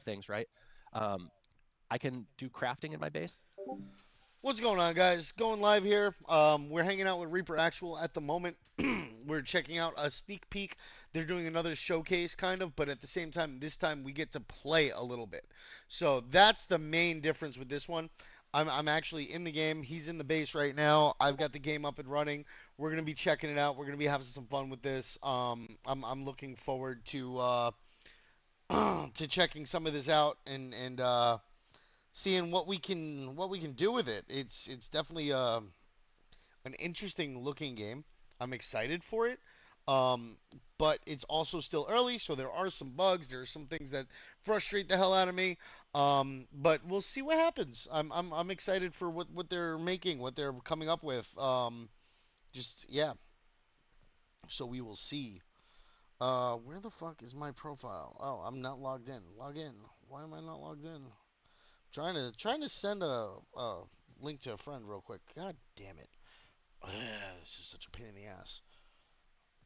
of things, right? I can do crafting in my base. What's going on, guys? Going live here. We're hanging out with Reaper Actual at the moment. We're checking out a sneak peek. They're doing another showcase, kind of, but at the same time, this time we get to play a little bit. So that's the main difference with this one. I'm actually in the game. He's in the base right now. I've got the game up and running. We're gonna be checking it out. We're gonna be having some fun with this. I'm looking forward to checking some of this out and seeing what we can do with it. It's definitely an interesting looking game. I'm excited for it. Um, but it's also still early, so there are some bugs. There are some things that frustrate the hell out of me. But we'll see what happens. I'm excited for what they're making, what they're coming up with. Just yeah. So we will see. Where the fuck is my profile? Oh, I'm not logged in. Log in. Why am I not logged in? Trying to send a link to a friend real quick. God damn it. This is such a pain in the ass.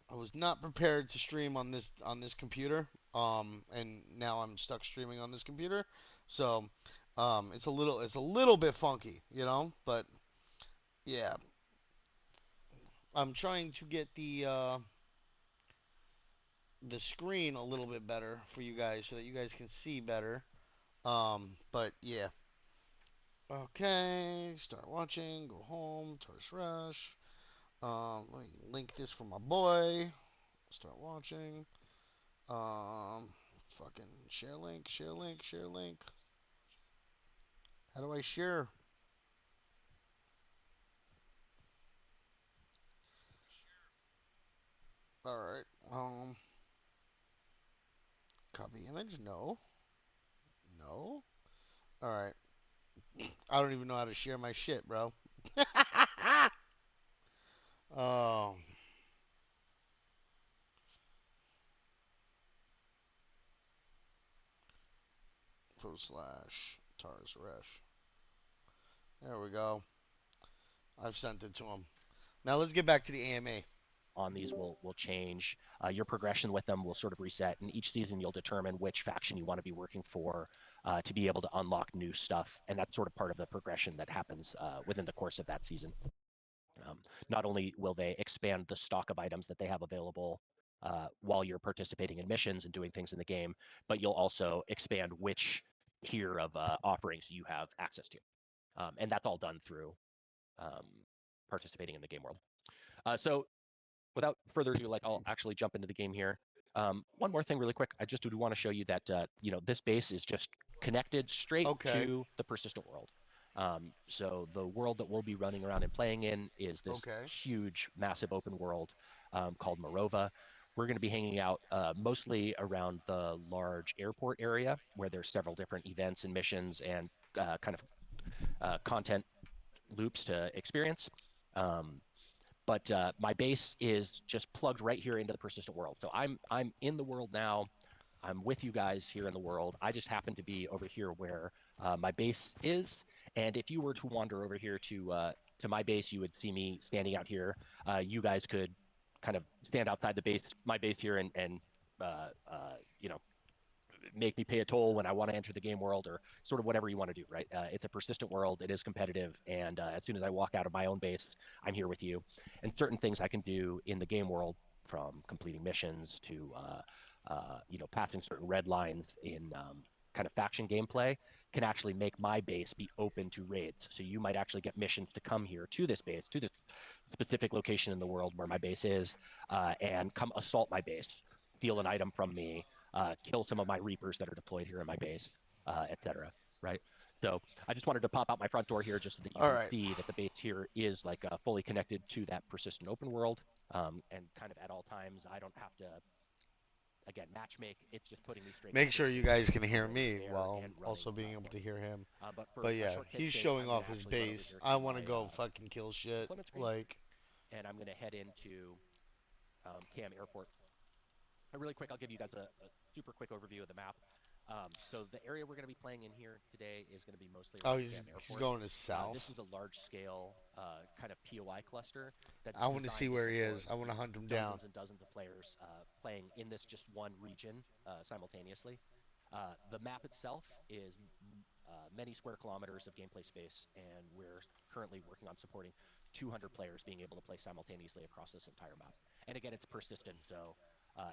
I was not prepared to stream on this computer. And now I'm stuck streaming on this computer. So, it's a little bit funky, but yeah, I'm trying to get the screen a little bit better for you guys so that you guys can see better. But yeah. Okay, start watching, go home, Taurus Rush. Let me link this for my boy. Start watching. Fucking share link, share link, share link. How do I share? All right. Copy image. No, no. All right. I don't even know how to share my shit, bro. Oh, / Tars Resh. There we go. I've sent it to him. Now let's get back to the AMA. On these will change. Your progression with them will sort of reset, and each season you'll determine which faction you want to be working for to be able to unlock new stuff, and that's sort of part of the progression that happens within the course of that season. Um, Not only will they expand the stock of items that they have available while you're participating in missions and doing things in the game, but you'll also expand which tier of offerings you have access to, and that's all done through um, participating in the game world. So without further ado, like I'll actually jump into the game here. One more thing, really quick. I just do want to show you that this base is just connected straight Okay. to the persistent world. So the world that we'll be running around and playing in is this Okay. huge, massive open world called Morova. We're going to be hanging out mostly around the large airport area where there's several different events and missions and kind of content loops to experience. Um, but my base is just plugged right here into the persistent world. So I'm in the world now. I'm with you guys here in the world. I just happen to be over here where my base is. And if you were to wander over here to my base, you would see me standing out here. You guys could kind of stand outside the base, my base here, and uh, uh, you know make me pay a toll when I want to enter the game world or sort of whatever you want to do, right? It's a persistent world, it is competitive, and as soon as I walk out of my own base, I'm here with you. And certain things I can do in the game world, from completing missions to passing certain red lines in kind of faction gameplay, can actually make my base be open to raids. So you might actually get missions to come here to this base, to this specific location in the world where my base is, and come assault my base, steal an item from me, kill some of my reapers that are deployed here in my base, etc. Right. So I just wanted to pop out my front door here just so that you All can right. see that the base here is like fully connected to that persistent open world, and kind of at all times I don't have to again matchmake. It's just putting me straight Make back into sure the you base guys can and hear I'm me there while and running also being able for to me. hear him. But for But a yeah, short he's sake, showing I'm going off to his actually run over base. here I to want to my go fucking kill shit. deployment screen, Like, and I'm going to head into Cam Airport. And really quick, I'll give you guys a super quick overview of the map. So the area we're going to be playing in here today is going to be mostly oh, around he's Cam he's Airport. going to south. This is a large-scale kind of POI cluster that's I want to see designed to where he support is. I want to hunt him down. dozens and dozens of players playing in this just one region simultaneously. The map itself is many square kilometers of gameplay space, and we're currently working on supporting 200 players being able to play simultaneously across this entire map. And again, it's persistent, so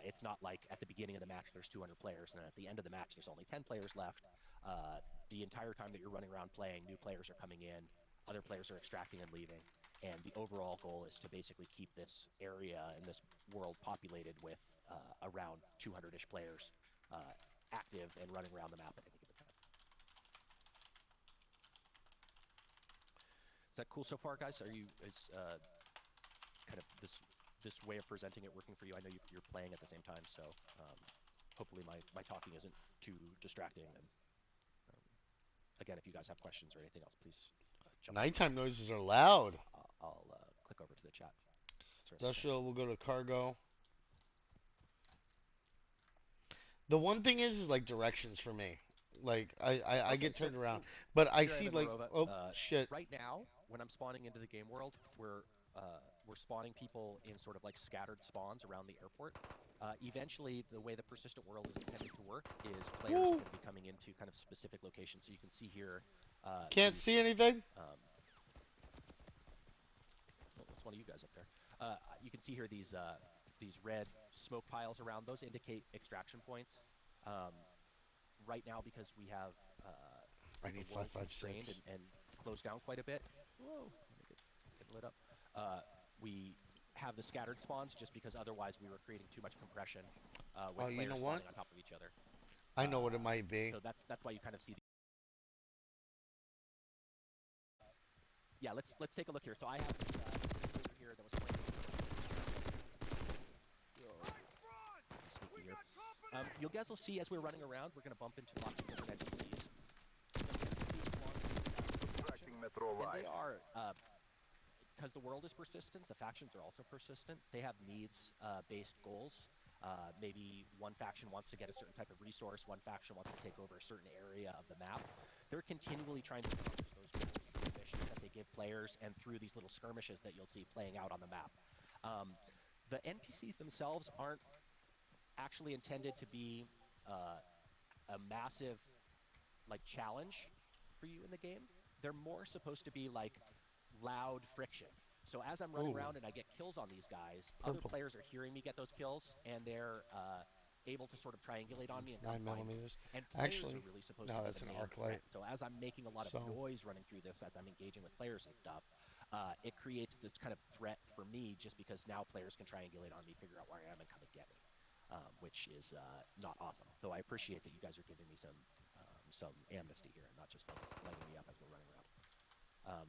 it's not like at the beginning of the match there's 200 players, and then at the end of the match there's only 10 players left. The entire time that you're running around playing, new players are coming in, other players are extracting and leaving. And the overall goal is to basically keep this area and this world populated with around 200-ish players active and running around the map at any given time. Is that cool so far, guys? Are you is kind of this way of presenting it working for you? I know you're playing at the same time, so hopefully my talking isn't too distracting. And um, again, if you guys have questions or anything else, please jump in. Nighttime noises are loud. I'll click over to the chat. Answer as I can. Industrial will go to cargo. The one thing is like directions for me. Like I Okay, get so turned around, but I here I am see in like Morova. oh shit. Right now, when I'm spawning into the game world, we're spawning people in sort of like scattered spawns around the airport. Eventually, the way the persistent world is intended to work is players are Woo! going to be coming into kind of specific locations. So you can see here Can't these. see anything. Um, well, that's one of you guys up there. You can see here these red smoke piles around. Those indicate extraction points. Um, right now, because we have I the need five world five constrained six. and closed down quite a bit. Whoa, let me get lit up. Uh, we have the scattered spawns just because otherwise we were creating too much compression with Oh, you know players what? spawning on top of each other. I know what it might be. So that's why you kind of see. Yeah, let's take a look here. So I have this over here that was playing. Whoa, sneaky here. You guys will see as we're running around, we're going to bump into lots of different NPCs. And they are because the world is persistent, the factions are also persistent. They have needs based goals. Maybe one faction wants to get a certain type of resource, one faction wants to take over a certain area of the map. They're continually trying to accomplish those goals through the missions that they give players and through these little skirmishes that you'll see playing out on the map. Um, the NPCs themselves aren't actually intended to be uh, a massive like challenge for you in the game. They're more supposed to be like loud friction. So as I'm running Ooh, around and I get kills on these guys, other purple. players are hearing me get those kills and they're able to sort of triangulate on me It's and come nine find me. millimeters. And players are Actually, really supposed to no, be the that's an main arc light. threat. So as I'm making a lot of So noise running through this, as I'm engaging with players and stuff, it creates this kind of threat for me just because now players can triangulate on me, figure out where I am, and come and get me. Which is not awesome. Though I appreciate that you guys are giving me some amnesty here and not just like lighting me up as we're running around. Um,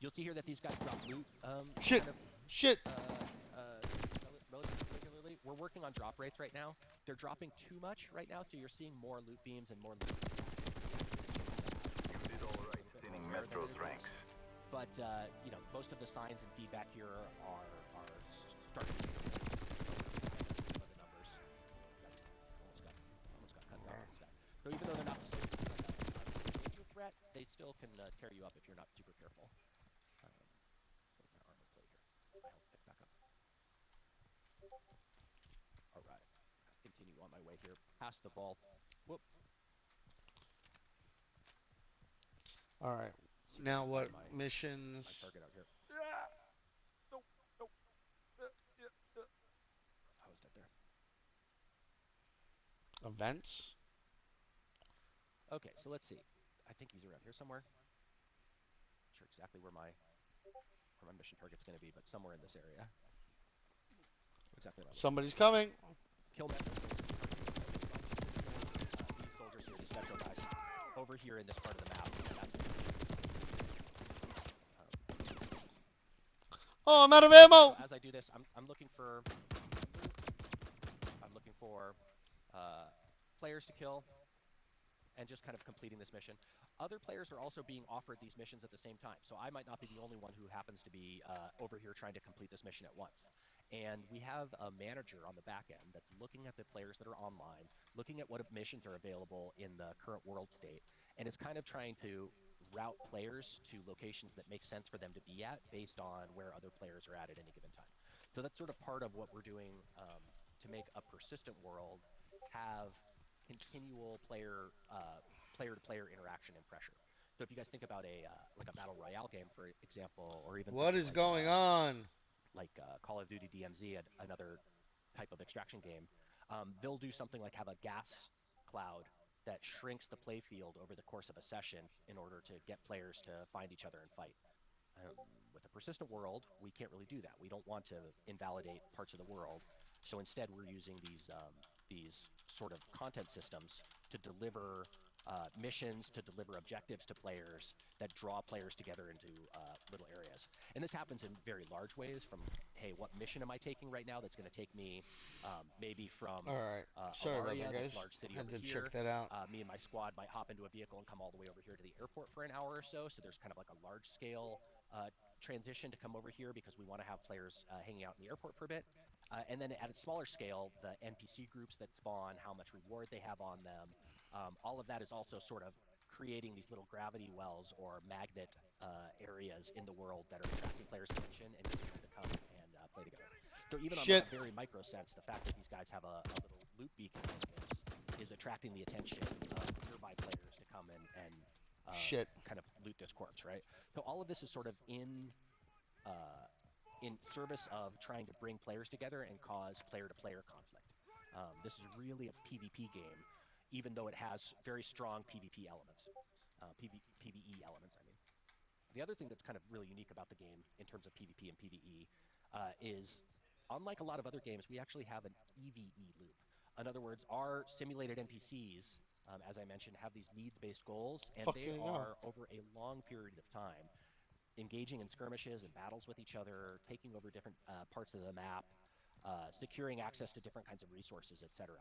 you'll see here that these guys drop loot shit, kind of shit. uh, uh, relatively regularly. We're working on drop rates right now. They're dropping too much right now, so you're seeing more loot beams and more loot. You did all right thinning Metro's ranks. But you know, most of the signs and feedback here are starting to some of the numbers. Almost got cut down on this guy. So even though they're not a major threat, they still can tear you up if you're not super careful. Where's my armor plate here? My health pick back up. All right. Continue on my way here past the vault. Whoop. All right. Let's see if I Now can find what my missions? target out here. No, no. I was dead there. Events. Okay, so let's see. I think he's around here somewhere. Not sure exactly where my mission target's going to be, but somewhere in this area. What exactly am I looking for Somebody's here? coming. Kill them. These soldiers here, these special guys, over here in this part of the map. Oh, I'm out of ammo. So as I do this, I'm looking for I'm looking for uh, players to kill and just kind of completing this mission. Other players are also being offered these missions at the same time. So I might not be the only one who happens to be over here trying to complete this mission at once. And we have a manager on the back end that's looking at the players that are online, looking at what missions are available in the current world state, and is kind of trying to route players to locations that make sense for them to be at based on where other players are at any given time. So that's sort of part of what we're doing to make a persistent world have continual player-to-player interaction and pressure. So if you guys think about a like a battle royale game, for example, or even What something is going on? like Call of Duty DMZ, another type of extraction game, they'll do something like have a gas cloud that shrinks the playfield over the course of a session in order to get players to find each other and fight. Um, with a persistent world, we can't really do that. We don't want to invalidate parts of the world, so instead we're using these sort of content systems to deliver missions, to deliver objectives to players that draw players together into little areas. And this happens in very large ways. From hey, what mission am I taking right now that's going to take me maybe from All right. Sorry about that, Alaria, this guys. large city Had over to check here. that out. Me and my squad might hop into a vehicle and come all the way over here to the airport for an hour or so. So there's kind of like a large scale transition to come over here because we want to have players hanging out in the airport for a bit. And then at a smaller scale, the NPC groups that spawn, how much reward they have on them, all of that is also sort of creating these little gravity wells or magnet areas in the world that are attracting players' attention and getting them to come and play together. So even on like Shit. a very micro sense, the fact that these guys have a little loot beacon like this is attracting the attention of nearby players to come Shit. kind of loot this corpse, right? So all of this is sort of uh, in service of trying to bring players together and cause player-to-player conflict. This is really a PvP game, even though it has very strong PvP elements, PvE elements, I mean. The other thing that's kind of really unique about the game in terms of PvP and PvE is, unlike a lot of other games, we actually have an EVE loop. In other words, our simulated NPCs, as I mentioned, have these needs-based goals, and Fuck they do you know? are over a long period of time engaging in skirmishes and battles with each other, taking over different parts of the map, securing access to different kinds of resources, etc.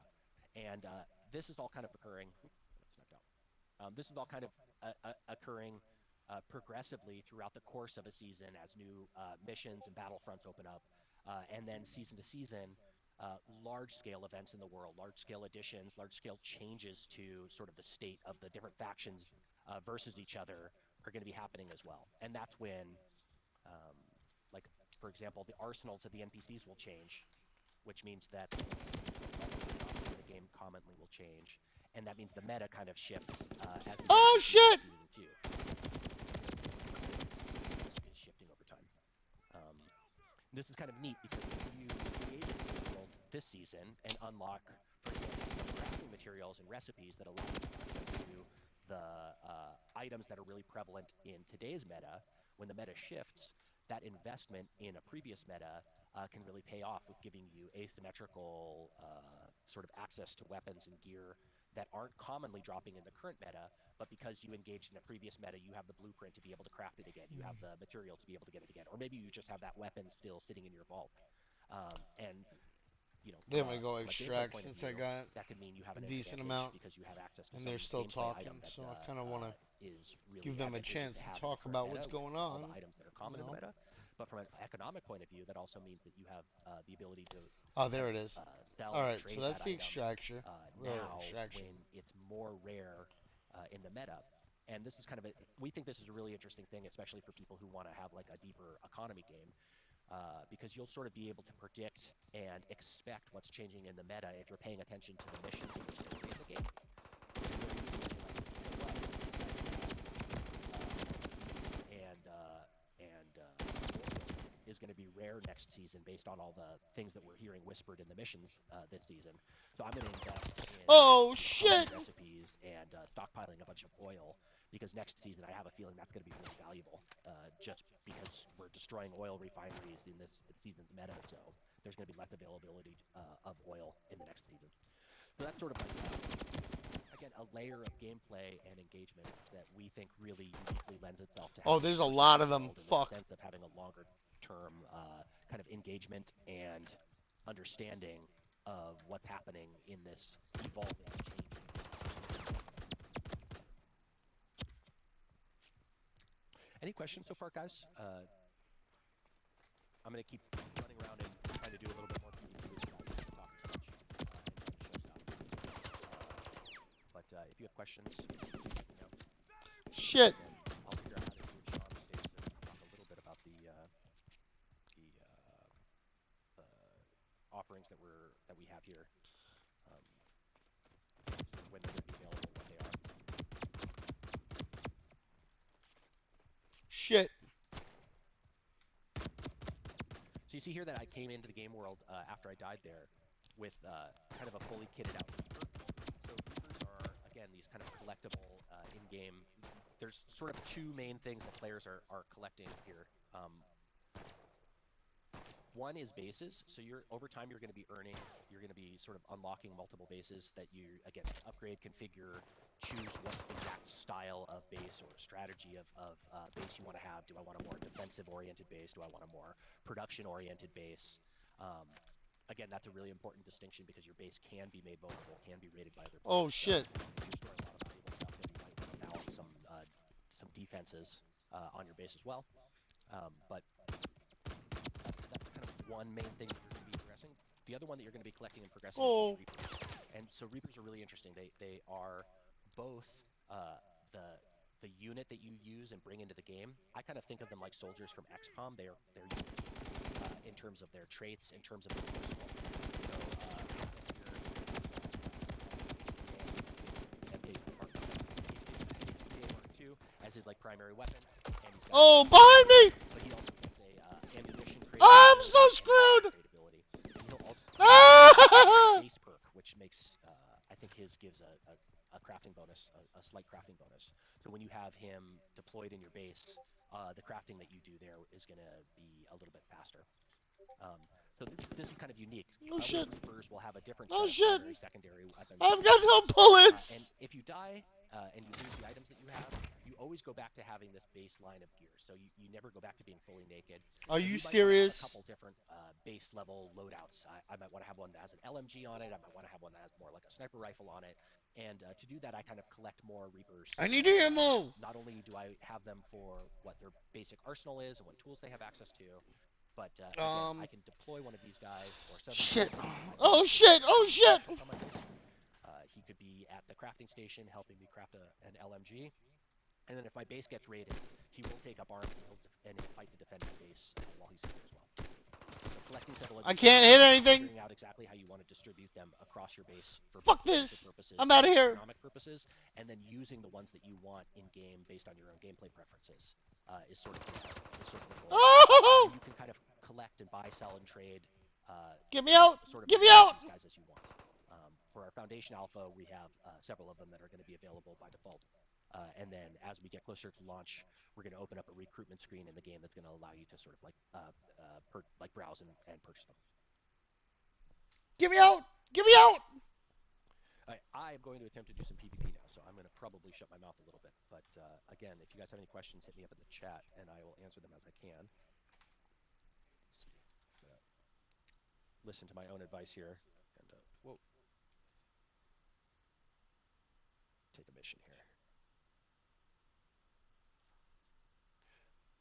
And this is all kind of occurring. That's knocked out. This is all kind of occurring progressively throughout the course of a season as new missions and battlefronts open up, and then season to season. Large scale events in the world, large scale additions, large scale changes to sort of the state of the different factions versus each other are going to be happening as well. And that's when, um, like, for example, the arsenals of the NPCs will change, which means that the the game commonly will change. And that means the meta kind of shifts as we Oh go through shit! season two. Is shifting over time. Um, this is kind of neat because if you engage in the world this season and unlock, for example, some crafting materials and recipes that allow you access to the items that are really prevalent in today's meta, when the meta shifts, that investment in a previous meta can really pay off with giving you asymmetrical sort of access to weapons and gear that aren't commonly dropping in the current meta, but because you engaged in a previous meta, you have the blueprint to be able to craft it again. You have the material to be able to get it again, or maybe you just have that weapon still sitting in your vault. And you know, Then we go from a gameplay extract point of since I view, got that could mean you have a an decent advantage amount, because you have access to and some they're still gameplay talking, item that so I kind of want to is really give them a advantageous to chance to have in the talk current about what's meta with going all the on. items that are You common in the know. meta. But from an economic point of view, that also means that you have the ability to Oh, kind there of it is. sell All and right, so trade that's that the item extraction. now Extraction. when it's more rare in the meta. And this is kind of we think this is a really interesting thing, especially for people who want to have like a deeper economy game, because you'll sort of be able to predict and expect what's changing in the meta if you're paying attention to the missions and the story in the game. Is going to be rare next season based on all the things that we're hearing whispered in the missions this season. So I'm going to invest in Oh honey shit! recipes and stockpiling a bunch of oil because next season I have a feeling that's going to be really valuable just because we're destroying oil refineries in this season's meta. So there's going to be less availability of oil in the next season. So that's sort of like, again, a layer of gameplay and engagement that we think really uniquely lends itself to Oh, having there's a a lot of persistent them. world in the Fuck. sense of having a longer term kind of engagement and understanding of what's happening in this evolving, changing. Any questions so far, guys? I'm going to keep running around and trying to do a little bit more PvP with you guys instead of talking so much and trying to show stuff. But if you have questions, please let me know. Shit. And I'll figure out how to get Sean on stage so we can talk a little bit about the offerings that we have here. Um, when they're going to be available, what they are. Shit. So you see here that I came into the game world after I died there with kind of a fully kitted out Reaper. So Reapers are, again, these kind of collectible in-game. There's sort of two main things that players are collecting here. One is bases. So over time you're going to be earning, you're going to be sort of unlocking multiple bases that you, again, upgrade, configure, choose what exact style of base or strategy of base you want to have. Do I want a more defensive-oriented base? Do I want a more production-oriented base? Again, that's a really important distinction because your base can be made vulnerable, can be raided by other players. Oh shit. If you're storing a lot of valuable stuff, then you might want to balance some defenses on your base as well. But that's kind of one main thing that you're going to be progressing. The other one that you're going to be collecting and progressing is Reapers. And so Reapers are really interesting. They are both the unit that you use and bring into the game. I kind of think of them like soldiers from XCOM. They're unique in terms of their traits, in terms of their useful. So as his like primary weapon, and he's got behind me! but he also gets a ammunition crate. I'm so screwed! Ability. And he'll also Ah! base perk, which makes I think his gives a crafting bonus, a slight crafting bonus. So when you have him deployed in your base, the crafting that you do there is going to be a little bit faster. So this is kind of unique. Oh shit! Reapers will have a different Oh set shit! of primary, secondary weapons. I've got no and bullets! if you die and you lose the items that you have, you always go back to having this baseline of gear. So you never go back to being fully naked. Are And you might wanna have serious? a couple different base level loadouts. I might want to have one that has an LMG on it. I might want to have one that has more like a sniper rifle on it. And to do that, I kind of collect more Reapers. I need ammo! Not only do I have them for what their basic arsenal is and what tools they have access to, but again, I can deploy one of these guys or several. Shit! Oh shit! Oh shit! He could be at the crafting station helping me craft an LMG. And then if my base gets raided, he will take up arms and fight to defend the base while he's in there as well. So collecting several of I these can't hit anything! figuring out exactly how you want to distribute them across your base for Fuck defensive this! purposes, I'm out of here! economic purposes, and then using the ones that you want in game based on your own gameplay preferences is sort of the goal. Oh! And you can kind of collect and buy, sell, and trade. Get me out! Sort of Get me out! these guys as you want. For our Foundation Alpha, we have several of them that are going to be available by default. And then as we get closer to launch, we're going to open up a recruitment screen in the game that's going to allow you to sort of like browse and purchase them. Get me out! Get me out! I am going to attempt to do some PvP now, so I'm going to probably shut my mouth a little bit. But again, if you guys have any questions, hit me up in the chat, and I will answer them as I can. Let's see. I'm going to listen to my own advice here. And whoa. Take a mission here.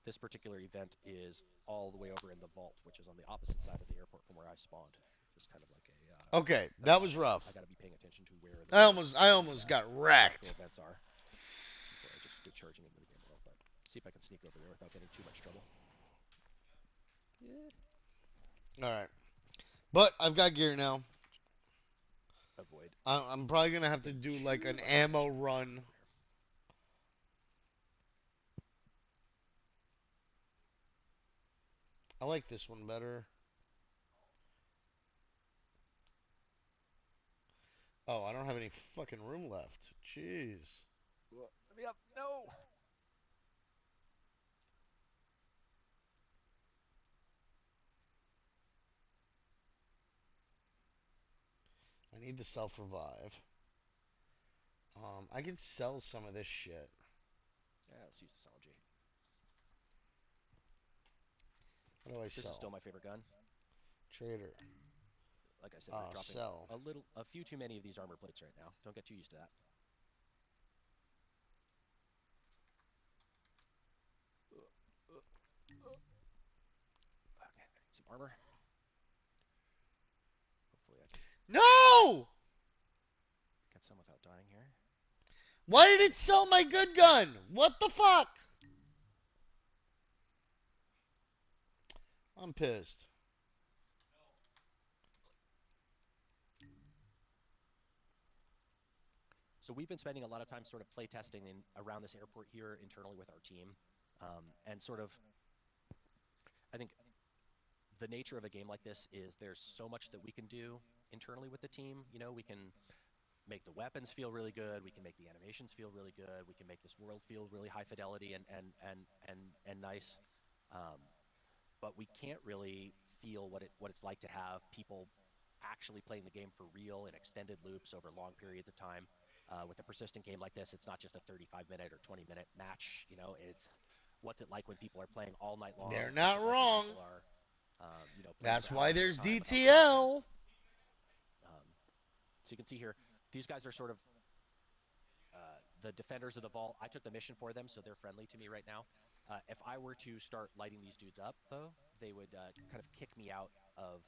This particular event is all the way over in the vault, which is on the opposite side of the airport from where I spawned. Just kind of like a. Okay, that was rough. I got to be paying attention to where. I almost got wrecked. Events are. Before I just go charging into the game world, but see if I can sneak over there without getting too much trouble. Yeah. All right, but I've got gear now. Avoid. I'm probably gonna have to do like an ammo run. I like this one better. Oh, I don't have any fucking room left. Jeez. Let me up. No. I need the self-revive. I can sell some of this shit. Yeah, let's use this LMG. What do I sell? This is still my favorite gun. Trader. Like I said, we're dropping sell. a few too many of these armor plates right now. Don't get too used to that. Okay, some armor. Hopefully I can No! get some without dying here. Why did it sell my good gun? What the fuck? I'm pissed. So we've been spending a lot of time sort of play testing in around this airport here internally with our team, and sort of I think the nature of a game like this is there's so much that we can do internally with the team. You know, we can make the weapons feel really good. We can make the animations feel really good. We can make this world feel really high fidelity and nice. Um, but we can't really feel what it's like to have people actually playing the game for real in extended loops over long periods of time. With a persistent game like this, it's not just a 35-minute or 20-minute match. You know, it's what's it like when people are playing all night long? They're What's not it like when wrong. people are, playing That's for why hours at a there's time without stopping? DTL. Um, so you can see here, these guys are sort of the defenders of the vault. I took the mission for them, so they're friendly to me right now. If I were to start lighting these dudes up, though, they would kind of kick me out of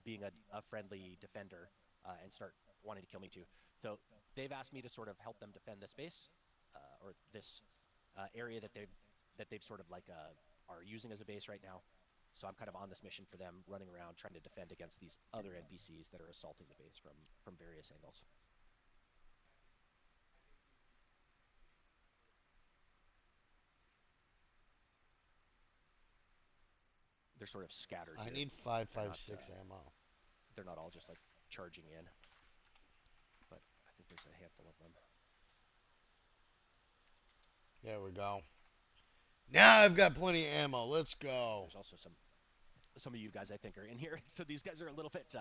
being a friendly defender and start wanting to kill me too. So they've asked me to sort of help them defend this base or this area that they've sort of like are using as a base right now. So I'm kind of on this mission for them, running around trying to defend against these other NPCs that are assaulting the base from various angles. They're sort of scattered I here. need They're not 5.56 ammo. they're not all just like charging in, but I think there's a handful of them. There we go. Now I've got plenty of ammo. Let's And go. there's also some of you guys I think are in here. So these guys are a little bit.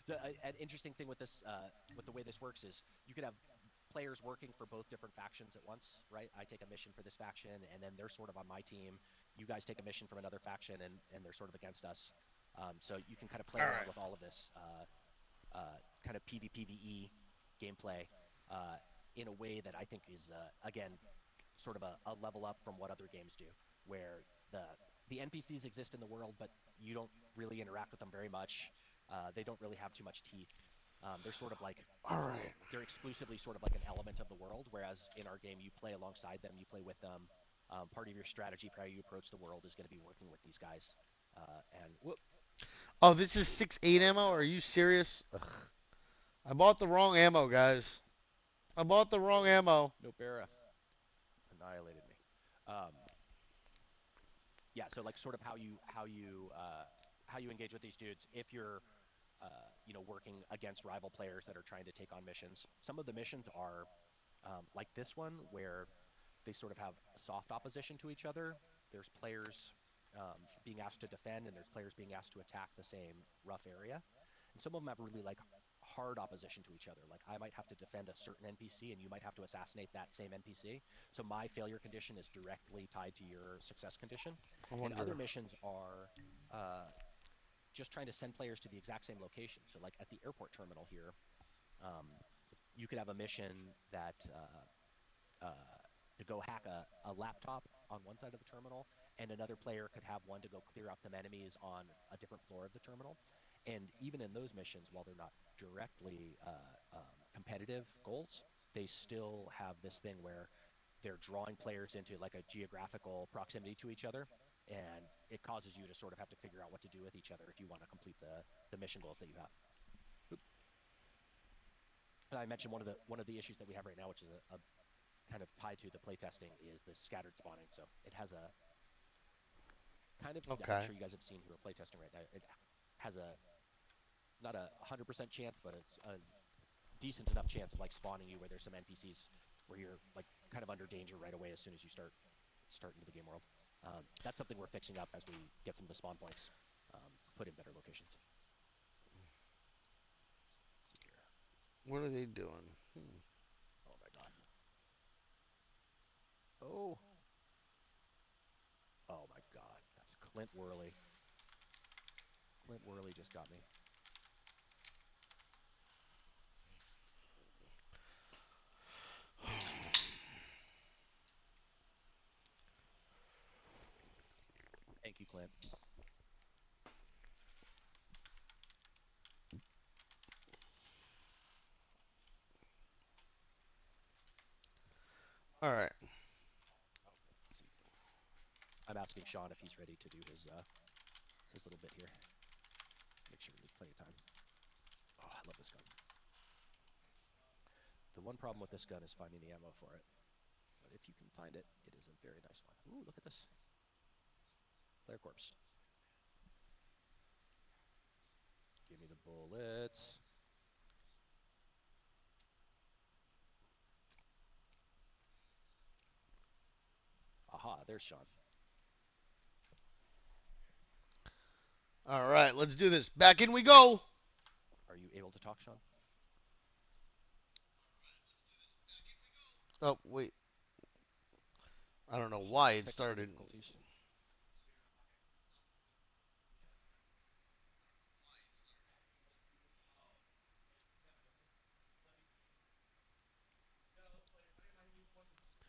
An interesting thing with this, with the way this works is you could have players working for both different factions at once, right? I take a mission for this faction, and then they're sort of on my team. You guys take a mission from another faction, and they're sort of against us. So you can kind of play All around right. with all of this kind of PvPvE gameplay uh, in a way that I think is again sort of a level up from what other games do, where the NPCs exist in the world, but you don't really interact with them very much. They don't really have too much teeth. They're sort of like All right. they're exclusively sort of like an element of the world, whereas in our game you play alongside them, you play with them. Part of your strategy for how you approach the world is going to be working with these guys. And whoop, Oh, this is 6.8 ammo? Are you serious? Ugh. I bought the wrong ammo, guys. I bought the wrong ammo. no Barra annihilated me. Um, yeah, so like sort of how you engage with these dudes if you're working against rival players that are trying to take on missions. Some of the missions are like this one where they sort of have soft opposition to each other. There's players being asked to defend, and there's players being asked to attack the same rough area. And some of them have really like hard opposition to each other. Like I might have to defend a certain NPC, and you might have to assassinate that same NPC. So my failure condition is directly tied to your success condition. I And other wonder. missions are just trying to send players to the exact same location. So like at the airport terminal here, um, you could have a mission that to go hack a laptop on one side of the terminal, and another player could have one to go clear out some enemies on a different floor of the terminal. And even in those missions, while they're not directly competitive goals, they still have this thing where they're drawing players into like a geographical proximity to each other, and it causes you to sort of have to figure out what to do with each other if you want to complete the mission goals that you have. Oop. And I mentioned one of the issues that we have right now, which is a kind of tied to the playtesting, is the scattered spawning. So it has a kind of, yeah, I'm Okay. sure you guys have seen who are playtesting right now. It has a not a 100% chance, but it's a decent enough chance of like spawning you where there's some NPCs where you're like kind of under danger right away as soon as you start into the game world. That's something we're fixing up as we get some of the spawn points put in better locations. Let's see here. What are they doing? Oh my god. Oh. Oh my god. That's Clint Worley. Clint Worley just got me. Thank you, Clint. All right. Let's see. I'm asking Sean if he's ready to do his little bit here. Make sure we leave plenty of time. Oh, I love this gun. one problem with this gun is finding the ammo for it. But if you can find it, it is a very nice one. Ooh, look at this. Flare corpse. Give me the bullets. Aha, there's Sean. All right, let's do this. Back in we go. Are you able to talk, Sean? Oh, wait. I don't know why it Technical started. difficulties.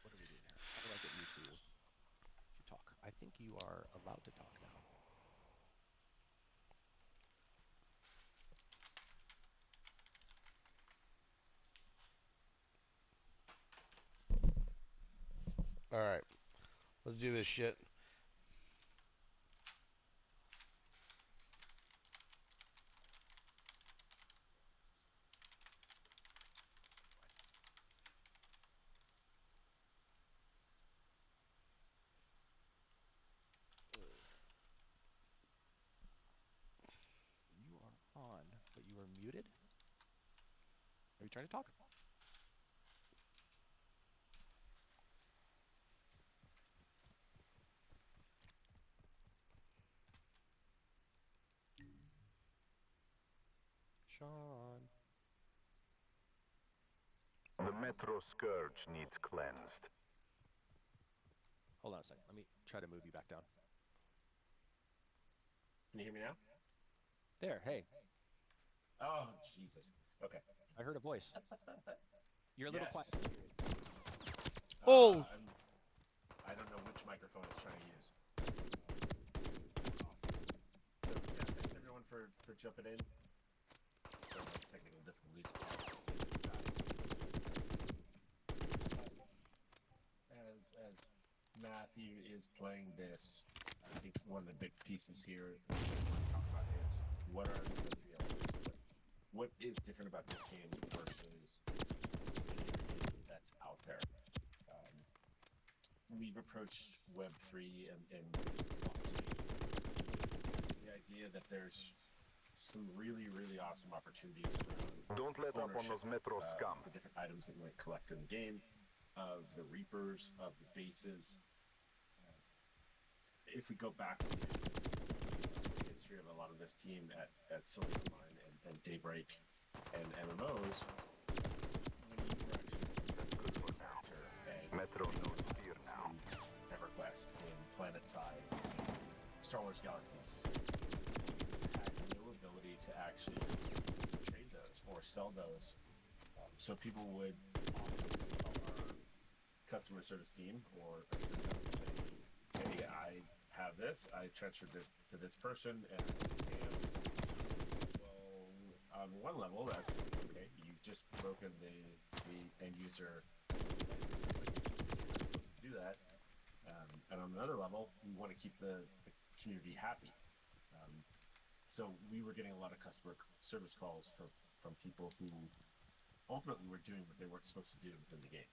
What do we do here? How do I get you to talk? I think you are allowed to talk now. All right, let's do this shit. You are on, but you are muted. Are you trying to talk? Sean. The Metro Scourge needs cleansed. Hold on a second. Let me try to move you back down. Can you hear me now? There, hey. Oh, Jesus. Okay. I heard a voice. You're a little quiet. Yes. Oh. I don't know which microphone it's trying to use. Awesome. So yeah, thanks everyone for jumping in. So much technical difficulties. As Matthew is playing this, I think one of the big pieces here that we want to talk about is what are the elements? What is different about this game versus anything that's out there? We've approached Web3 and the idea that there's some really, really awesome opportunities around Don't let up on ownership those Metro of scum. the different items that you might collect in the game, of the Reapers, of the bases. If we go back to the history of a lot of this team at Silicon Mine and Daybreak and MMOs, when you were actually Good for now. Metro knows fear now. EverQuest in PlanetSide, Star Wars Galaxies, had no ability to actually trade those or sell those. So people would often call our customer service team or say, hey, I have this, I transferred it to this person, and I think it's scam. Well, on one level, that's okay. You've just broken the end user supposed to do that. And on another level, we want to keep the community happy. So we were getting a lot of customer service calls from people who ultimately were doing what they weren't supposed to do within the game.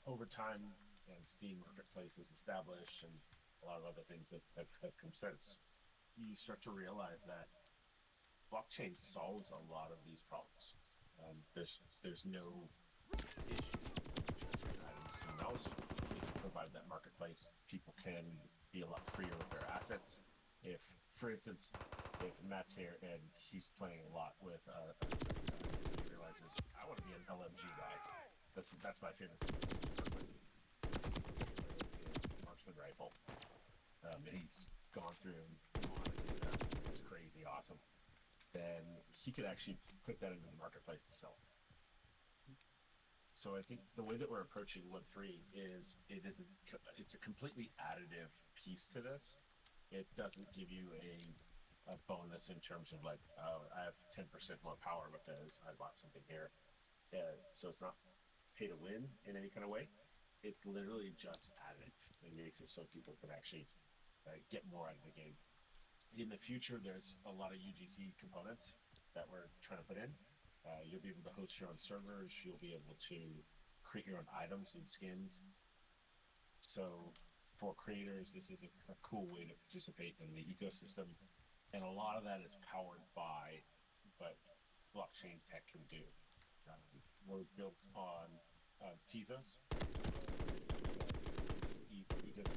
Over time, and Steam Marketplace is established, and a lot of other things that have come since, you start to realize that blockchain solves a lot of these problems. There's no items to someone else. If you provide that marketplace, people can be a lot freer with their assets. If, for instance, if Matt's here and he's playing a lot with he realizes I want to be an LMG guy. That's my favorite thing. Marksman rifle. And he's gone through and it's crazy awesome. Then he could actually put that into the marketplace to sell. So I think the way that we're approaching Web3 is it's a completely additive piece to this. It doesn't give you a bonus in terms of like, oh, I have 10% more power because I bought something here. So it's not pay to win in any kind of way. It's literally just additive. It makes it so people can actually get more out of the game. In the future, there's a lot of UGC components that we're trying to put in. You'll be able to host your own servers. You'll be able to create your own items and skins. So for creators, this is a cool way to participate in the ecosystem, and a lot of that is powered by what blockchain tech can do. We're built on Tezos, ecosystem,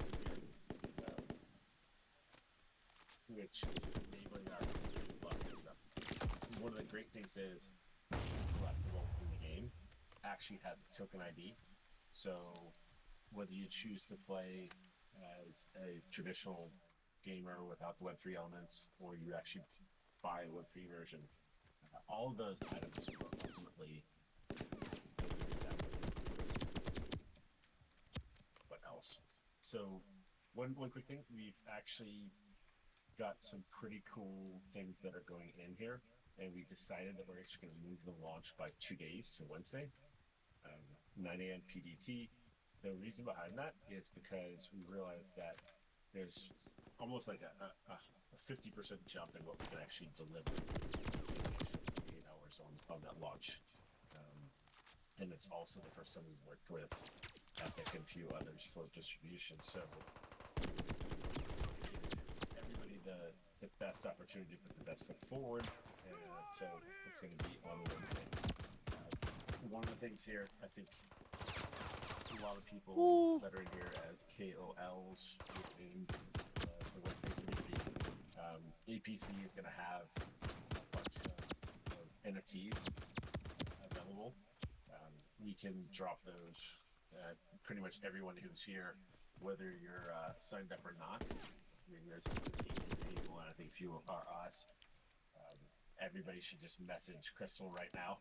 which is enabling us to do a lot of this stuff. One of the great things is collectible in the game actually has a token ID. So whether you choose to play as a traditional gamer without the Web3 elements, or you actually buy a Web3 version, all of those items will ultimately what else. So one quick thing, we've actually got some pretty cool things that are going in here, and we decided that we're actually going to move the launch by 2 days to Wednesday, 9 a.m. PDT. The reason behind that is because we realized that there's almost like a 50% jump in what we can actually deliver in 8 hours on that launch. And it's also the first time we've worked with Epic and a few others for distribution. So everybody the best opportunity to put the best foot forward. And so it's going to be on Wednesday. One of the things here, I think a lot of people that are in here as KOLs within the Web3 community, APC is going to have a bunch of NFTs available. We can drop those at pretty much everyone who's here, whether you're signed up or not. I mean, there's 18 people, and I think a few are us. Everybody should just message Crystal right now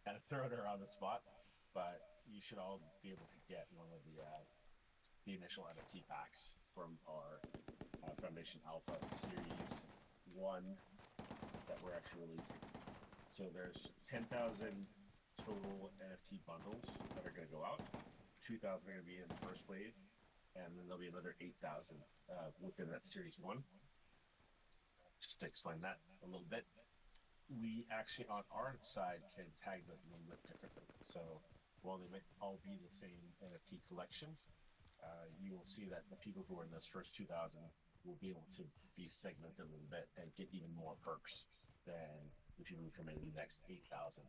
and throw her on the spot. But you should all be able to get one of the initial NFT packs from our Foundation Alpha Series 1 that we're actually releasing. So there's 10,000 total NFT bundles that are going to go out. 2,000 are going to be in the first wave, and then there'll be another 8,000 within that Series 1. Just to explain that a little bit, we actually on our side can tag those a little bit differently. So while they might all be the same NFT collection, you will see that the people who are in those first 2,000 will be able to be segmented a little bit and get even more perks than the people who come in the next 8,000.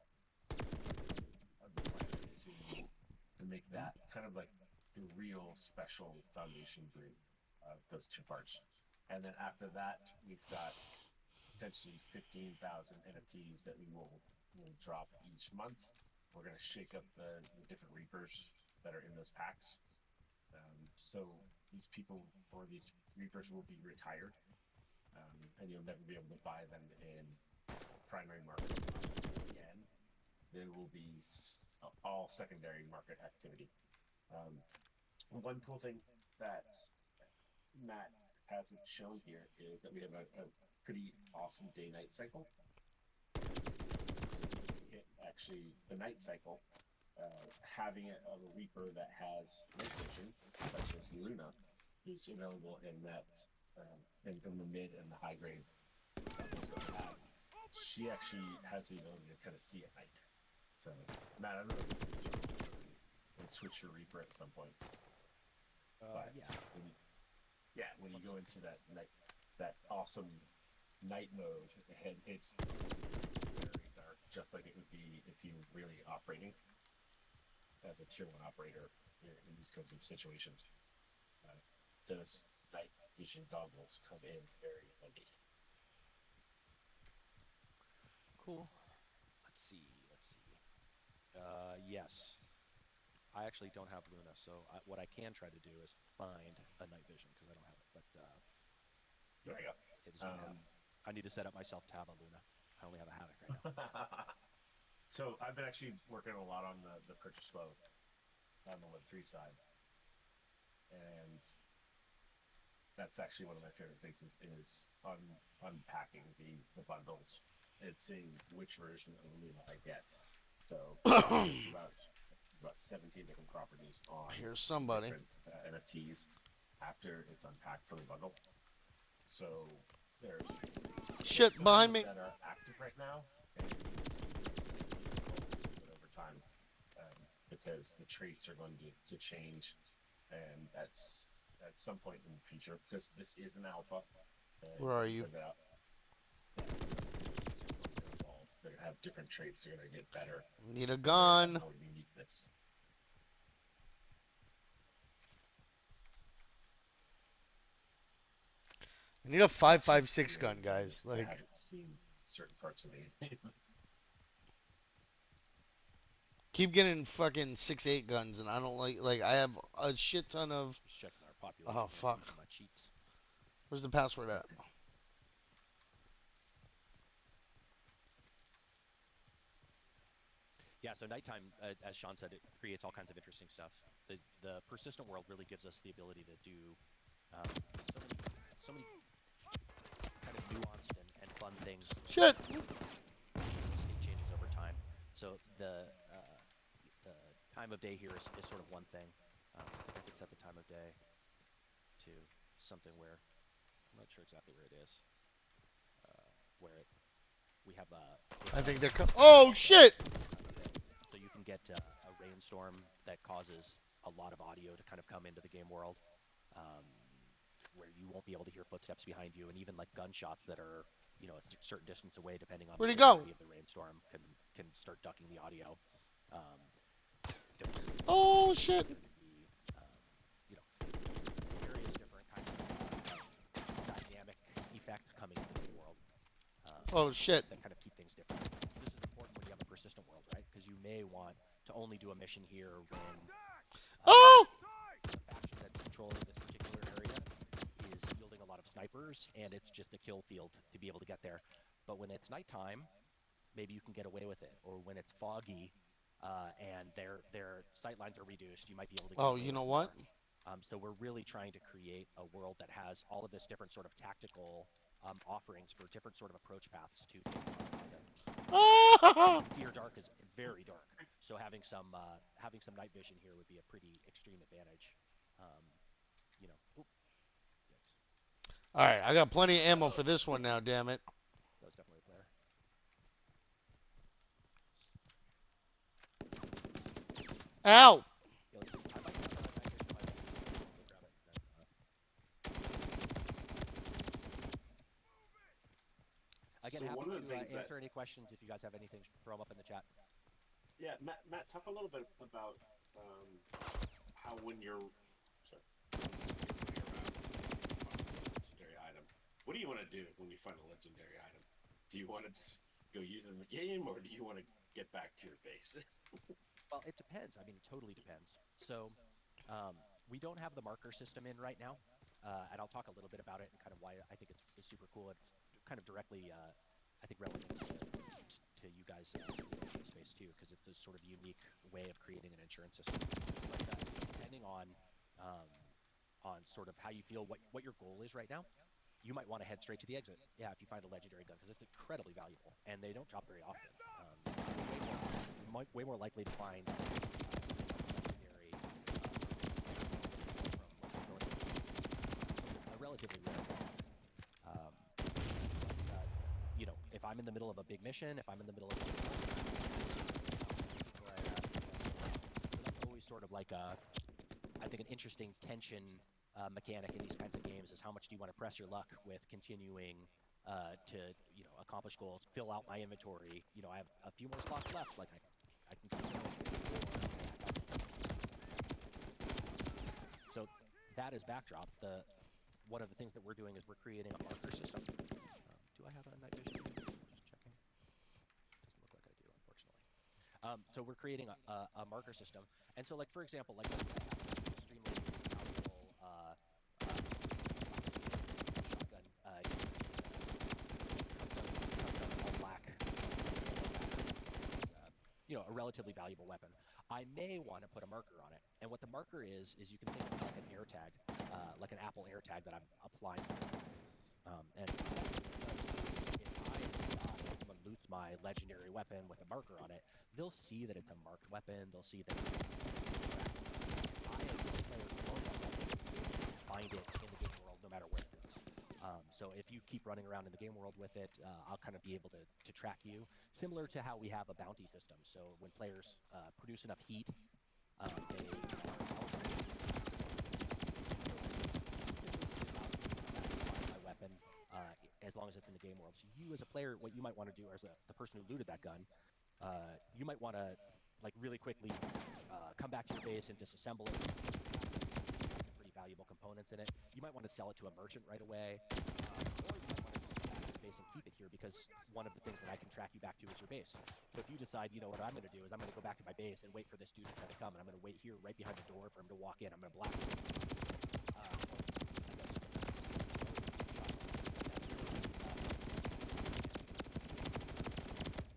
The plan is to make that kind of like the real special Foundation breed, those two parts. And then after that, we've got potentially 15,000 NFTs that we will drop each month. We're going to shake up the different Reapers that are in those packs. So these people or these Reapers will be retired, and you'll never be able to buy them in primary market again. They will be all secondary market activity. One cool thing that Matt hasn't shown here is that we have a pretty awesome day-night cycle. So we hit actually the night cycle, having it of a Reaper that has night vision, such as Luna, who's available in that in the mid and the high grade levels that we have. She actually has the ability to kind of see at night. So, Matt, I don't know if you can switch your Reaper at some point. But yeah. When you go into that night, that awesome night mode, and it's very dark, just like it would be if you were really operating as a tier 1 operator in these kinds of situations. Those night vision goggles come in very handy. Cool. Let's see. Yes. I actually don't have Luna, so what I can try to do is find a night vision because I don't have it. But There you go. it is good to have. I need to set up myself to have a Luna. I only have a Havoc right now. So I've been actually working a lot on the purchase flow on the Web3 side, and that's actually one of my favorite things is unpacking the bundles and seeing which version of Luna I get. So it's about 17 different properties on Here's somebody. different NFTs after it's unpacked from the bundle. So there's Shit behind me. that are active right now, and time, because the traits are going to change, and that's at some point in the future, because this is an alpha. Where are you? Figure out, yeah, those traits are going to evolve. They're going to have different traits. They're going to get better. Need a They're going to have gun. more uniqueness. I need a 5.56 Really gun, guys. I Like, haven't seen certain parts of the game. keep getting fucking 6.8 guns, and I don't like. I have a shit ton of. Just checking our population. Oh fuck. Using my cheats. Where's the password at? Yeah, so nighttime, as Sean said, it creates all kinds of interesting stuff. The persistent world really gives us the ability to do um, so many kind of nuanced and fun things. Shit. State changes over time. So the time of day here is sort of one thing. I think I could set the time of day to something where I'm not sure exactly where it is. Where we have I think they're. Oh shit! So you can get a rainstorm that causes a lot of audio to kind of come into the game world, where you won't be able to hear footsteps behind you, and even like gunshots that are a certain distance away, depending on Where'd the he go? severity of the rainstorm, can start ducking the audio. Oh shit! You know, various different kinds of dynamic effects coming into the world. Oh shit! That kind of keep things different. This is important when you have a persistent world, right? Because you may want to only do a mission here when Oh! the faction that's controlling this particular area is fielding a lot of snipers, and it's just a kill field to be able to get there. But when it's nighttime, maybe you can get away with it. Or when it's foggy and their sight lines are reduced, you might be able to get Oh, away you with know more. what? So we're really trying to create a world that has all of this different sort of tactical offerings for different sort of approach paths to taking on a target. Ah! Fear Dark is very dark, so having some night vision here would be a pretty extreme advantage. Um, Oop, yikes. All right, I got plenty of ammo for this one now. Damn it! That was definitely a player. Ow! Yeah, let's see. I might have night vision in my weapon. I'll go grab it. Again, So happy one of to the things answer any questions if you guys have anything. Throw them up in the chat. yeah, Matt, talk a little bit about how when you're legendary item, what do you want to do when you find a legendary item? Do you want to just go use it in the game, or do you want to get back to your base? Well, it depends. I mean, it totally depends. So, we don't have the marker system in right now, and I'll talk a little bit about it and kind of why I think it's super cool. It's kind of directly, I think, relevant to you guys in the space too, because it's a sort of unique way of creating an insurance system. But depending on sort of how you feel, what your goal is right now, you might want to head straight to the exit. Yeah, if you find a legendary gun, because it's incredibly valuable, and they don't drop very often. You're way more likely to find legendary from a relatively rare gun. But if I'm in the middle of a big mission, if I'm in the middle of a so that's always sort of like I think an interesting tension mechanic in these kinds of games is how much do you want to press your luck with continuing to accomplish goals, fill out my inventory. I have a few more slots left. Like I can keep going. So that is backdrop. One of the things that we're doing is we're creating a marker system. Do I have a night vision? Just checking. Doesn't look like I do, unfortunately. So we're creating a marker system, and so like for example, like let's say I have an extremely valuable shotgun, all black, a relatively valuable weapon. I may want to put a marker on it, and what the marker is you can think of it like an air tag, like an Apple AirTag that I'm applying. And if someone loots my legendary weapon with a marker on it, they'll see that it's a marked weapon. They'll see that it's I, as a player, own that weapon, find it in the game world no matter where it goes. So if you keep running around in the game world with it, I'll kind of be able to track you, similar to how we have a bounty system. So when players produce enough heat, they are eligible. My weapon, as long as it's in the game world. So you, as a player, what you might want to do, as the person who looted that gun, you might want to like really quickly come back to your base and disassemble it. Pretty valuable components in it. You might want to sell it to a merchant right away, or you might want to just come back to the base and keep it here because one of the things that I can track you back to is your base. So if you decide, you know what I'm going to do is I'm going to go back to my base and wait for this dude to try to come, and I'm going to wait here right behind the door for him to walk in. I'm going to blast him.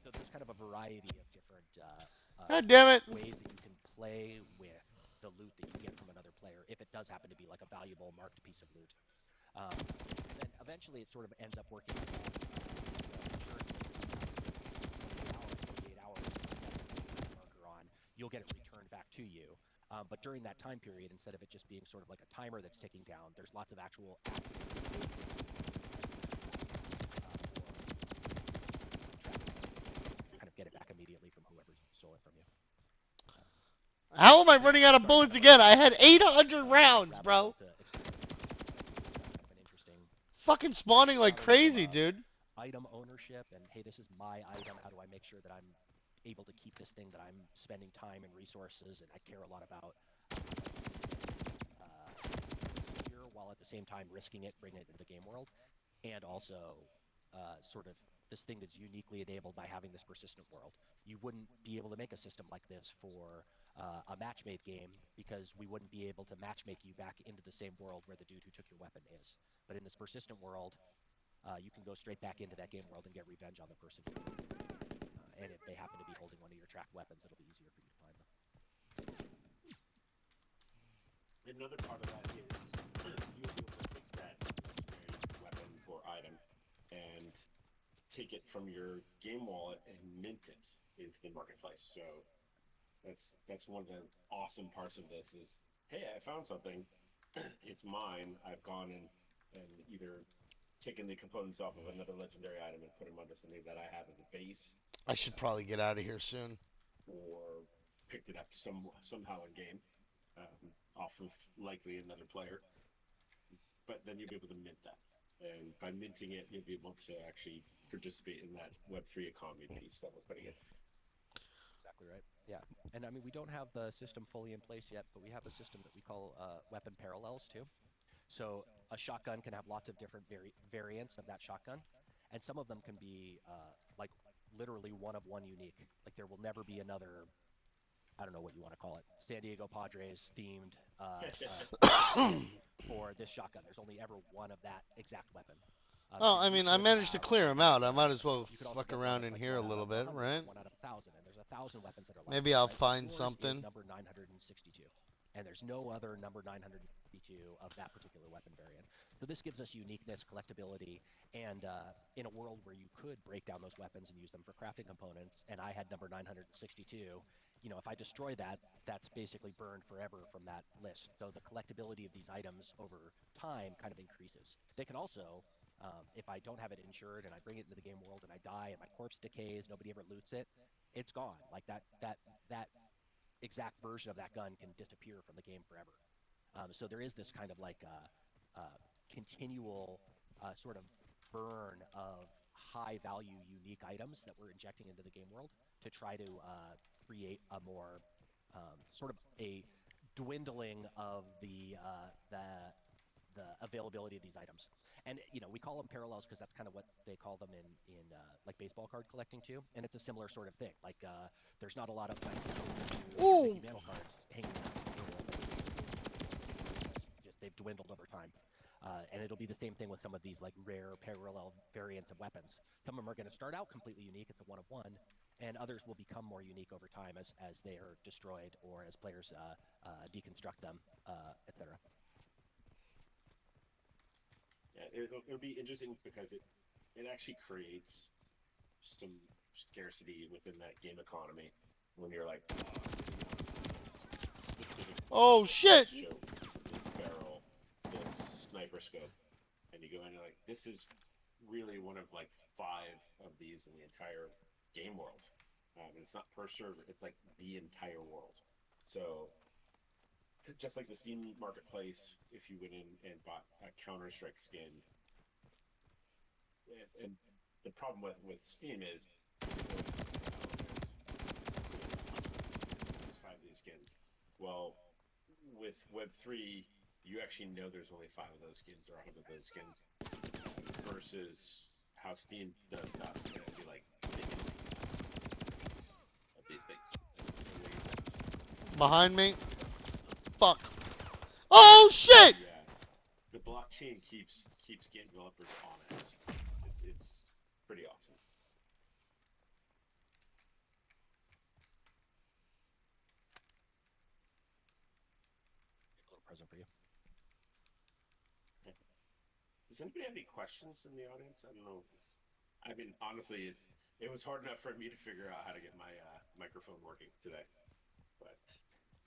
So there's kind of a variety of different God damn it! ways that you can play with the loot that you get from another player if it does happen to be like a valuable marked piece of loot. And then eventually it sort of ends up working out hours, 48 hours, marker on, you'll get it returned back to you. But during that time period, instead of it just being sort of like a timer that's ticking down, there's lots of actual kind of get it back immediately from whoever stole it from you. How am I running out of bullets again? I had 800 rounds, bro. Fucking spawning like crazy, dude. Item ownership and hey, this is my item. How do I make sure that I'm able to keep this thing that I'm spending time and resources and I care a lot about secure, while at the same time risking it, bringing it into the game world, and also sort of this thing that's uniquely enabled by having this persistent world. You wouldn't be able to make a system like this for a match-made game because we wouldn't be able to match-make you back into the same world where the dude who took your weapon is. But in this persistent world, you can go straight back into that game world and get revenge on the person. And if they happen to be holding one of your tracked weapons, it'll be easier for you to find them. Another part of that is you'll be able to take that legendary weapon or item and take it from your game wallet and mint it into the marketplace. So that's one of the awesome parts of this is, hey, I found something. It's mine. I've gone and either taken the components off of another legendary item and put them onto something that I have as a base. I should probably get out of here soon. Or picked it up somehow in game, off of likely another player. But then you'll be able to mint that, and by minting it, you'll be able to actually participate in that Web3 economy piece that we're putting in. Exactly right. Yeah, and I mean we don't have the system fully in place yet, but we have a system that we call weapon parallels too. So a shotgun can have lots of different variants of that shotgun, and some of them can be like literally one of one unique. Like there will never be another. I don't know what you want to call it. San Diego Padres themed for this shotgun. There's only ever one of that exact weapon. Well, So I you mean, I could managed to have, clear them out. I might as well you could also fuck get one around that's in like here a one out little of bit, 100, right? one out of 1,000, and there's 1,000 weapons that are like Maybe this, I'll right? find Yours something. is number 962, and there's no other number 962 of that particular weapon variant. So this gives us uniqueness, collectability, and in a world where you could break down those weapons and use them for crafting components, and I had number 962, you know, if I destroy that, that's basically burned forever from that list. So the collectability of these items over time kind of increases. They can also, if I don't have it insured and I bring it into the game world and I die and my corpse decays, nobody ever loots it, it's gone. Like that exact version of that gun can disappear from the game forever. So there is this kind of like continual sort of burn of high value unique items that we're injecting into the game world to try to create a more sort of a dwindling of the availability of these items. And you know, we call them parallels because that's kind of what they call them in like baseball card collecting too. And it's a similar sort of thing. Like there's not a lot of like Ooh. Mickey Mantle cards hanging out. Just they've dwindled over time. And it'll be the same thing with some of these like rare parallel variants of weapons. Some of them are going to start out completely unique. It's a one of one, and others will become more unique over time as they are destroyed or as players deconstruct them, etc. Yeah, it'll be interesting because it actually creates some scarcity within that game economy when you're like, oh, I really want this specific Oh shit! scope, this barrel, this sniper scope, and you go in and like, this is really one of like five of these in the entire game world. And it's not per server; it's like the entire world. So just like the Steam marketplace, if you went in and bought a Counter Strike skin, and the problem with Steam is, there's five of these skins. Well, with Web3, you actually know there's only five of those skins or 100 of those skins, versus how Steam does stuff. And it'd be like of these things. Behind me. Fuck. Oh shit! The blockchain keeps game developers honest. It's pretty awesome. A little present for you. Does anybody have any questions in the audience? I don't know. I mean, honestly, it was hard enough for me to figure out how to get my microphone working today. But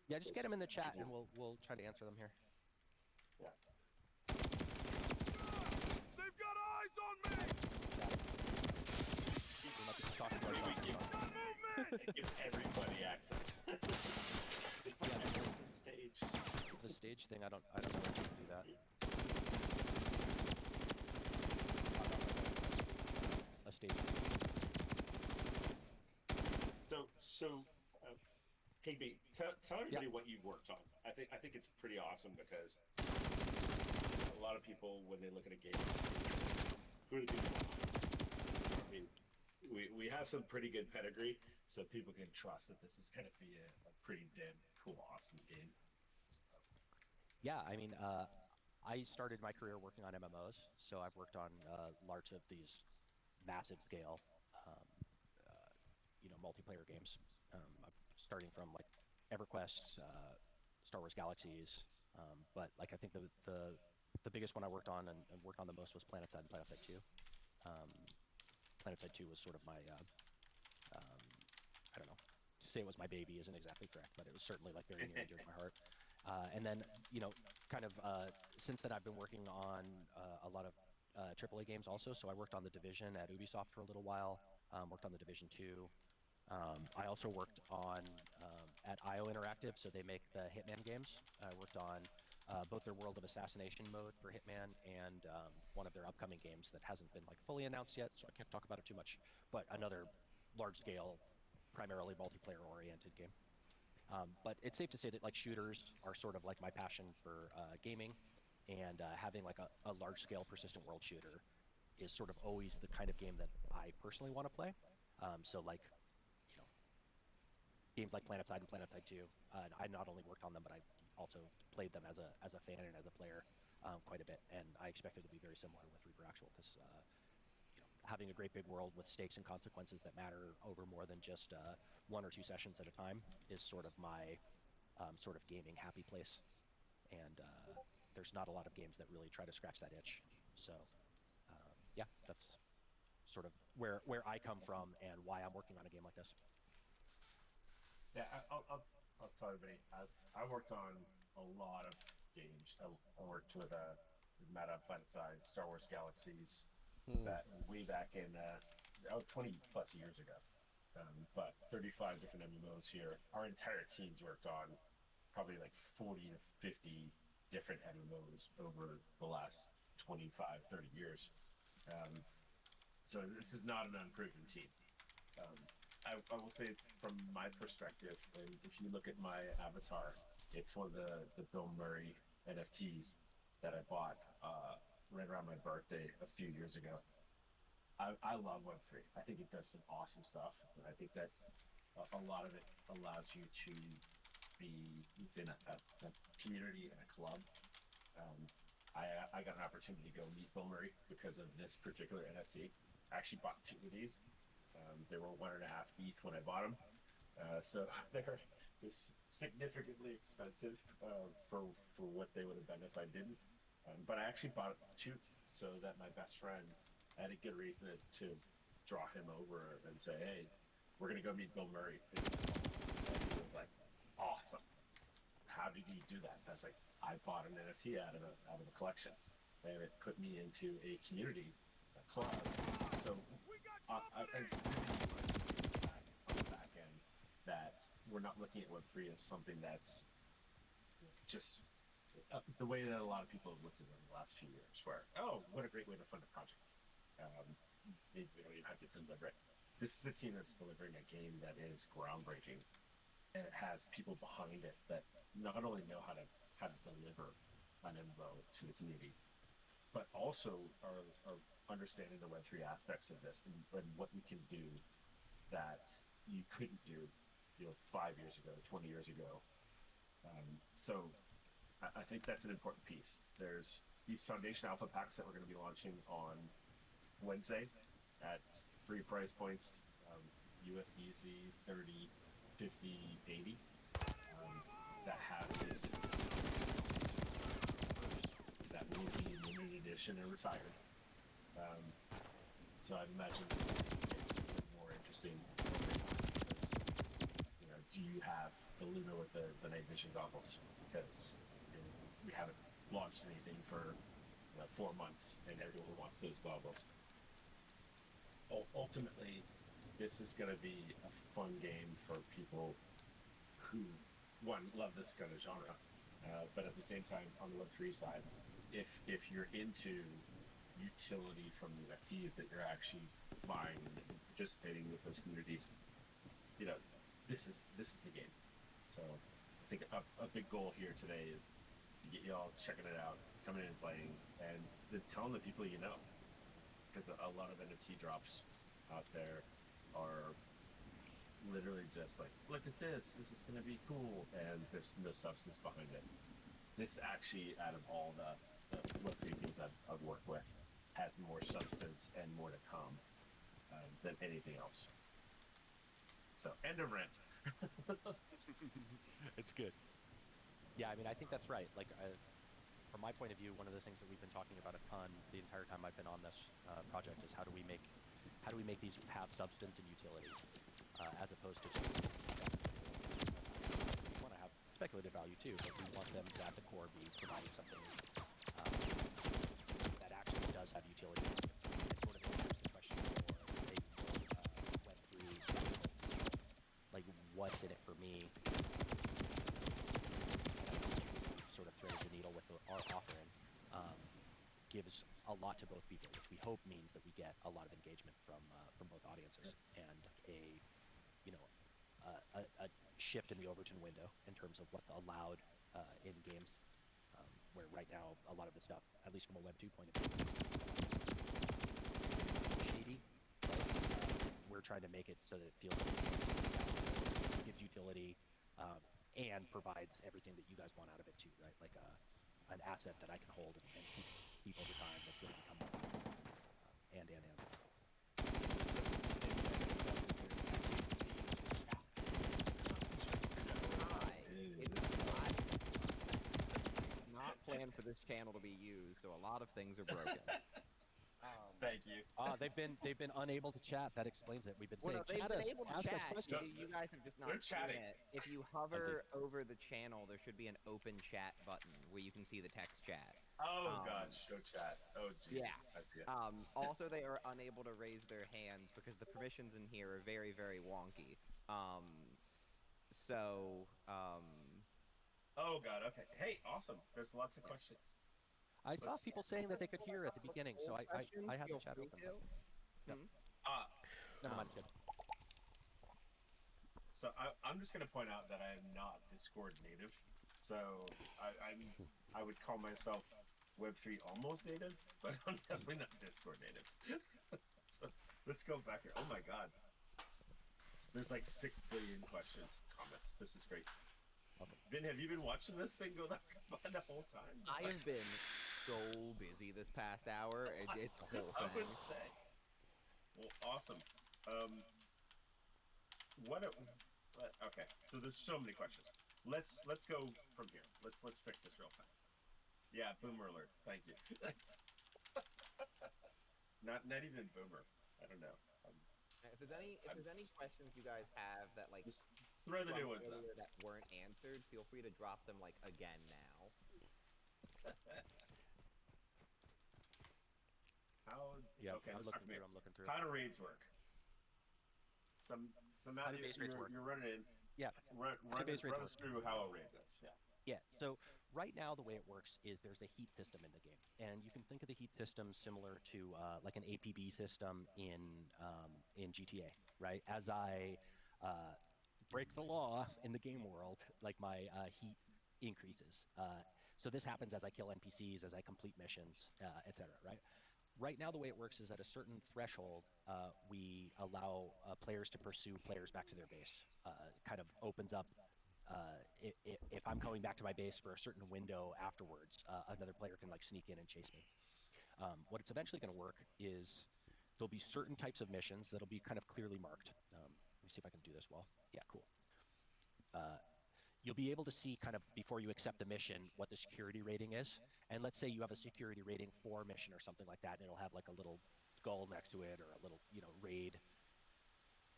Yeah, just get them in the chat, and we'll try to answer them here. yeah. They've got eyes on me! We might be talking about Movement! It gives everybody access. It's like everyone on the stage. the stage thing. I don't know if you can do that. A stage. So, Higby, tell everybody what you've worked on. I think it's pretty awesome because a lot of people, when they look at a game, who are the people behind? I mean, we have some pretty good pedigree, so people can trust that this is going to be a pretty damn cool, awesome game. Yeah, I mean, I started my career working on MMOs, so I've worked on large of these massive scale, um, uh, multiplayer games. Starting from like EverQuest, Star Wars Galaxies, but like I think the biggest one I worked on and worked on the most was PlanetSide and PlanetSide 2. Um, PlanetSide 2 was sort of my um, I don't know, to say it was my baby isn't exactly correct, but it was certainly like very near and dear to my heart. And then, kind of since then, I've been working on a lot of AAA games also. So I worked on The Division at Ubisoft for a little while, worked on The Division 2. I also worked on at IO Interactive, so they make the Hitman games. I worked on both their World of Assassination mode for Hitman and one of their upcoming games that hasn't been like fully announced yet, so I can't talk about it too much. But another large-scale, primarily multiplayer-oriented game. But it's safe to say that like shooters are sort of like my passion for gaming, and having like a large-scale persistent world shooter is sort of always the kind of game that I personally want to play. So like you know games like PlanetSide and PlanetSide 2. I not only worked on them, but I also played them as a fan and as a player quite a bit. And I expect it will be very similar with Reaper Actual because having a great big world with stakes and consequences that matter over more than just one or two sessions at a time is sort of my sort of gaming happy place. And there's not a lot of games that really try to scratch that itch. So yeah, that's sort of where I come from and why I'm working on a game like this. Yeah, I'll tell everybody. I worked on a lot of games. I worked with Meta, PlanetSide, Star Wars Galaxies, Hmm. that way back in 20 plus years ago. But 35 different MMOs here. Our entire teams worked on probably like 40 to 50 different MMOs over the last 25, 30 years. Um, so this is not an unproven team. Um, I will say from my perspective, and if you look at my avatar, it's one of the Bill Murray NFTs that I bought right around my birthday a few years ago. I love Web3. I think it does some awesome stuff. And I think that a lot of it allows you to be within a community and a club. Um, I got an opportunity to go meet Bill Murray because of this particular NFT. I actually bought two of these. They were 1.5 ETH when I bought them, so they're just significantly expensive for what they would have been if I didn't. But I actually bought two so that my best friend had a good reason to draw him over and say, "Hey, we're gonna go meet Bill Murray." And he was like, "Awesome! How did you do that?" And I was like, "I bought an NFT out of a collection." and it put me into a community, a club. So I really impact on the back end that we're not looking at Web3 as something that's just the way that a lot of people have looked at it in the last few years, where, oh, what a great way to fund a project. Maybe we don't even have to deliver it. This is a team that's delivering a game that is groundbreaking, and it has people behind it that not only know how to deliver an MMO to the community, but also are understanding the Web3 aspects of this and what you can do that you couldn't do, 5 years ago, 20 years ago. So I think that's an important piece. There's these Foundation Alpha packs that we're going to be launching on Wednesday at 3 price points, USDC 30, 50, 80, that have this, that will be limited edition and retired. So I've imagined it more interesting. Do you have the Luna with the night vision goggles? Because we haven't launched anything for 4 months, and everyone wants those goggles. Ultimately, this is going to be a fun game for people who, one, love this kind of genre, but at the same time, on the Web3 side, if you're into utility from the NFTs that you're actually buying and participating with those communities, this is the game. So I think a big goal here today is to get y'all checking it out, coming in and playing, and then telling the people you know, because a lot of NFT drops out there are literally just like, look at this is going to be cool, and there's no substance behind it. This actually, out of all the Web3 games I've worked with, has more substance and more to come than anything else. So, end of rant. It's good. Yeah, I mean, I think that's right. Like, from my point of view, one of the things that we've been talking about a ton the entire time I've been on this project is how do we make these have substance and utility, as opposed to just, we want to have speculative value too, but we want them to at the core be providing something that actually does have utility. It sort of answers the question for maybe Web3 like what's in it for me. Sort of threaded the needle with our offering, gives a lot to both people, which we hope means that we get a lot of engagement from both audiences and a shift in the Overton window in terms of what's allowed in games, where right now a lot of the stuff, at least from a Web 2 point of view, shady. Right? We're trying to make it so that it feels like it gives utility, and provides everything that you guys want out of it too, right? Like an asset that I can hold and keep over time that's going to become more valuable. And. Hi. I did not plan for this channel to be used, so a lot of things are broken. Thank you. They've been unable to chat. That explains it. We've been Well, saying, no, they've chat been us, able to ask us chat. questions. You guys have just not They're seen chatting. it. If you hover over the channel, there should be an open chat button where you can see the text chat. Oh god, show chat. Oh Jesus. Yeah. I see it. Also, they are unable to raise their hands because the permissions in here are very, very wonky. Oh god. Okay. Hey, awesome. There's lots of questions. I saw people saying that they could hear at the beginning, so I had the chat open. Yep. Never mind, it's good. So I'm just going to point out that I am not Discord native. So I would call myself Web3 almost native, but I'm definitely not Discord native. So let's go back here. Oh my god. There's like 6 billion questions, comments. This is great. Awesome. Vin, have you been watching this thing go by the whole time? I have been so busy this past hour. It's a whole I thing. would say. Well, awesome. Okay, so there's so many questions. Let's go from here. Let's fix this real fast. Yeah, boomer alert. Thank you. not even boomer. I don't know. If there's any questions you guys have that like Just throw the from new ones up. earlier that weren't answered, feel free to drop them like again now. How? Yeah, Okay, I'm let's talk looking to me. through. I'm looking through. How do raids work? Some How Matt, do base raids work? you're running in. Yeah, Run how do run base raids run work? us through how a raid goes. Yeah. Yeah, so right now the way it works is there's a heat system in the game, and you can think of the heat system similar to like an APB system in GTA, right? As I uh, break the law in the game world, like my heat increases. So this happens as I kill NPCs, as I complete missions, etc. Right? Right now, the way it works is at a certain threshold, we allow players to pursue players back to their base. It kind of opens up. If I'm coming back to my base for a certain window afterwards, another player can like sneak in and chase me. What it's eventually going to work is there'll be certain types of missions that'll be kind of clearly marked. Let me see if I can do this well. Yeah, cool. Uh, you'll be able to see kind of before you accept the mission what the security rating is. And let's say you have a security rating 4 mission or something like that, and it'll have like a little skull next to it or a little, raid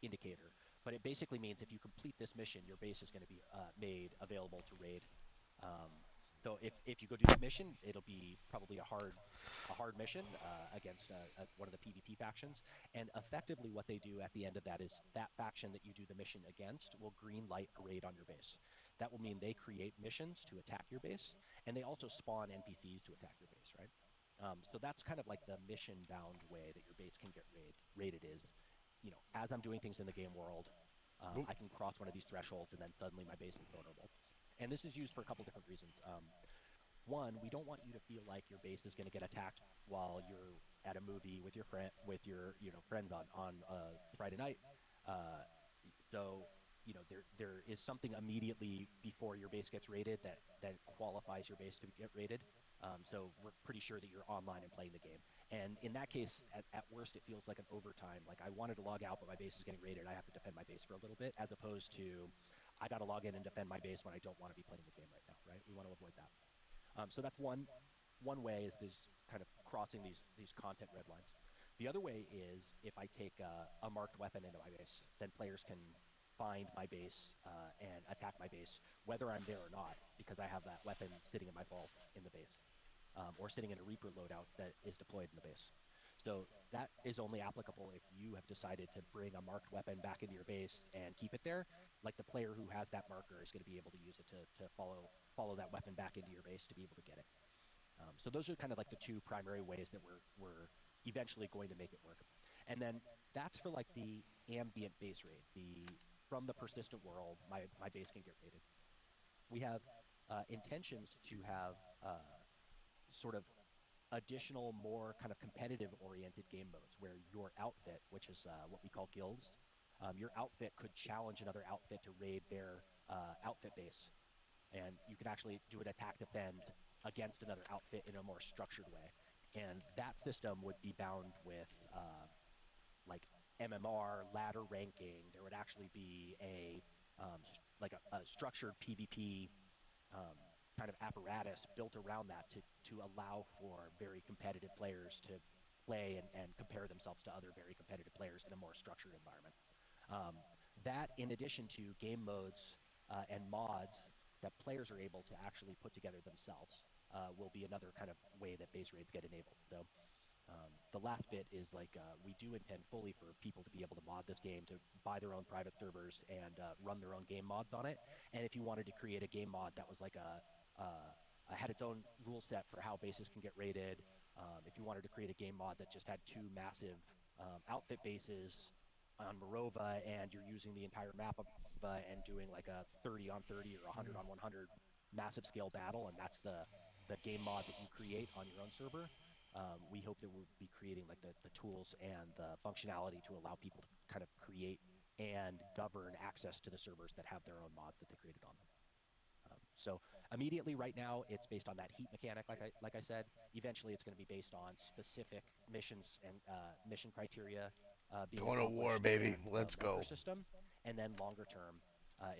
indicator. But it basically means if you complete this mission, your base is going to be made available to raid. Um, so if you go do that mission, it'll be probably a hard mission against one of the PvP factions. And effectively, what they do at the end of that is that faction that you do the mission against will green light a raid on your base. That will mean they create missions to attack your base, and they also spawn NPCs to attack your base, right? So that's kind of like the mission bound way that your base can get raided is, as I'm doing things in the game world, I can cross one of these thresholds and then suddenly my base is vulnerable. And this is used for a couple different reasons. One, we don't want you to feel like your base is going to get attacked while you're at a movie with your friends on Friday night. Uh, so there is something immediately before your base gets raided that qualifies your base to get raided. So we're pretty sure that you're online and playing the game. And in that case, at worst, it feels like an overtime. Like I wanted to log out, but my base is getting raided. I have to defend my base for a little bit, as opposed to I got to log in and defend my base when I don't want to be playing the game right now. Right? We want to avoid that. So that's one way is this kind of crossing these content red lines. The other way is if I take a marked weapon into my base, then players can find my base and attack my base, whether I'm there or not, because I have that weapon sitting in my vault in the base, or sitting in a Reaper loadout that is deployed in the base. So that is only applicable if you have decided to bring a marked weapon back into your base and keep it there. Like the player who has that marker is going to be able to use it to follow that weapon back into your base to be able to get it. So those are kind of like the two primary ways that we're eventually going to make it work. And then that's for like the ambient base raid. From the persistent world, my base can get raided. We have intentions to have sort of additional, more kind of competitive oriented game modes where your outfit, which is what we call guilds, your outfit could challenge another outfit to raid their outfit base, and you could actually do an attack defend against another outfit in a more structured way. And that system would be bound with like MMR ladder ranking. There would actually be like a structured PvP um, kind of apparatus built around that to allow for very competitive players to play and compare themselves to other very competitive players in a more structured environment. That, in addition to game modes and mods that players are able to actually put together themselves, will be another kind of way that base raids get enabled. So the last bit is like we do intend fully for people to be able to mod this game, to buy their own private servers and run their own game mods on it. And if you wanted to create a game mod that was like had its own rule set for how bases can get rated, if you wanted to create a game mod that just had two massive outfit bases on Morova and you're using the entire map of Morova and doing like a 30 on 30 or 100 on 100 massive scale battle, and that's the game mod that you create on your own server. We hope that we'll be creating like the tools and the functionality to allow people to kind of create and govern access to the servers that have their own mods that they created on them. So immediately right now it's based on that heat mechanic, like I said. Eventually it's going to be based on specific missions and mission criteria being Going to war, accomplished baby. and Let's marker go. system, and then longer term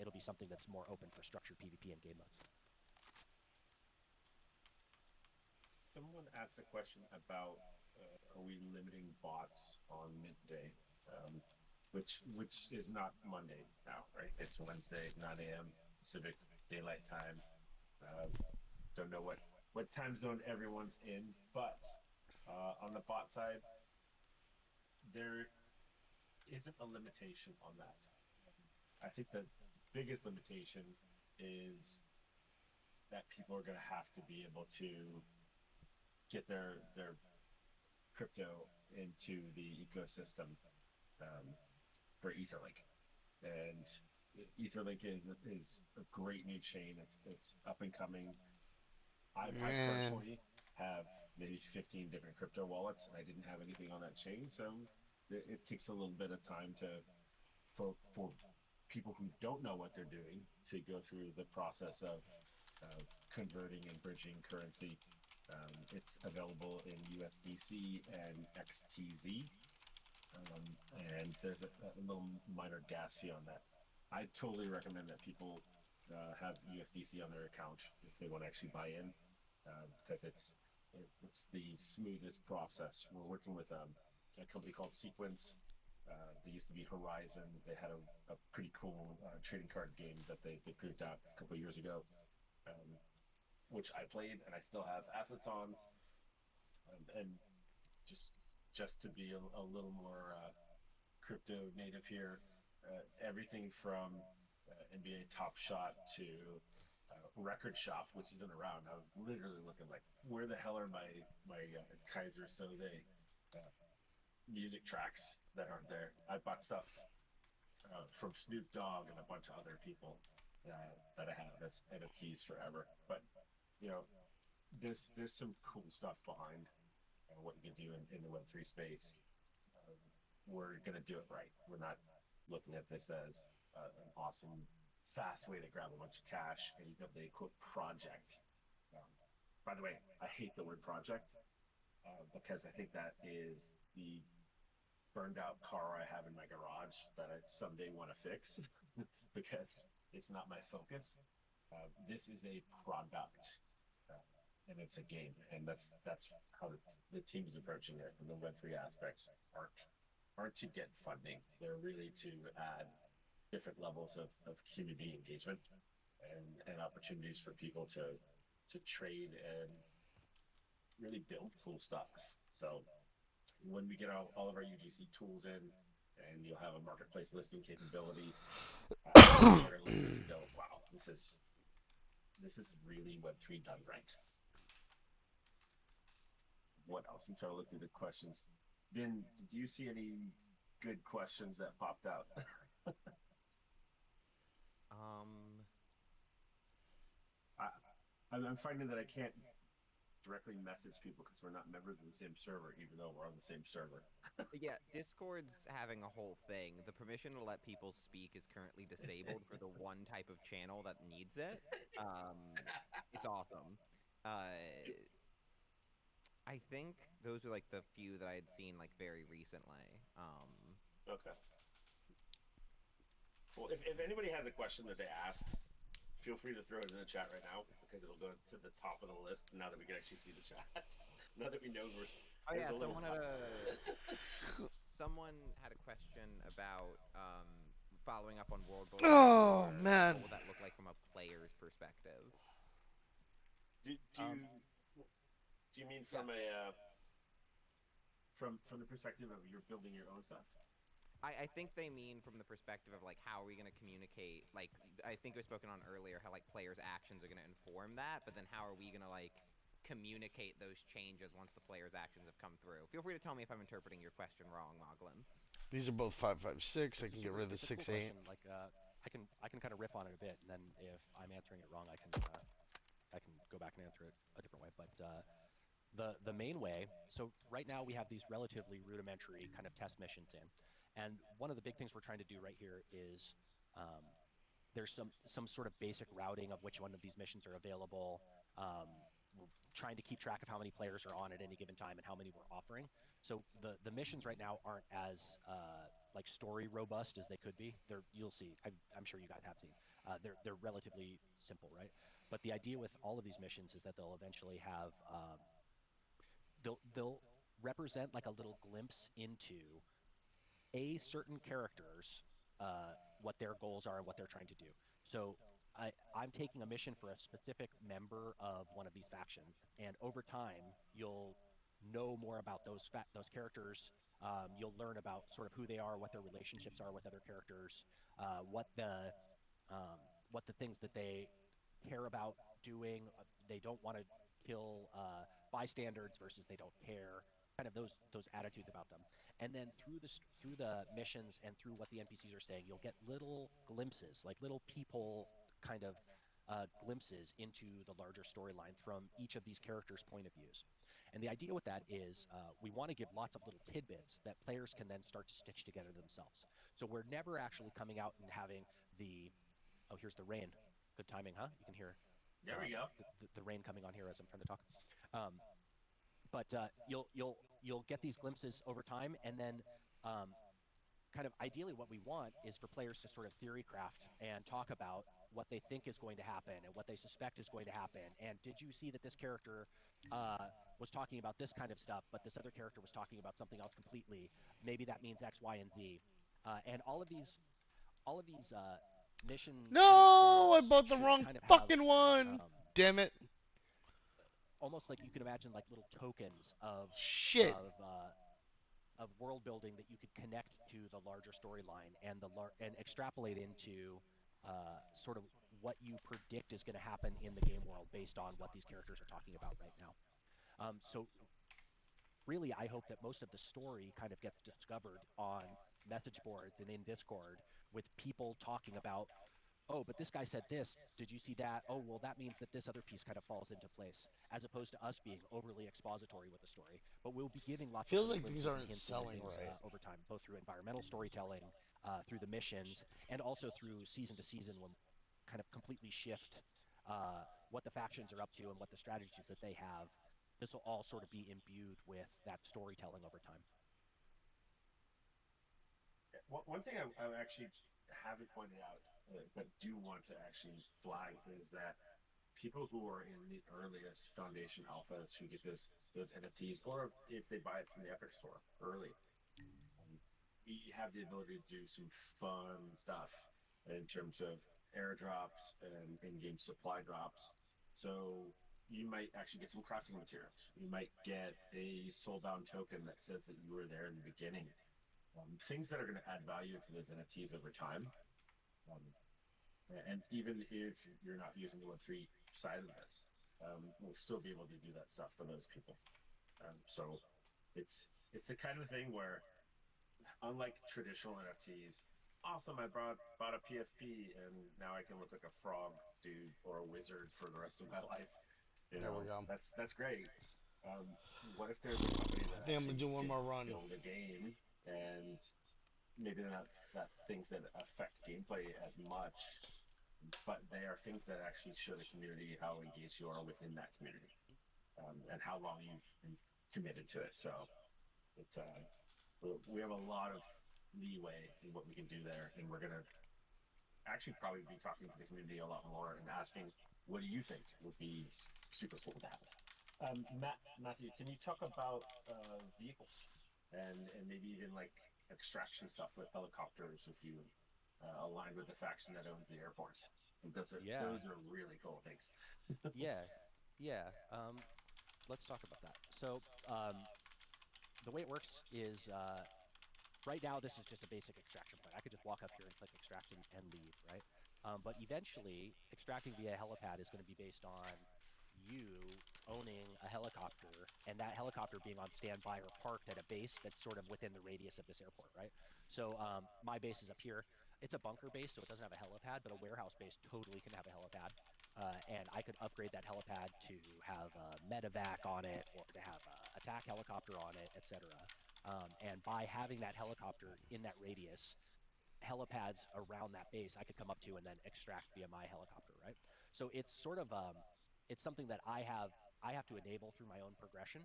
it'll be something that's more open for structured PvP and game modes. Someone asked a question about are we limiting bots on midday, um, which is not Monday now, right? It's Wednesday, 9 a.m. Pacific Daylight Time. Uh, don't know what time zone everyone's in, but On the bot side, there isn't a limitation on that. I think the biggest limitation is that people are going to have to be able to get their crypto into the ecosystem um, for Etherlink, and Etherlink is a great new chain. It's up and coming. I Man. personally have maybe 15 different crypto wallets, and I didn't have anything on that chain, so it takes a little bit of time to for people who don't know what they're doing to go through the process of converting and bridging currency. It's available in USDC and XTZ, and there's a little minor gas fee on that. I totally recommend that people have USDC on their account if they want to actually buy in, because it's the smoothest process. We're working with a company called Sequence. They used to be Horizon. They had a pretty cool trading card game that they proved out a couple of years ago, um, which I played and I still have assets on. And just just to be a little more crypto native here. Everything from NBA Top Shot to Record Shop, which isn't around. I was literally looking like, where the hell are my Kaiser Soze music tracks that aren't there? I bought stuff from Snoop Dogg and a bunch of other people that I have as NFTs forever. But you know, there's some cool stuff behind what you can do in the Web3 space. Um, we're going to do it right. We're not looking at this as an awesome, fast way to grab a bunch of cash and build a quote project. Um, by the way, I hate the word project because I think that is the burned out car I have in my garage that I someday want to fix because it's not my focus. This is a product, uh, and it's a game, and that's how the team is approaching it. And the Web3 aspects aren't to get funding; they're really to add different levels of community engagement and opportunities for people to trade and really build cool stuff. So when we get all of our UGC tools in, and you'll have a marketplace listing capability, people are going to look at this and go, "Wow, this is really Web3 done right." What else? I'm trying to look through the questions. Vin, did you see any good questions that popped out? Um, I, I'm finding that I can't directly message people because we're not members of the same server, even though we're on the same server. yeah, Discord's having a whole thing. The permission to let people speak is currently disabled for the one type of channel that needs it. It's awesome. Uh, I think those are like the few that I had seen like very recently. Okay. Well, if anybody has a question that they asked, feel free to throw it in the chat right now because it'll go to the top of the list now that we can actually see the chat. Now that we know Oh there's yeah, a little. someone had a question about following up on World Builder Oh before. What man. would that look like from a player's perspective? do, do Um, you do you mean yeah, from a from the perspective of you're building your own stuff? I think they mean from the perspective of like how are we going to communicate? Like I think it was spoken on earlier how like players' actions are going to inform that, but then how are we going to like communicate those changes once the players' actions have come through? Feel free to tell me if I'm interpreting your question wrong, Moglin. These are both 5.56. I It's a can get rid of the it's a cool 6.8. question. Like I can kind of riff on it a bit, and then if I'm answering it wrong, I can go back and answer it a different way. But the main way, so right now we have these relatively rudimentary kind of test missions in, and one of the big things we're trying to do right here is um, there's some sort of basic routing of which one of these missions are available. We're trying to keep track of how many players are on at any given time and how many we're offering. So the missions right now aren't as like story robust as they could be. You'll see. I'm sure you guys have seen. They're relatively simple, right? But the idea with all of these missions is that they'll eventually have they'll represent like a little glimpse into a certain characters what their goals are and what they're trying to do. So I'm taking a mission for a specific member of one of these factions, and over time you'll know more about those characters. You'll learn about sort of who they are, what their relationships are with other characters, what the things that they care about doing. They don't want to kill bystanders versus they don't care. Kind of those attitudes about them. And then through the missions and through what the NPCs are saying, you'll get little glimpses, like little peephole kind of glimpses into the larger storyline from each of these characters' point of views. And the idea with that is we want to give lots of little tidbits that players can then start to stitch together themselves. So we're never actually coming out and having the oh, here's the rain. Good timing, huh? You can hear There we go. the rain coming on here as I'm trying to talk. Um, but you'll get these glimpses over time, and then um, kind of ideally what we want is for players to sort of theory craft and talk about what they think is going to happen and what they suspect is going to happen. And did you see that this character uh, was talking about this kind of stuff, but this other character was talking about something else completely? Maybe that means X, Y, and Z. And all of these mission sort of No, I worlds bought the should wrong kind of have fucking one. um, Damn it. almost like you can imagine like little tokens Shit. of uh, of world building that you could connect to the larger storyline and and extrapolate into sort of what you predict is going to happen in the game world based on what these characters are talking about right now. So really, I hope that most of the story kind of gets discovered on message boards and in Discord with people talking about, oh, but this guy said this. Did you see that? Oh, well, that means that this other piece kind of falls into place, as opposed to us being overly expository with the story. But we'll be giving lots of Feels little like these glimpses and aren't hints into selling things right. over time, both through environmental storytelling, through the missions, and also through season to season when kind of completely shift what the factions are up to and what the strategies that they have. This will all sort of be imbued with that storytelling over time. One thing I actually haven't pointed out, but do want to actually flag is that people who are in the earliest Foundation alphas who get those NFTs, or if they buy it from the Epic Store early, we have the ability to do some fun stuff in terms of airdrops and in-game supply drops. So you might actually get some crafting materials. You might get a soulbound token that says that you were there in the beginning. Things that are going to add value to those NFTs over time. Um, and even if you're not using the Web3 side of this, we'll still be able to do that stuff for those people. So it's the kind of thing where, unlike traditional NFTs, awesome, I bought a PFP and now I can look like a frog dude or a wizard for the rest of my life. You There we know, go. that's great. What if there's a company I that think I'm gonna actually do one can more run. build a game, and maybe they're not that things that affect gameplay as much, but they are things that actually show the community how engaged you are within that community, and how long you've committed to it. So it's we have a lot of leeway in what we can do there, and we're gonna actually probably be talking to the community a lot more and asking, what do you think would be super cool to have? Matthew, can you talk about vehicles and maybe even like extraction stuff with helicopters if you align with the faction that owns the airport? Yeah, Those are really cool things. yeah, yeah. Let's talk about that. So the way it works is right now this is just a basic extraction point. I could just walk up here and click extract and leave, right? But eventually, extracting via helipad is going to be based on you owning a helicopter and that helicopter being on standby or parked at a base that's sort of within the radius of this airport, right? So my base is up here. It's a bunker base, so it doesn't have a helipad, but a warehouse base totally can have a helipad. And I could upgrade that helipad to have a medevac on it or to have a attack helicopter on it, etc. And by having that helicopter in that radius, helipads around that base I could come up to and then extract via my helicopter, right? So it's sort of it's something that I have to enable through my own progression.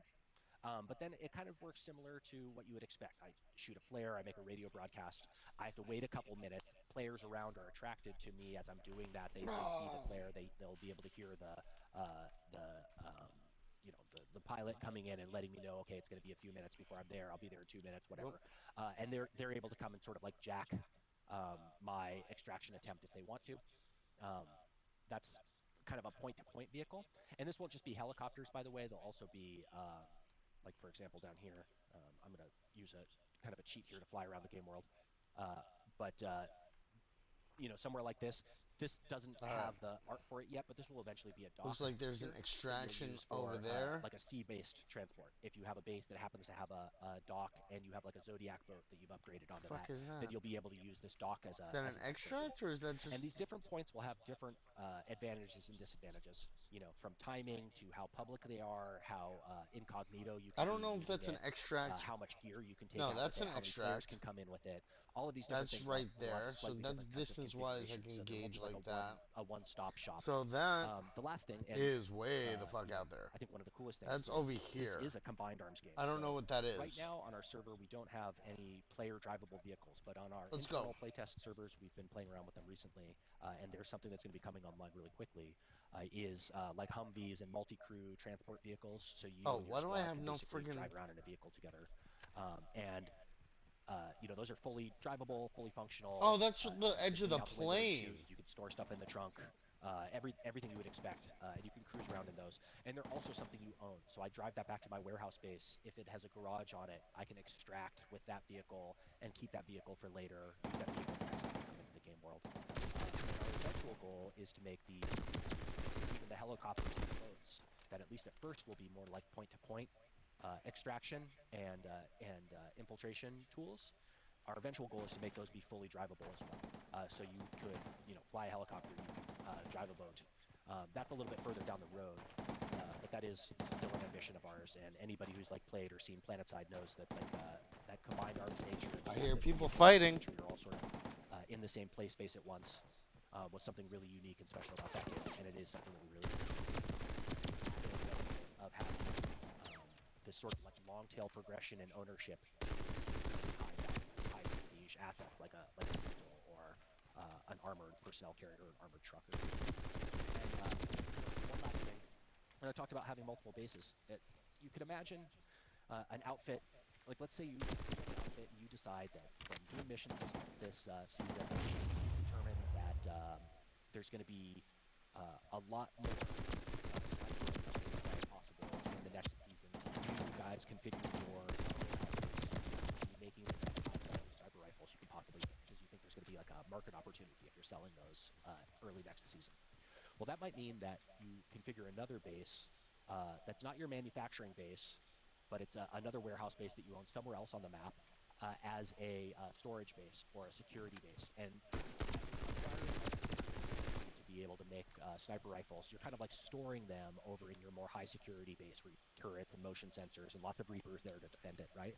But then it kind of works similar to what you would expect. I shoot a flare, I make a radio broadcast. I have to wait a couple minutes. Players around are attracted to me as I'm doing that. They see the Oh. flare. They'll be able to hear the the pilot coming in and letting me know, okay, it's going to be a few minutes before I'm there. I'll be there in 2 minutes, Well, whatever. And they're able to come and sort of like jack my extraction attempt if they want to. Um, that's kind of a point-to-point vehicle. And this won't just be helicopters, by the way. There'll also be Like for example, down here, I'm going to use a kind of a cheat here to fly around the game world. Uh, but somewhere like this doesn't All right. have the art for it yet, but this will eventually be a Looks dock like there's an here that you'll extraction use over for there. like a sea-based transport. If you have a base that happens to have a dock and you have like a Zodiac boat that you've upgraded onto Fuck that, is then that? you'll be able to use this dock Is that an as an exit. extract or is that And just? these different points will have different advantages and disadvantages. From timing to how public they are, how incognito you I can be don't know if using that's an it, extract. how much gear you can take No, out with that's it, an how many players can extract. come in with it. All of these different That's things will right have there. So slightly that's different kinds of distance-wise. I configurations. can So there won't gauge be like like that. a one-stop shop. So that The last thing, and is way the fuck out there. I think one of the coolest things That's over is this here. is a combined arms game. I don't know So what that right is. now on our server, we don't have any player drivable vehicles, but on our Let's go. internal playtest servers, we've been playing around with them recently, and there's something that's going to be coming online really quickly, is like Humvees and multi-crew transport vehicles. So you Oh, and your why do I squad have can no basically friggin'? drive around in a vehicle together, and those are fully drivable, fully Oh, functional. that's the You can edge of lean the out the window and plane. shoot. You can store stuff in the trunk. Everything you would expect, and you can cruise around in those. And they're also something you own. So I drive that back to my warehouse base. If it has a garage on it, I can extract with that vehicle and keep that vehicle for later. Use that vehicle for next time I come into the game world. And our eventual goal is to make these, even the helicopters and the boats, that at least at first will be more like point-to-point extraction and infiltration tools. Our eventual goal is to make those be fully drivable as well. So you could, fly a helicopter, you could drive a boat. That's a little bit further down the road, but that is still an ambition of ours. And anybody who's like played or seen PlanetSide knows that that combined arms nature, I the hear fact that people vehicles and fighting. infantry are all sort of in the same play space at once, was something really unique and special about that game, and it is something that we really of having this sort of like long tail progression and ownership high prestige assets like a pistol or an armored personnel carrier or an armored trucker. And one last thing, and I talked about having multiple bases. You could imagine an outfit, like let's say you build an outfit and you decide that from doing missions this season, you determine that there's going to be a lot more possible in the next season. You guys configure your to be making the best high-quality sniper rifles you can possibly make because you think there's going to be like a market opportunity if you're selling those early next season. Well, that might mean that you configure another base that's not your manufacturing base, but it's another warehouse base that you own somewhere else on the map as a storage base or a security base. And to be able to make sniper rifles, you're kind of like storing them over in your more high security base where you have turrets and motion sensors and lots of Reapers there to defend it, right?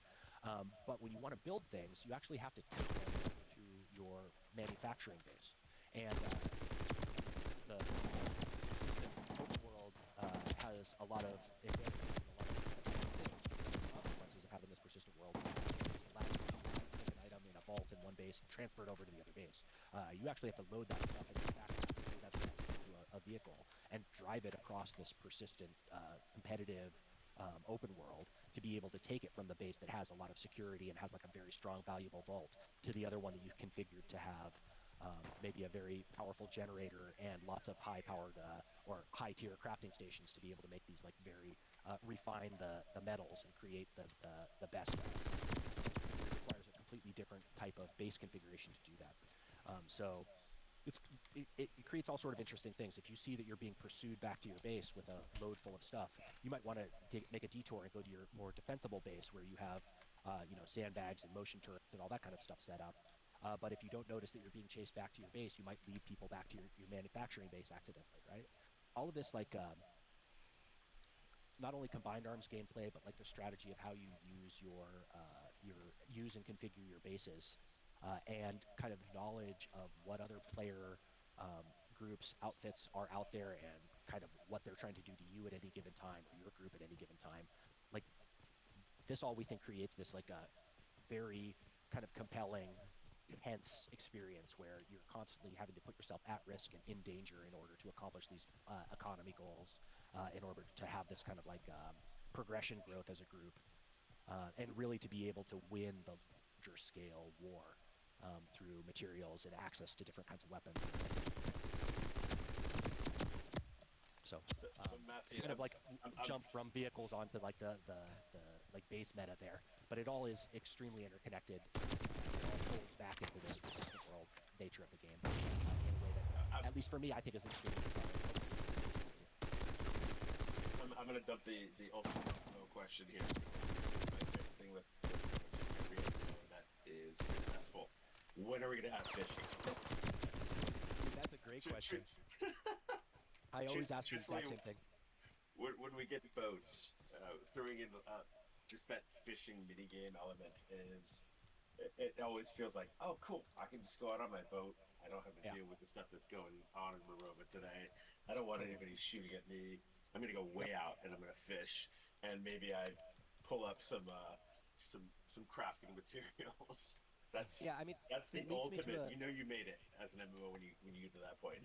But when you want to build things, you actually have to take them to your manufacturing base. And the open world has a lot of advantages and a lot of consequences of having this persistent world. It allows you to take an item in a vault in one base and transfer it over to the other base. You actually have to load that stuff into a vehicle and drive it across this persistent, competitive open world to be able to take it from the base that has a lot of security and has like a very strong, valuable vault to the other one that you've configured to have maybe a very powerful generator and lots of high-powered or high-tier crafting stations to be able to make these like very refine the metals and create the best. It requires a completely different type of base configuration to do that. So it creates all sort of interesting things. If you see that you're being pursued back to your base with a load full of stuff, you might want to make a detour and go to your more defensible base where you have, sandbags and motion turrets and all that kind of stuff set up. But if you don't notice that you're being chased back to your base, you might lead people back to your manufacturing base accidentally, right? All of this, like, not only combined arms gameplay, but like the strategy of how you use your use and configure your bases, and kind of knowledge of what other player groups outfits are out there and kind of what they're trying to do to you at any given time or your group at any given time. Like this, all we think creates this like a very kind of compelling, tense experience where you're constantly having to put yourself at risk and in danger in order to accomplish these economy goals, in order to have this kind of like progression growth as a group, and really to be able to win the larger scale war through materials and access to different kinds of weapons. So, So, Matt, to kind of like I'm jump from vehicles onto like the like base meta there, but it all is extremely interconnected. It all folds back into this persistent world nature of the game in a way that, at least for me, I think is extremely compelling. I'm gonna dump the ultimate question here. My favorite thing with every MMO that is successful. When are we gonna have fishing? Dude, that's a great question. I always ask the exact Truthfully, same thing. when we get boats, throwing in just that fishing mini game element is it always feels like, oh cool, I can just go out on my boat. I don't have to Yeah, deal with the stuff that's going on in Marova today. I don't want totally. anybody shooting at me. I'm gonna go Yep. way out and I'm gonna fish, and maybe I pull up some crafting materials. that's Yeah, I mean, that's the it leads me to ultimate. a You know you made it as an MMO when you get to that point.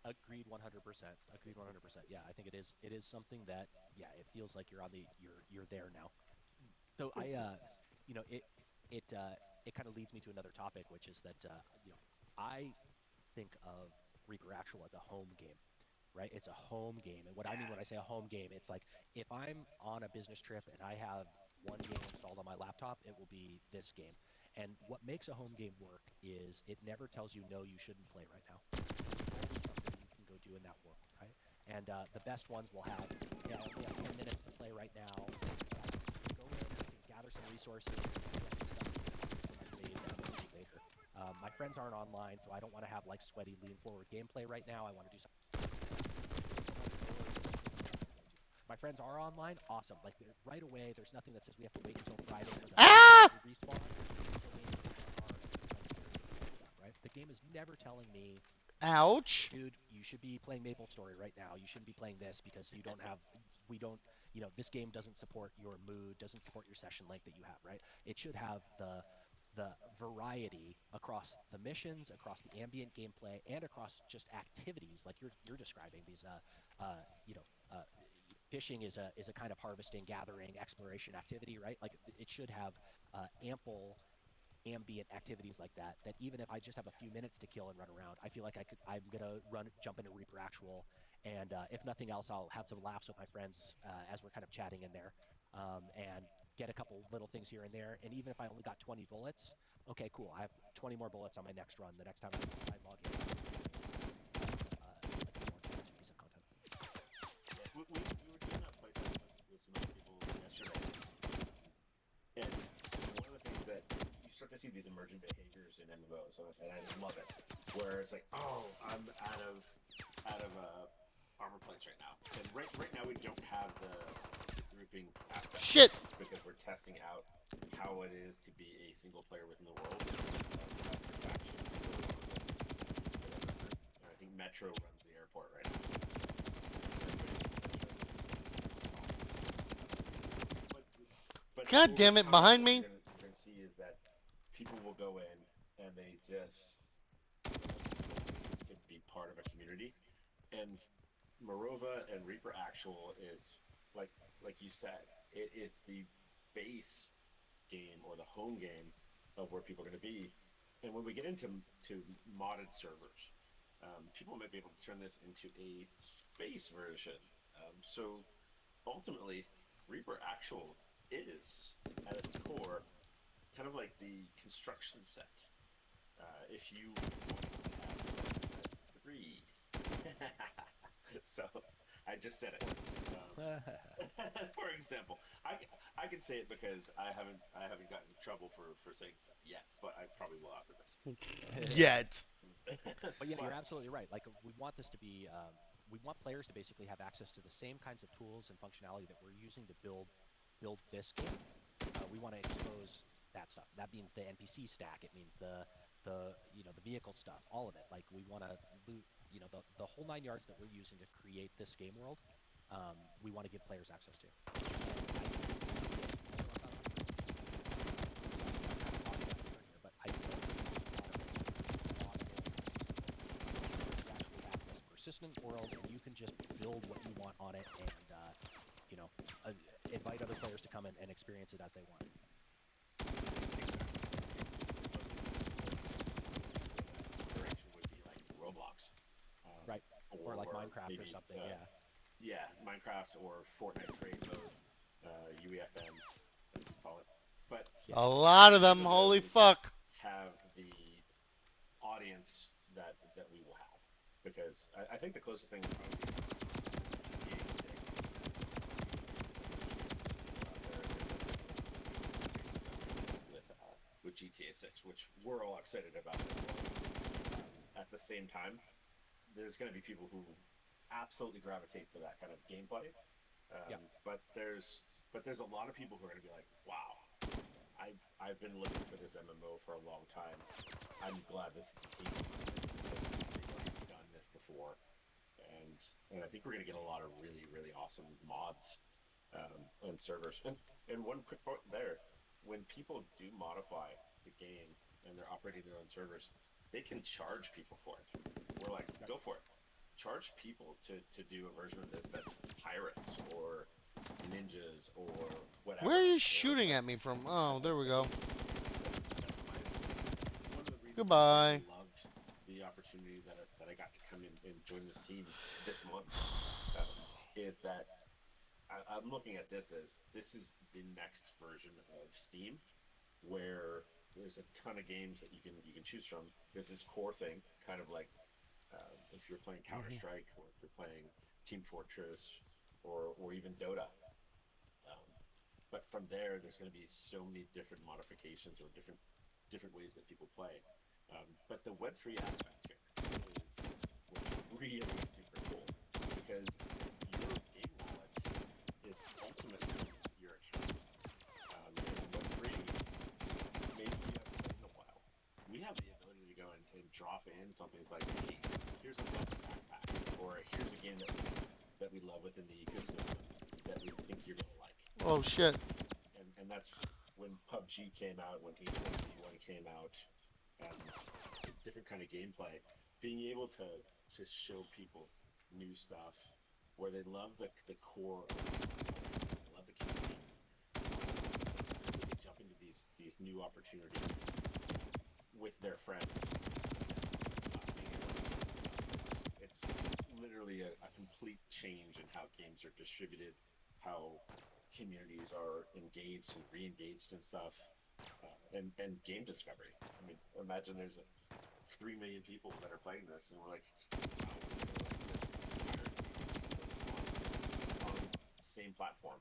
agreed 100%. Agreed 100%. Yeah, I think it is something that, yeah, it feels like you're there now. So it kind of leads me to another topic, which is that I think of Reaper Actual as a home game, right? It's a home game. And what I mean Yeah. when I say a home game, it's like if I'm on a business trip and I have one game installed on my laptop, it will be this game. And what makes a home game work is it never tells you no, you shouldn't play right now. There's always something you can go do in that world, right? And the best ones will have, yeah, I only have 10 minutes to play right now, but I can go in, I can gather some resources, and get some stuff that I save that I'm going to do later. My friends aren't online, so I don't want to have like sweaty lean forward gameplay right now. I want to do something my friends are online, awesome. Like they're right away. There's nothing that says we have to wait until Friday for them Ah! to respawn. We go in, we start like stuff, right? The game is never telling me, Ouch. dude, you should be playing Maple Story right now. You shouldn't be playing this because you don't have, we don't, this game doesn't support your mood, doesn't support your session length that you have, right? It should have the variety across the missions, across the ambient gameplay, and across just activities like you're describing these you know fishing is a kind of harvesting, gathering, exploration activity, right? Like it should have ample ambient activities like that. That even if I just have a few minutes to kill and run around, I feel like I'm gonna jump into Reaper Actual, and if nothing else, I'll have some laughs with my friends as we're kind of chatting in there, and get a couple little things here and there. And even if I only got 20 bullets, okay, cool. I have 20 more bullets on my next run. The next time I log in, like a more expensive piece of content. We were doing that playtest with some other people yesterday, and one of the things that you start to see these emergent behaviors in MMOs, and I love it, where it's like, oh, I'm out of armor plates right now, and right now we don't have the grouping aspect of Shit. it because we're testing out how it is to be a single player within the world without your faction affiliated with whatever group. And I think Metro runs the airport right now. But God over damn it, time, behind what me. you're gonna see is that people will go in and they just to be part of a community. And Morova and Reaper Actual is like you said, it is the base game or the home game of where people are going to be. And when we get into modded servers, people might be able to turn this into a space version. So ultimately, Reaper Actual is at its core kind of like the construction set. If you wanted to have three, so I just said it. For example, I can say it because I haven't gotten in trouble for saying stuff yet, but I probably will after this. Yet. But yeah, you're But absolutely right. Like we want this to be, we want players to basically have access to the same kinds of tools and functionality that we're using to build this game. We want to expose that stuff. That means the NPC stack. It means the vehicle stuff. All of it. Like we want to loot. The whole nine yards that we're using to create this game world. We want to give players access to. And I don't see a lot of you actually have this persistent world, and you can just build what you want on it, and you know, uh, invite other players to come and experience it as they want. direction would be like Roblox, Right. Or like or Minecraft or maybe something. Yeah. yeah, Minecraft or Fortnite create mode, UEFN, as we call it. But Yeah. A lot of neither them. of Holy those fuck. have the audience that we will have, because I think the closest thing would probably be GTA 6. With GTA 6, which we're all excited about as well. At the same time, there's going to be people who absolutely gravitate to that kind of gameplay. Yeah. But there's a lot of people who are going to be like, wow, I've been looking for this MMO for a long time. I'm glad this came because they've already done this before, and I think we're going to get a lot of really really awesome mods and servers. And one quick point there, when people do modify the game and they're operating their own servers, they can charge people for it. We're like, Yep. go for it. Charge people to do a version of this that's pirates or ninjas or Where whatever. are you You know, shooting at that's me from? Oh, there we go. that's one of the reasons I Goodbye. really loved the opportunity that I got to come in and join this team this month. Is that I'm looking at this is the next version of Steam, where there's a ton of games that you can choose from. There's this core thing, kind of like if you're playing Counter Strike or if you're playing Team Fortress or even Dota. Um, but from there's going to be so many different modifications or different ways that people play. But the Web3 aspect here is what's really super cool, because your game wallet is ultimately your account. In Web3, maybe you haven't played in a while. We have the ability to go and drop in something like, hey, here's a Web backpack, or here's a game that we love within the ecosystem that we think you're gonna like. Oh shit. And that's when PUBG came out, when H1Z1 came out, um, different kind of gameplay. Being able to show people new stuff where they love the core of they love the community. They can jump into these new opportunities with their friends. Being able to it's literally a complete change in how games are distributed, how communities are engaged and re-engaged in stuff, and game discovery. I mean, imagine there's 3 million people that are playing this, and we're like, wow, we really like this on the same platform.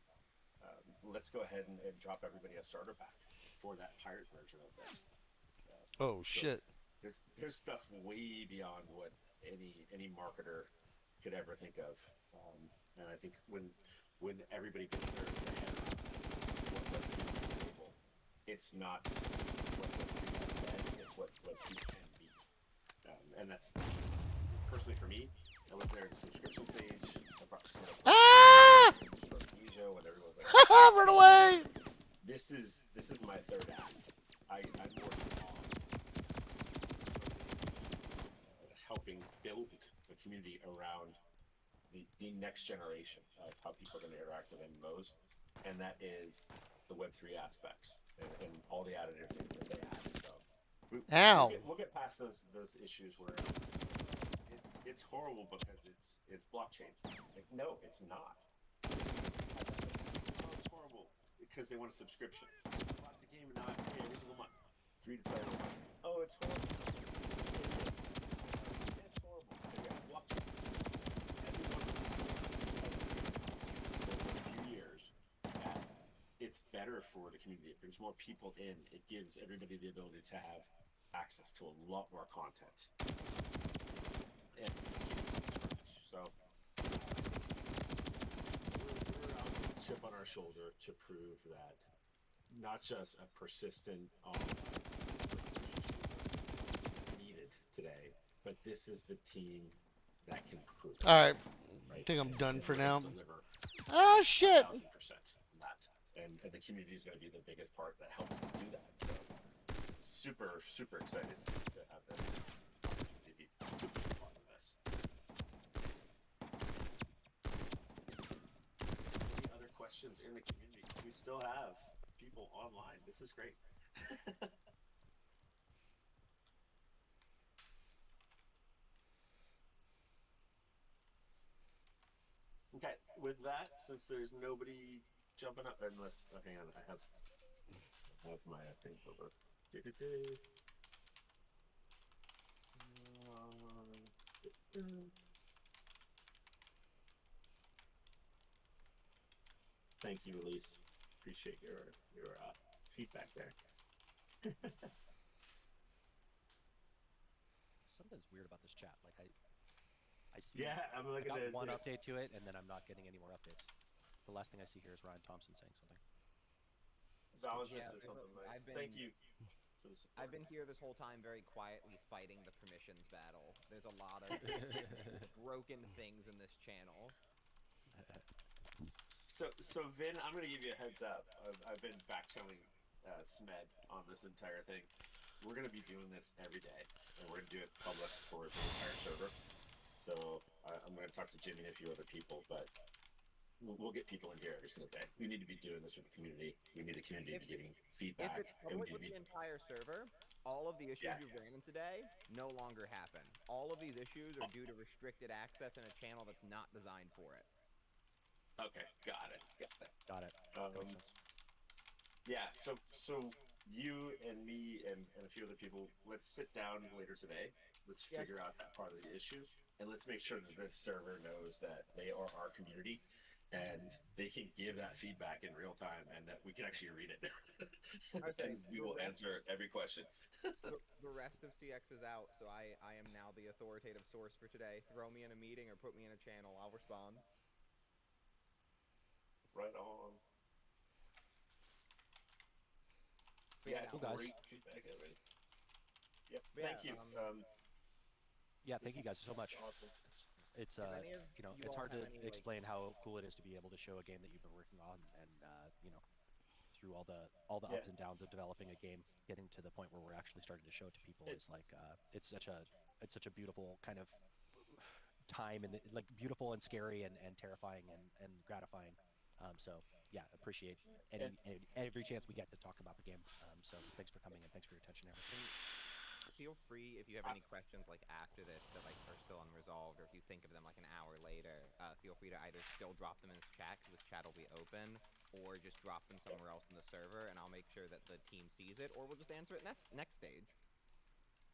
Let's go ahead and drop everybody a starter pack for that pirate version of this. Oh So shit. there's stuff way beyond what any marketer could ever think of. And I think when everybody gets their head around this, what you can enable, it's not what Web3 has been, it's what Web3 can be. And that's personally for me. I was there at the subscription stage. I brought some of the Ah! from Asia when everyone was like, Run away! this is my third act. I'm working on helping build a community around the next generation of how people are going to interact with MMOs, and that is the Web3 aspects and all the additive things that they add. So we, we'll Ow. get past those issues where it's horrible because it's blockchain. Like, no, it's not. Oh, it's horrible because they want a subscription. I bought the game and now I have to pay every single month. Free to play. Oh, it's horrible. It's horrible. They're gonna block you. Everyone over a few years that it's better for the community. It brings more people in. It gives everybody the ability to have access to a lot more content. And so we're out with a chip on our shoulder to prove that not just a persistent needed today, but this is the team that can prove it, Alright. I right? think I'm done And for we're going now. to deliver Ah a shit. 1,000% on that. And the community is going to be the biggest part that helps us do that. So super, super excited to have this opportunity to be part of this. Any other questions in the community? We still have people online. This is great. Okay, with that, since there's nobody jumping up, unless hang on, I have my thing over. Du-du-du. Du-du. Thank you, Elise. Appreciate your feedback there. Something's weird about this chat. Like I see Yeah, I'm I looking got at one it. update to it, and then I'm not getting any more updates. The last thing I see here is Ryan Thompson saying something. Valens Strange. just Yeah, said something nice. I've Thank been you for the I've support. been here this whole time very quietly fighting the permissions battle. There's a lot of broken things in this channel. So Vin, I'm gonna give you a heads up. I've been back channeling Smed on this entire thing. We're gonna be doing this every day, and we're gonna do it public for the entire server. So I'm gonna talk to Jimmy and a few other people, but we'll get people in here every single day. We need to be doing this for the community. We need the community to If be giving if feedback, it's and we public need to with the be entire server, all of the issues yeah. you ran into today no longer happen. All of these issues are due to restricted access in a channel that's not designed for it. Okay, got it, got it. Got it. That makes sense. Yeah, so you and me and a few other people, let's sit down later today. Let's Yes. figure out that part of the issue, and let's make sure that this server knows that they are our community, and they can give that feedback in real time, and that we can actually read it, I say and we will answer every question. the rest of CX is out, so I am now the authoritative source for today. Throw me in a meeting or put me in a channel, I'll respond. Right on. But Yeah, Cool, guys. great feedback already. Yep, but thank yeah, you. Yeah, This thank you guys so is much. awesome. It's if any of you know, you it's all hard have to any explain how cool it is to be able to show a game that you've been working on, and you know, through all the Yeah, ups and downs of developing a game, getting to the point where we're actually starting to show it to people it, is like it's such a beautiful kind of time, and like beautiful and scary and terrifying and gratifying. So yeah, appreciate and every chance we get to talk about the game. So thanks for coming and thanks for your attention, everyone. and feel free if you have I, any questions like after this that like are still unresolved, or if you think of them like an hour later, feel free to either still drop them in this chat because this chat will be open, or just drop them yeah. somewhere else in the server, and I'll make sure that the team sees it, or we'll just answer it next stage.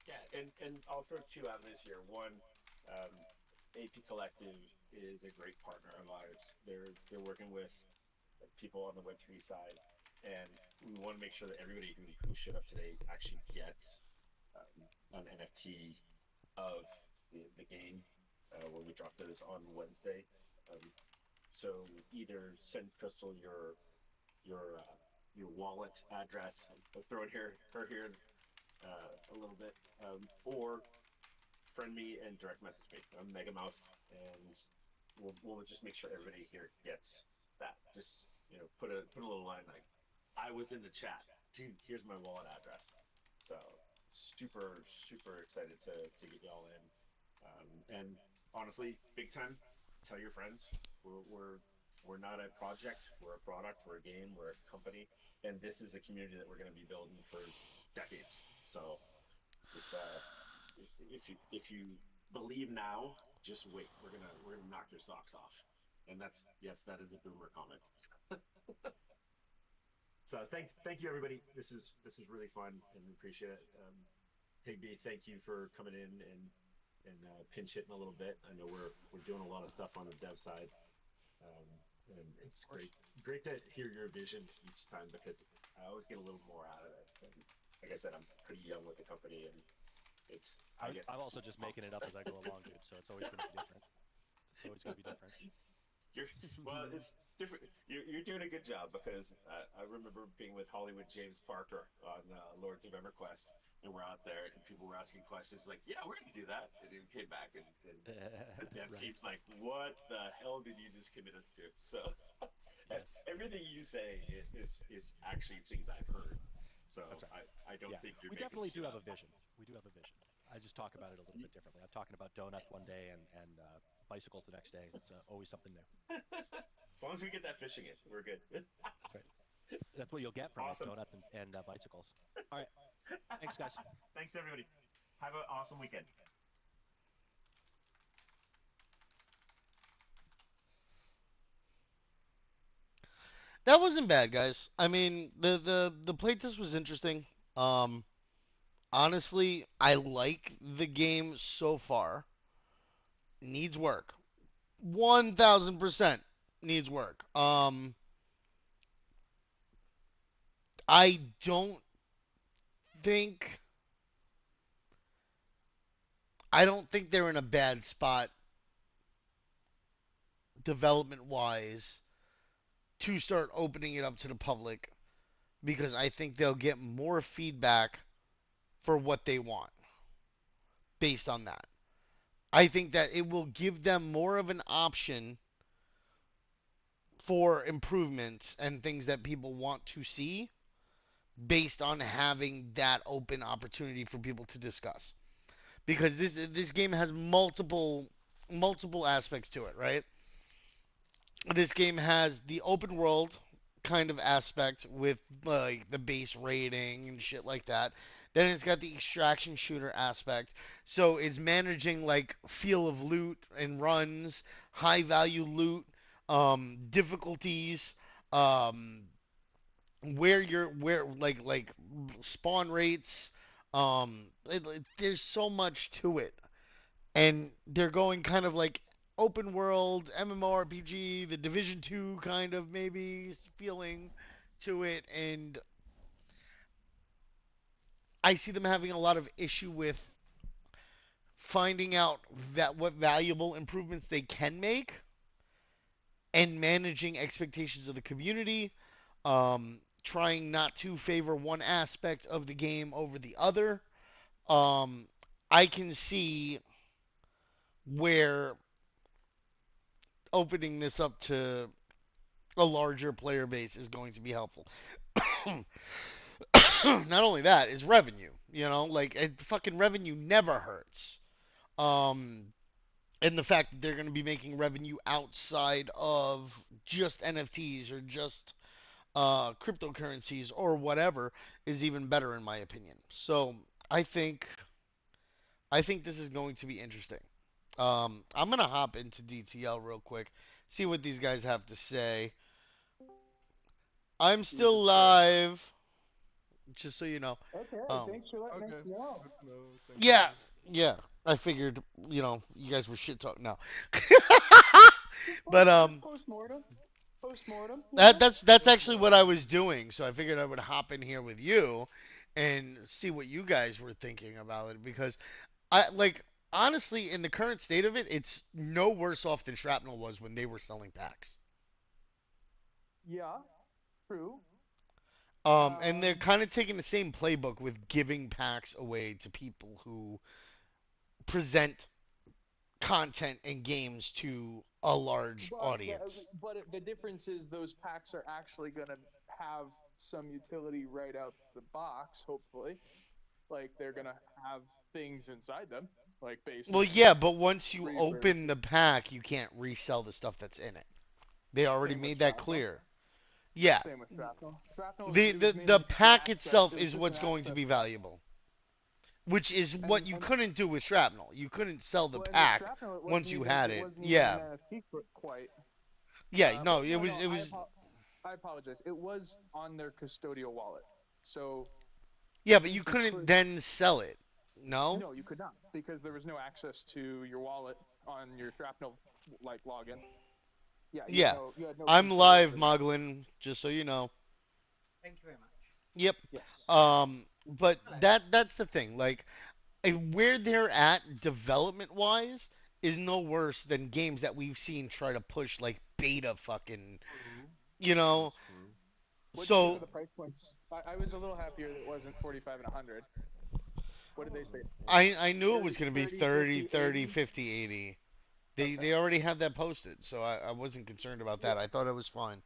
Yeah, and I'll throw two avenues here. One, AP Collective is a great partner of ours. They're working with people on the Web3 side, and we want to make sure that everybody who showed up today actually gets an NFT of the game when we drop those on Wednesday. Um, so either send Crystal your uh, your wallet address. I'm throwing her here a little bit, or friend me and direct message me. I'm Megamouth, and we'll just make sure everybody here gets that. Just put a little line like, I was in the chat, dude. Here's my wallet address. So super excited to get y'all in. And honestly, big time. Tell your friends. We're not a project. We're a product. We're a game. We're a company, and this is a community that we're going to be building for decades. So it's if you believe now, just wait. We're gonna knock your socks off. And that's, yes, that is a boomer comment. So thank you everybody. This is really fun and we appreciate it. Higby, thank you for coming in and pinch hitting a little bit. I know we're doing a lot of stuff on the dev side. Um, and it's Of course. great to hear your vision each time because I always get a little more out of it. And like I said, I'm pretty young with the company and I get I'm also super just making pumped. it up as I go along, dude. So it's always going to be different. It's always going to be different. You're well, it's different. You're doing a good job because I remember being with Hollywood James Parker on Lords of EverQuest, and we're out there, and people were asking questions like, "Yeah, we're going to do that," and then came back, and the dev Right. team's like, "What the hell did you just commit us to?" So Yes. everything you say is actually things I've heard. So That's right. I don't Yeah. think you're We making definitely shit do have up. a vision. We do have a vision. I just talk about it a little bit differently. I'm talking about donuts one day and bicycles the next day. It's always something new. As long as we get that fishing in, we're good. That's right. That's what you'll get from it: Awesome. donuts and bicycles. All right. Thanks, guys. Thanks everybody. Have an awesome weekend. That wasn't bad, guys. I mean, the playtest was interesting. Um, Honestly, I like the game so far. Needs work. 1000% needs work. I don't think I don't think they're in a bad spot development wise to start opening it up to the public because I think they'll get more feedback for what they want based on that. I think that it will give them more of an option for improvements and things that people want to see based on having that open opportunity for people to discuss. Because this game has multiple aspects to it, right? This game has the open world kind of aspect with like the base rating and shit like that. Then it's got the extraction shooter aspect. So it's managing like feel of loot and runs, high value loot, difficulties, um, where like spawn rates. There's so much to it, and they're going kind of like open world MMORPG, the Division 2 kind of maybe feeling to it, and I see them having a lot of issue with finding out that what valuable improvements they can make and managing expectations of the community, trying not to favor one aspect of the game over the other. Um, I can see where opening this up to a larger player base is going to be helpful. Not only that, is revenue. You know, like fucking revenue never hurts. Um, and the fact that they're going to be making revenue outside of just NFTs or just cryptocurrencies or whatever is even better in my opinion. So I think I think this is going to be interesting. I'm gonna hop into DTL real quick, see what these guys have to say. I'm still live, just so you know. Okay, Um, thanks for letting Okay. us know. Good to know. Thank yeah, you. yeah. I figured, you guys were shit talking now. Just But post mortem, post mortem. that's actually what I was doing. So I figured I would hop in here with you and see what you guys were thinking about it because I like honestly in the current state of it, it's no worse off than Shrapnel was when they were selling packs. Yeah, true. And they're Um, kind of taking the same playbook with giving packs away to people who present content and games to a large but audience. the difference is those packs are actually gonna have some utility right out the box. Hopefully, like they're gonna have things inside them, like Well, bases, yeah, but once you open reapers. the pack, you can't resell the stuff that's in it. They already Same with made that shrapnel. clear. Yeah, Same with shrapnel. Shrapnel, the it was the the mainly just an pack access. itself It was is just what's an going to access be pack. valuable, which is what you And couldn't do with Shrapnel. You couldn't sell the well, and with pack shrapnel, once you had it it. wasn't even an Yeah, NFT quite. yeah, no, But it no, was no, it was I apologize. It was on their custodial wallet. So I yeah, but you think you couldn't could. then sell it. No. No, you could not because there was no access to your wallet on your shrapnel like login. Yeah, Yeah, you had no I'm control live, over that. Moglin, just so you know. Thank you very much. Yep. Yes. But Hello. that's the thing. Like where they're at development wise is no worse than games that we've seen try to push like beta fucking, True. you know. That's true. What'd you think of So the price points? I was a little happier that it wasn't 45 and 100. What did they say? I knew it was 30, going to be 30, 30, 50, 30, 80? 50, 80. They Okay. they already had that posted, so I wasn't concerned about Yeah. that. I thought it was fine.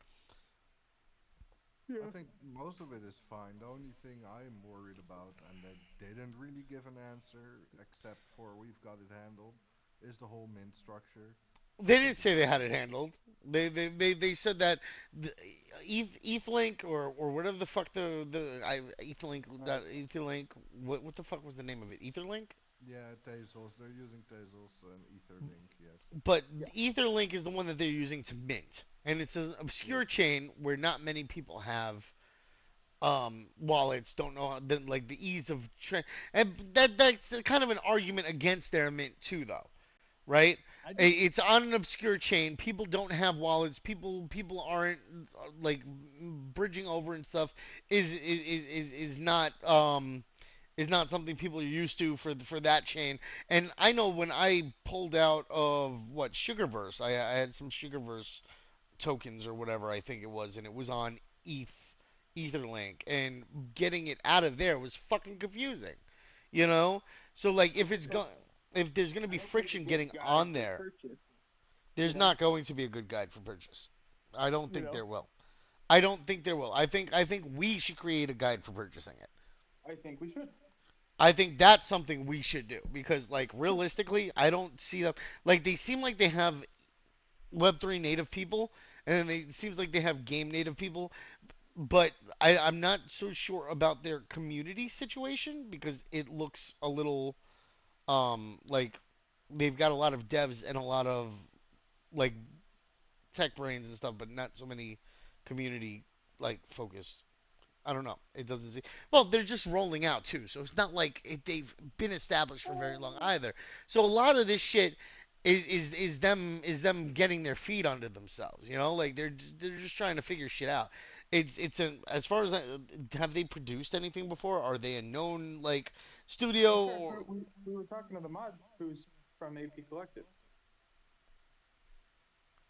I Yeah. think most of it is fine. The only thing I'm worried about, and they didn't really give an answer except for we've got it handled, is the whole mint structure. I They didn't think say it's they had it handled. They said that the ETHLink or whatever the fuck the ETHLink Uh, that ETHLink what the fuck was the name of it? EtherLink? Yeah, Tezos. They're using Tezos and Etherlink. Yes. But Yeah. Etherlink is the one that they're using to mint, and it's an obscure Yes. chain where not many people have wallets. Don't know like the ease of and that's kind of an argument against their mint too, though, right? I just It's on an obscure chain. People don't have wallets. People aren't like bridging over and stuff. Is not is not something people are used to for that chain. And I know when I pulled out of what Sugarverse, I had some Sugarverse tokens or whatever I think it was, and it was on Etherlink, and getting it out of there was fucking confusing, you know. So like if there's gonna I be don't think a friction good getting guide on for there, purchase. You there's know, not going to be a good guide for purchase. I don't you think know. there will. I don't think there will. I think we should create a guide for purchasing it. I think we should. I think that's something we should do because, like, realistically, I don't see them. Like, they seem like they have Web3 native people, and then it seems like they have game native people, but I'm not so sure about their community situation because it looks a little like they've got a lot of devs and a lot of like tech brains and stuff, but not so many community like focused. I don't know. It doesn't seem well. They're just rolling out too, so it's not like they've been established for very long either. So a lot of this shit is them getting their feet under themselves. You know, like they're just trying to figure shit out. It's an as far as have they produced anything before? Are they a known like In studio fact, or we were talking to the mod who's from AP Collective.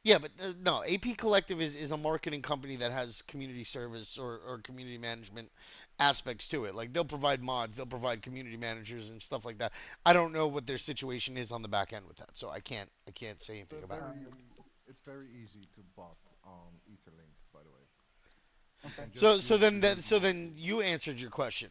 yeah, but no. AP Collective is a marketing company that has community service or community management aspects to it. Like they'll provide mods, they'll provide community managers and stuff like that. I don't know what their situation is on the back end with that, so I can't say anything They're about it. very. It's very easy to bot on Etherlink, by the way. You Okay. can So just so use then event that so then marketing. you answered your question.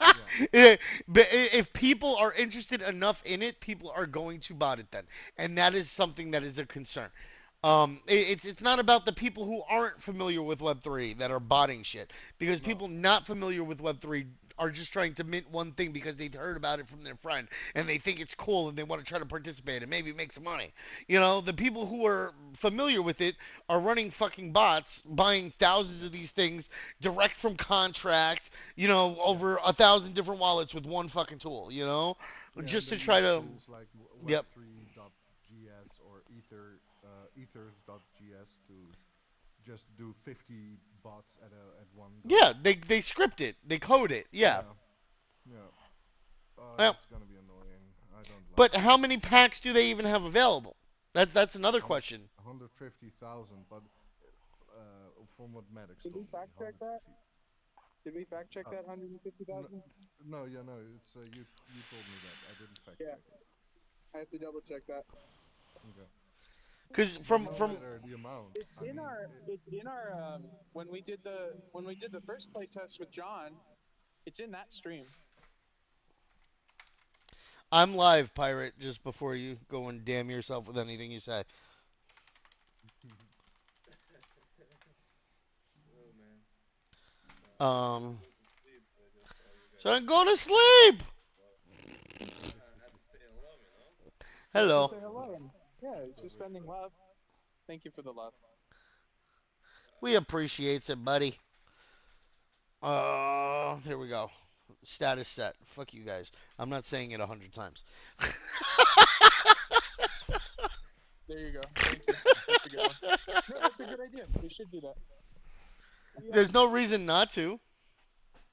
Yeah. Yeah, but if people are interested enough in it, people are going to bot it then, and that is something that is a concern. It's not about the people who aren't familiar with Web3 that are botting shit, because No. people not familiar with Web3 are just trying to mint one thing because they heard about it from their friend and they think it's cool and they want to try to participate and maybe make some money. You know, the people who are familiar with it are running fucking bots, buying thousands of these things direct from contract, Yeah. over 1,000 different wallets with one fucking tool, Yeah, and just they to try use to. tools like Yep. Web3.gs or Ethers.gs to just do 50 bots at one go. Yeah, they script it, they code it. Yeah. Yeah. Yeah. Well, That's gonna be annoying. I don't like but how that. many packs do they even have available? That's another 100, question. 150,000, but from what Maddox Did we told me, fact check that? 150. Did we fact check Uh, that no, 150,000? no, yeah, no. It's you told me that. I didn't fact Yeah, check it. I have to double check that. Okay, Because but from no from matter the amount, It's I in mean, our it's in our when we did the first play test with John. It's in that stream. I'm live, pirate. Just before you go and damn yourself with anything you say. Um. So I go to sleep. He had to Hello. say hello. And, yeah, it's just sending love. Thank you for the love. We appreciates it, buddy. Here we go. Status set. Fuck you guys. I'm not saying it 100 times. There you go. Thank you. That's a good one. No, that's a good idea. We should do that. Yeah, There's no reason not to.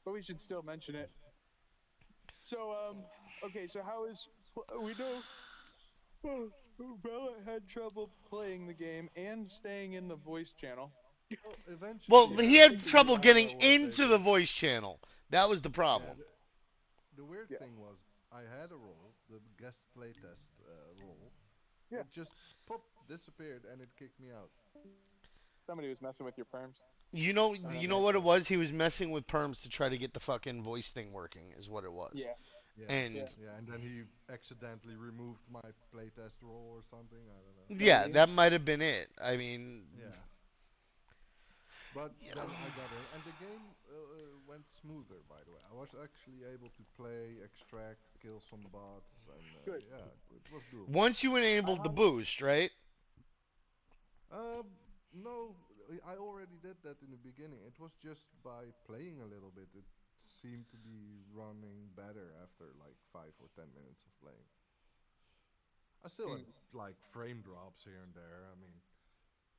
but we should still mention it. So, okay. So how is we know Bella had trouble playing the game and staying in the voice channel. well, Well, eventually, he I had figured trouble out getting what they into the did. voice channel. That was the Yeah, problem. the weird Yeah. thing was I had a role, the guest playtest role. Yeah. It just pop disappeared and it kicked me out. Somebody was messing with your perms. You know, I you don't know think what it so. was? He was messing with perms to try to get the fucking voice thing working. Is what it was. Yeah. Yeah, Yeah. And yeah, and then he accidentally removed my playtest role or something. I don't know. yeah, Maybe. that might have been it. I mean, Yeah, but then I got in, and the game went smoother. By the way, I was actually able to play, extract, kill some bots, and Good. yeah, it was doable. Once you I enabled the have boost, right? No, I already did that in the beginning. It was just by playing a little bit. It seemed to be running better after like 5 or 10 minutes of playing. I still had mm, like frame drops here and there. I mean,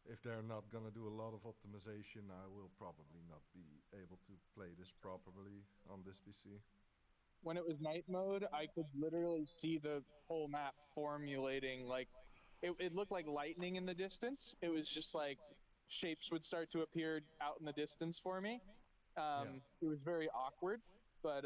if they're not gonna do a lot of optimization, I will probably not be able to play this properly on this PC. when it was night mode, I could literally see the whole map formulating. Like it looked like lightning in the distance. It was just like shapes would start to appear out in the distance for me. Yeah, It was very awkward, but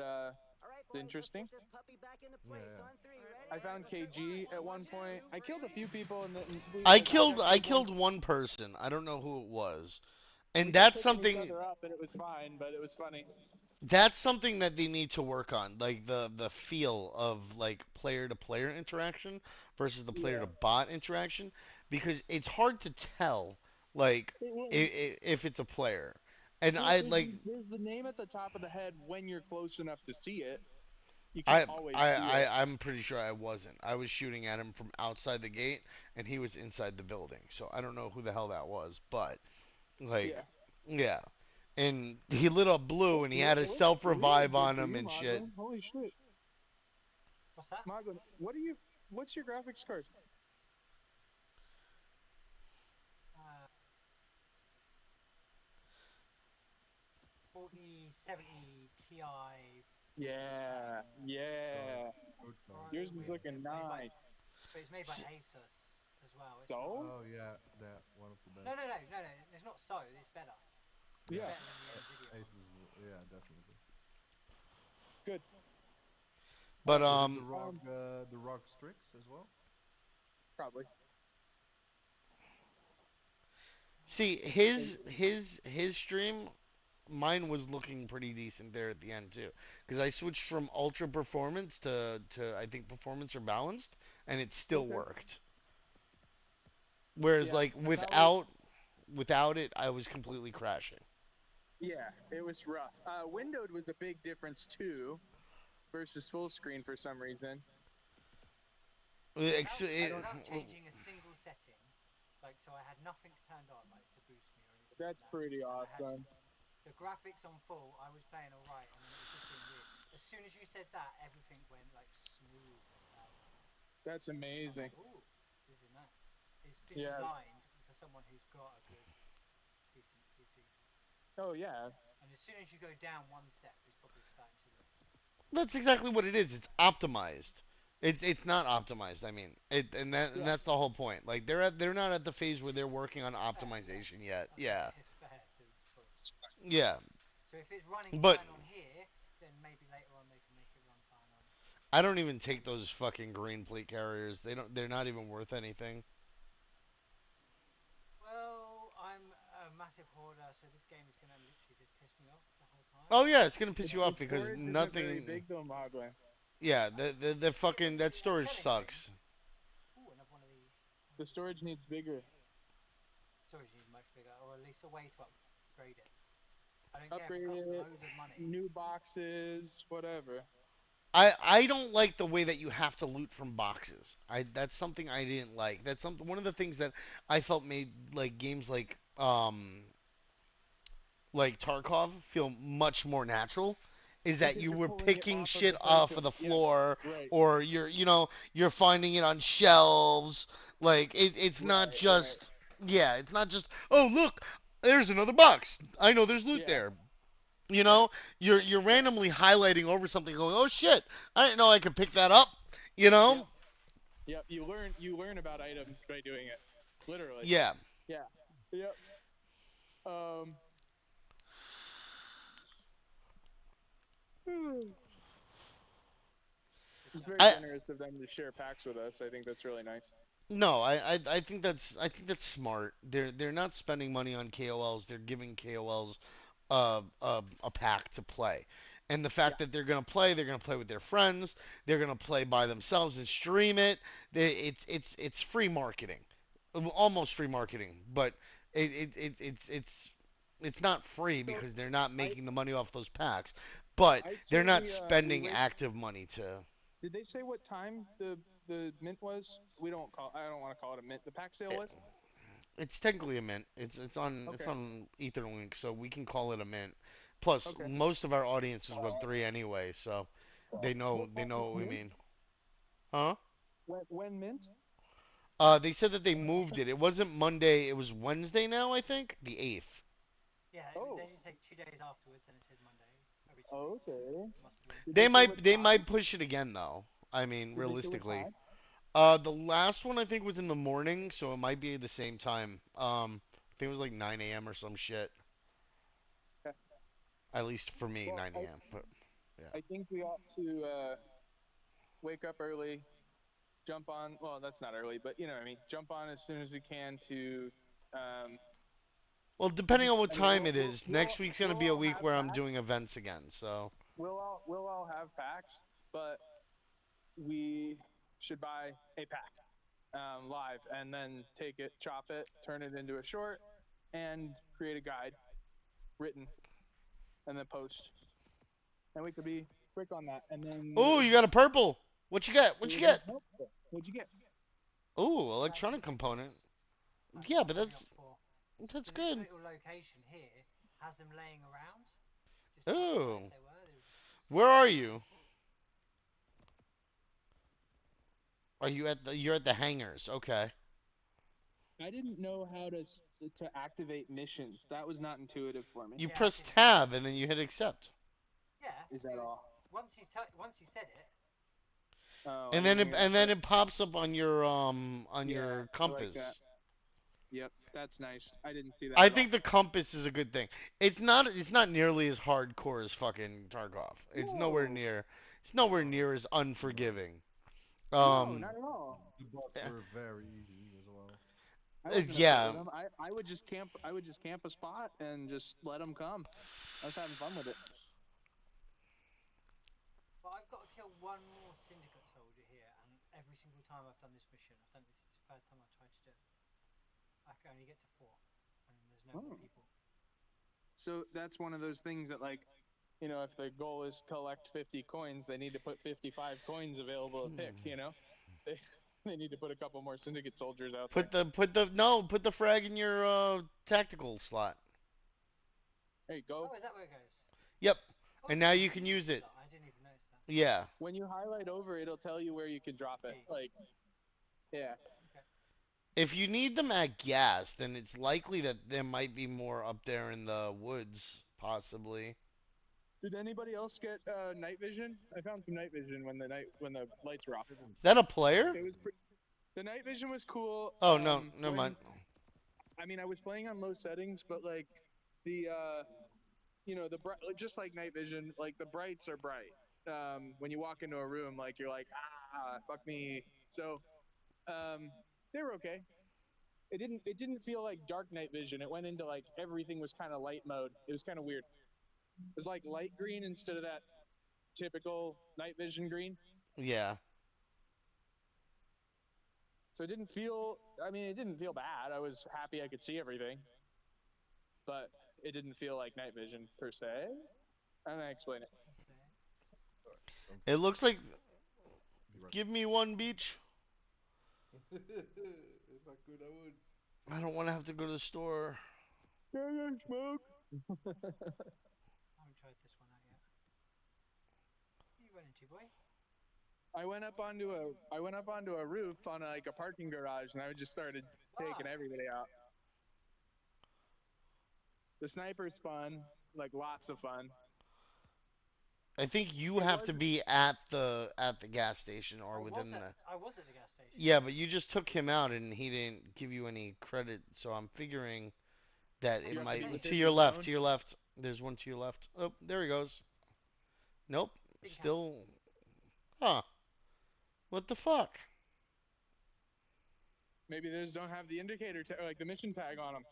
All right, it's boys, let's interesting. get this puppy back into place. yeah, On three, I ready? found KG at one point. I killed a few people, and then we I like I killed got I people. killed one person. I don't know who it was. We And kept that's picking each something other up, and it was fine, but it was funny. that's something that they need to work on, like the feel of like player to player interaction versus the player Yeah, to bot interaction, because it's hard to tell like it was. if it's a player. And Well, I like there's the name at the top of the head when you're close enough to see it. You can't I always I see it. I'm pretty sure I wasn't. I was shooting at him from outside the gate and he was inside the building. So I don't know who the hell that was, but like Yeah. yeah. And he lit up blue Oh, and he had a looks self really revive good on for him you, and shit. Moglin. Holy shit, What's that? Moglin. What are you? What's your graphics card? Uh, 4070 Ti Yeah, good, yeah. good Pro choice. Yours is with looking made by, nice. but it's made by Asus as well. It's not. So, Oh yeah, that one of the No, best. no, no, no, no. It's not so. It's better. It's Yeah, yeah, better than the Nvidia Ace ones. is yeah, definitely. good. But Is it Um, the ROG Strix as well? probably. see his stream, mine was looking pretty decent there at the end too, because I switched from ultra performance to I think performance or balanced, and it still Okay. worked. Whereas Yeah, like that was. without it, I was completely crashing. Yeah, it was rough. Windowed was a big difference too versus full screen for some reason. Ex- Without I it- don't. without changing a single setting, like so, I had nothing turned on like to boost me or anything like That's that, pretty and I had awesome. the graphics on full. I was playing all right, and then it was just being weird. As soon as you said that, everything went like smooth now. That's I was amazing. like, ooh, this is nice. It's been Yeah. designed for someone who's got a good, decent PC. Oh yeah. And as soon as you go down one step, it's probably starting to look. that's exactly what it is. It's optimized. It's not optimized. I mean, and Yeah. that's the whole point. Like they're not at the phase where they're working on It's fair, yeah. optimization yet. I think Yeah, it's fair to push. yeah. So if it's running But fine on here, then maybe later on they can make it run fine on. I don't even take those fucking green plate carriers. They don't. They're not even worth anything. Well, I'm a massive hoarder, so this game is going to literally just piss me off the whole time. Oh yeah, it's gonna piss you The off because storage isn't very nothing. big though, Mogwai. Yeah, the Yeah, but fucking that people are storage telling me. sucks. Ooh, another one of these. The storage needs bigger. Storage needs much bigger, or at least a way to upgrade it. I don't care if it Upgrade costs it, loads of money. new boxes, whatever. I don't like the way that you have to loot from boxes. I That's something I didn't like. That's one of the things that I felt made like games like Tarkov feel much more natural, is that Because you you're were pulling it picking off of shit a bunch off of of the yeah, floor, right, or you're finding it on shelves. Like it's not right. just yeah, it's not just oh look, there's another box. I know there's loot Yeah, there. You right, know, you're right. randomly highlighting over something, going oh shit, I didn't know I could pick that up. You know, Yep, yep. You learn about items by doing it. Literally. yeah. Yeah. Yep. Um. Just It's let very me I know. generous of them to share packs with us. I think that's really nice. No, I think that's smart. They're not spending money on KOLs. They're giving KOLs a pack to play, and the Yeah. fact that they're gonna play with their friends. They're gonna play by themselves and stream it. It's free marketing, almost free marketing, but it, it, it it's it's It's not free So because they're not I making the money off those packs, but I they're say not we spending wait. active money to. Did they say what time the mint was? We don't call. I don't want to call it a mint. The pack sale it- was. It's technically a mint. It's Okay. on Etherlink, so we can call it a mint. Plus, Okay. most of our audience is Web3 anyway, so they know what we Mint? mean. Huh? When mint? They said that they moved it. It wasn't Monday. It was Wednesday now, I think, the 8th. Yeah, Oh. they did say 2 days afterwards, and it said Monday originally. Oh, So okay. must have been. Did They they say what might they time? might push it again though. I mean, Did they say what realistically. time? The last one I think was in the morning, so it might be the same time. I think it was like 9 a.m. or some shit. Okay. At least for me, Well, 9 a.m. But yeah. I think we ought to wake up early, jump on. Well, that's not early, but you know what I mean. Jump on as soon as we can to. Um, Well, depending on what I mean, time it is, next week's gonna we'll be a all week have where I'm packs. doing events again. So We'll all have packs, but we should buy a pack live and then take it, chop it, turn it into a short, and create a guide written, and then post. And we could be quick on that. And then oh, you got a purple. What you got? What you get? What'd you get? Oh, electronic component. That's Yeah, what but I'm going that's up for. that's So good. this little location here has them laying around. Just Oh, outside they were. They were just where are you? Are you at the? You're at the hangars. Okay. I didn't know how to activate missions. That was not intuitive for me. You Yeah, I press didn't either. tab and then you hit accept. Yeah. Is that it was, all? once he said it. Oh, I And then didn't it hear and that. then it pops up on your Yeah, I like that. compass. Yep, that's nice. I didn't see that I at all. think the compass is a good thing. It's not nearly as hardcore as fucking Tarkov. It's nowhere No, near. It's nowhere near as unforgiving. no, Um, not at all. The bots yeah, were very easy as well. I wasn't upset yeah. with them. I would just camp. I would just camp a spot and just let them come. I was having fun with it. But I've got to kill one more syndicate soldier here, and every single time I've done this mission, I've done this is the third time I've tried to do it. I can only get to 4, and there's no more Oh. people. So that's one of those things that, like, you know, if the goal is collect 50 coins, they need to put 55 coins available to pick. You know, they they need to put a couple more syndicate soldiers out there. Put the frag in your tactical slot. There you go. Oh, is that where it goes? Yep. Oh, And it's now in you the can syndicate use it. slot. I didn't even notice that. Yeah. When you highlight over, it'll tell you where you can drop it. Like, yeah. Okay. If you need them at gas, then it's likely that there might be more up there in the woods, possibly. Did anybody else get night vision? I found some night vision when the lights were off. Is that a player? It was the night vision was cool. Oh no, never mind. I mean, I was playing on low settings, but like the you know, the bright, just like night vision, like the brights are bright. When you walk into a room, like you're like, ah, fuck me. So they were okay. It didn't feel like dark night vision. It went into like everything was kind of light mode. It was kind of weird. It was like light green instead of that typical night vision green. Yeah. So it didn't feel. I mean, it didn't feel bad. I was happy I could see everything, but it didn't feel like night vision per se. I'm gonna explain it. It looks like. Be right Give me one beach. if I could, I would. I don't want to have to go to the store. Yeah, smoke. I haven't tried this one out yet. What you running to, boy? I went up onto a roof on like a parking garage, and I just started taking everybody out. The sniper's fun, like lots of fun. I think you have to be at the gas station or within the. I was at the gas station. Yeah, but you just took him out and he didn't give you any credit, so I'm figuring that You it have to might be to within your the left, zone? to your left. There's one to your left. Oh, there he goes. Nope. Didn't Still. Huh. What the fuck? Maybe those don't have the indicator like the mission tag on them.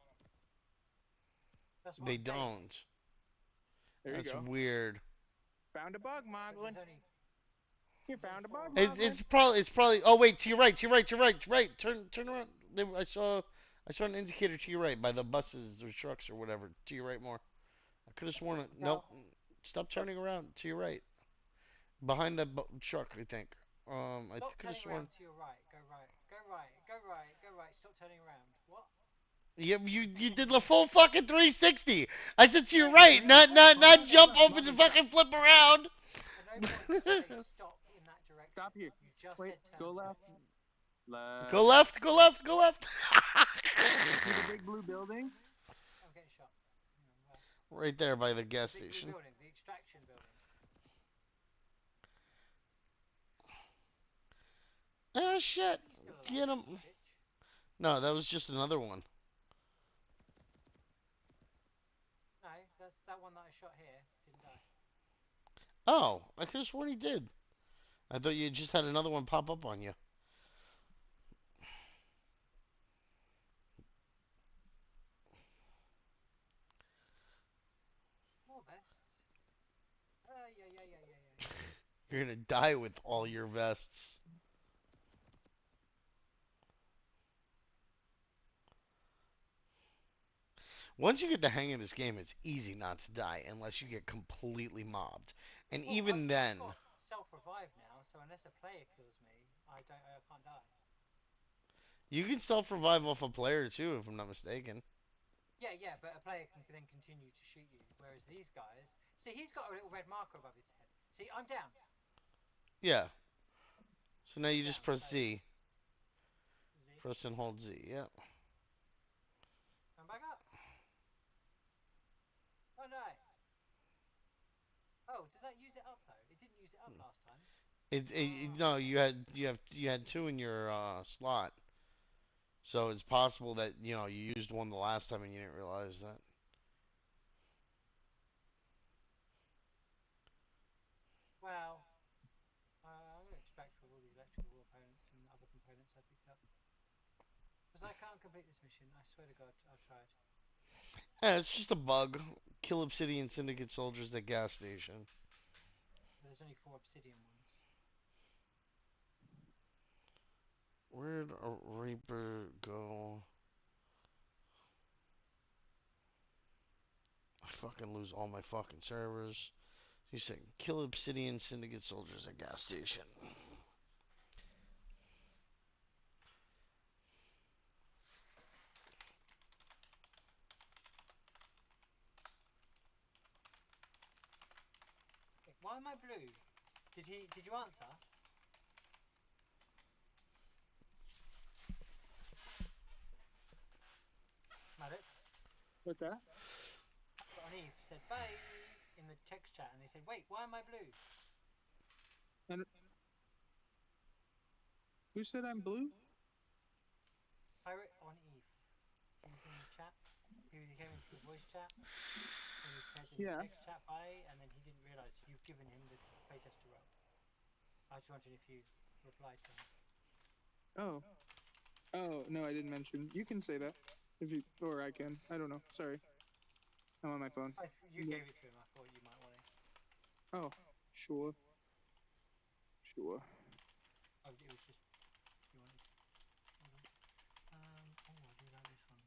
That's what They I'm saying. don't. There That's you go. weird. Found a bug, But Moglin. there's only You found a bug, It, Moglin. it's probably. Oh wait, to your right, to your right, to your right, right. Turn around. I saw I saw an indicator to your right by the buses or trucks or whatever. To your right more. I could have sworn it. Nope. Stop turning around. To your right. Behind that truck, I think. I Stop could have turning sworn. around to your right. Go right. Go right. Go right. Go right. Stop turning around. What? Yeah, you did the full fucking 360. I said to your No, right, not no, jump no. up and fucking flip around. At no point did you say stop in that direction. Stop here. You just Wait, said turn go right. left. Left. Go left, go left, go left. See the big blue building? I'm getting shot. Where? Right there by the gas The big blue station. building, the extraction building. Oh shit. Still alive, Get him. bitch. No, that was just another one. No, that's that one that I shot here. Didn't die. Oh, I could have sworn he did. I thought you just had another one pop up on you. More vests. Yeah. You're gonna die with all your vests. Once you get the hang of this game, it's easy not to die unless you get completely mobbed. And Well, even then, I've got self-revive now, so unless a player kills me, I can't die. you can self-revive off a player too, if I'm not mistaken. Yeah, but a player can then continue to shoot you. Whereas these guys, see, he's got a little red marker above his head. See, I'm down. Yeah. So now you Down. just press So, Z. Z. Press and hold Z. Yeah. Come back up. Oh no. Oh, does that use it up though? It didn't use it up last time. No, you had two in your slot. So it's possible that you used one the last time and you didn't realize that. Well, I'm going to extract with all these electrical components and other components I picked up. Because I can't complete this mission. I swear to God, I've tried. Yeah, it's just a bug. Kill Obsidian Syndicate soldiers at gas station. But there's only 4 obsidian ones. Where'd a Reaper go? I fucking lose all my fucking servers. You said kill Obsidian Syndicate soldiers at gas station. Wait, why am I blue? Did you answer? Maddox? What's that? On Eve said bye in the text chat, and they said, "Wait, why am I blue?" And who said I'm blue? Pirate on Eve. He was in the chat. He came into the voice chat, and he said in the text chat bye, and then he didn't realise you've given him the playtester role. I was wondering if you replied to him. Oh. Oh, no, I didn't mention. You can say that. If you, or I can. I don't know. Sorry. I'm on my phone. You gave it to him. I thought you might want it. Oh, sure. Sure. Oh, it was just you wanted. Hold on. Oh, I do like this one.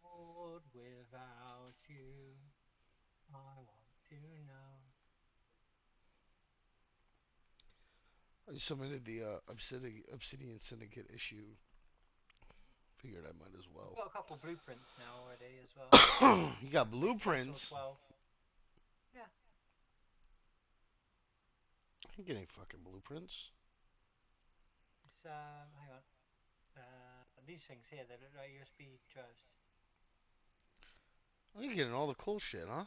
World without you, I want to know. I submitted the Obsidian Syndicate issue. Figured I might as well. I've got a couple blueprints now already as well. You got blueprints? 12. Yeah. I ain't getting fucking blueprints. It's hang on. These things here, they look like USB drives. Oh, you're getting all the cool shit, huh?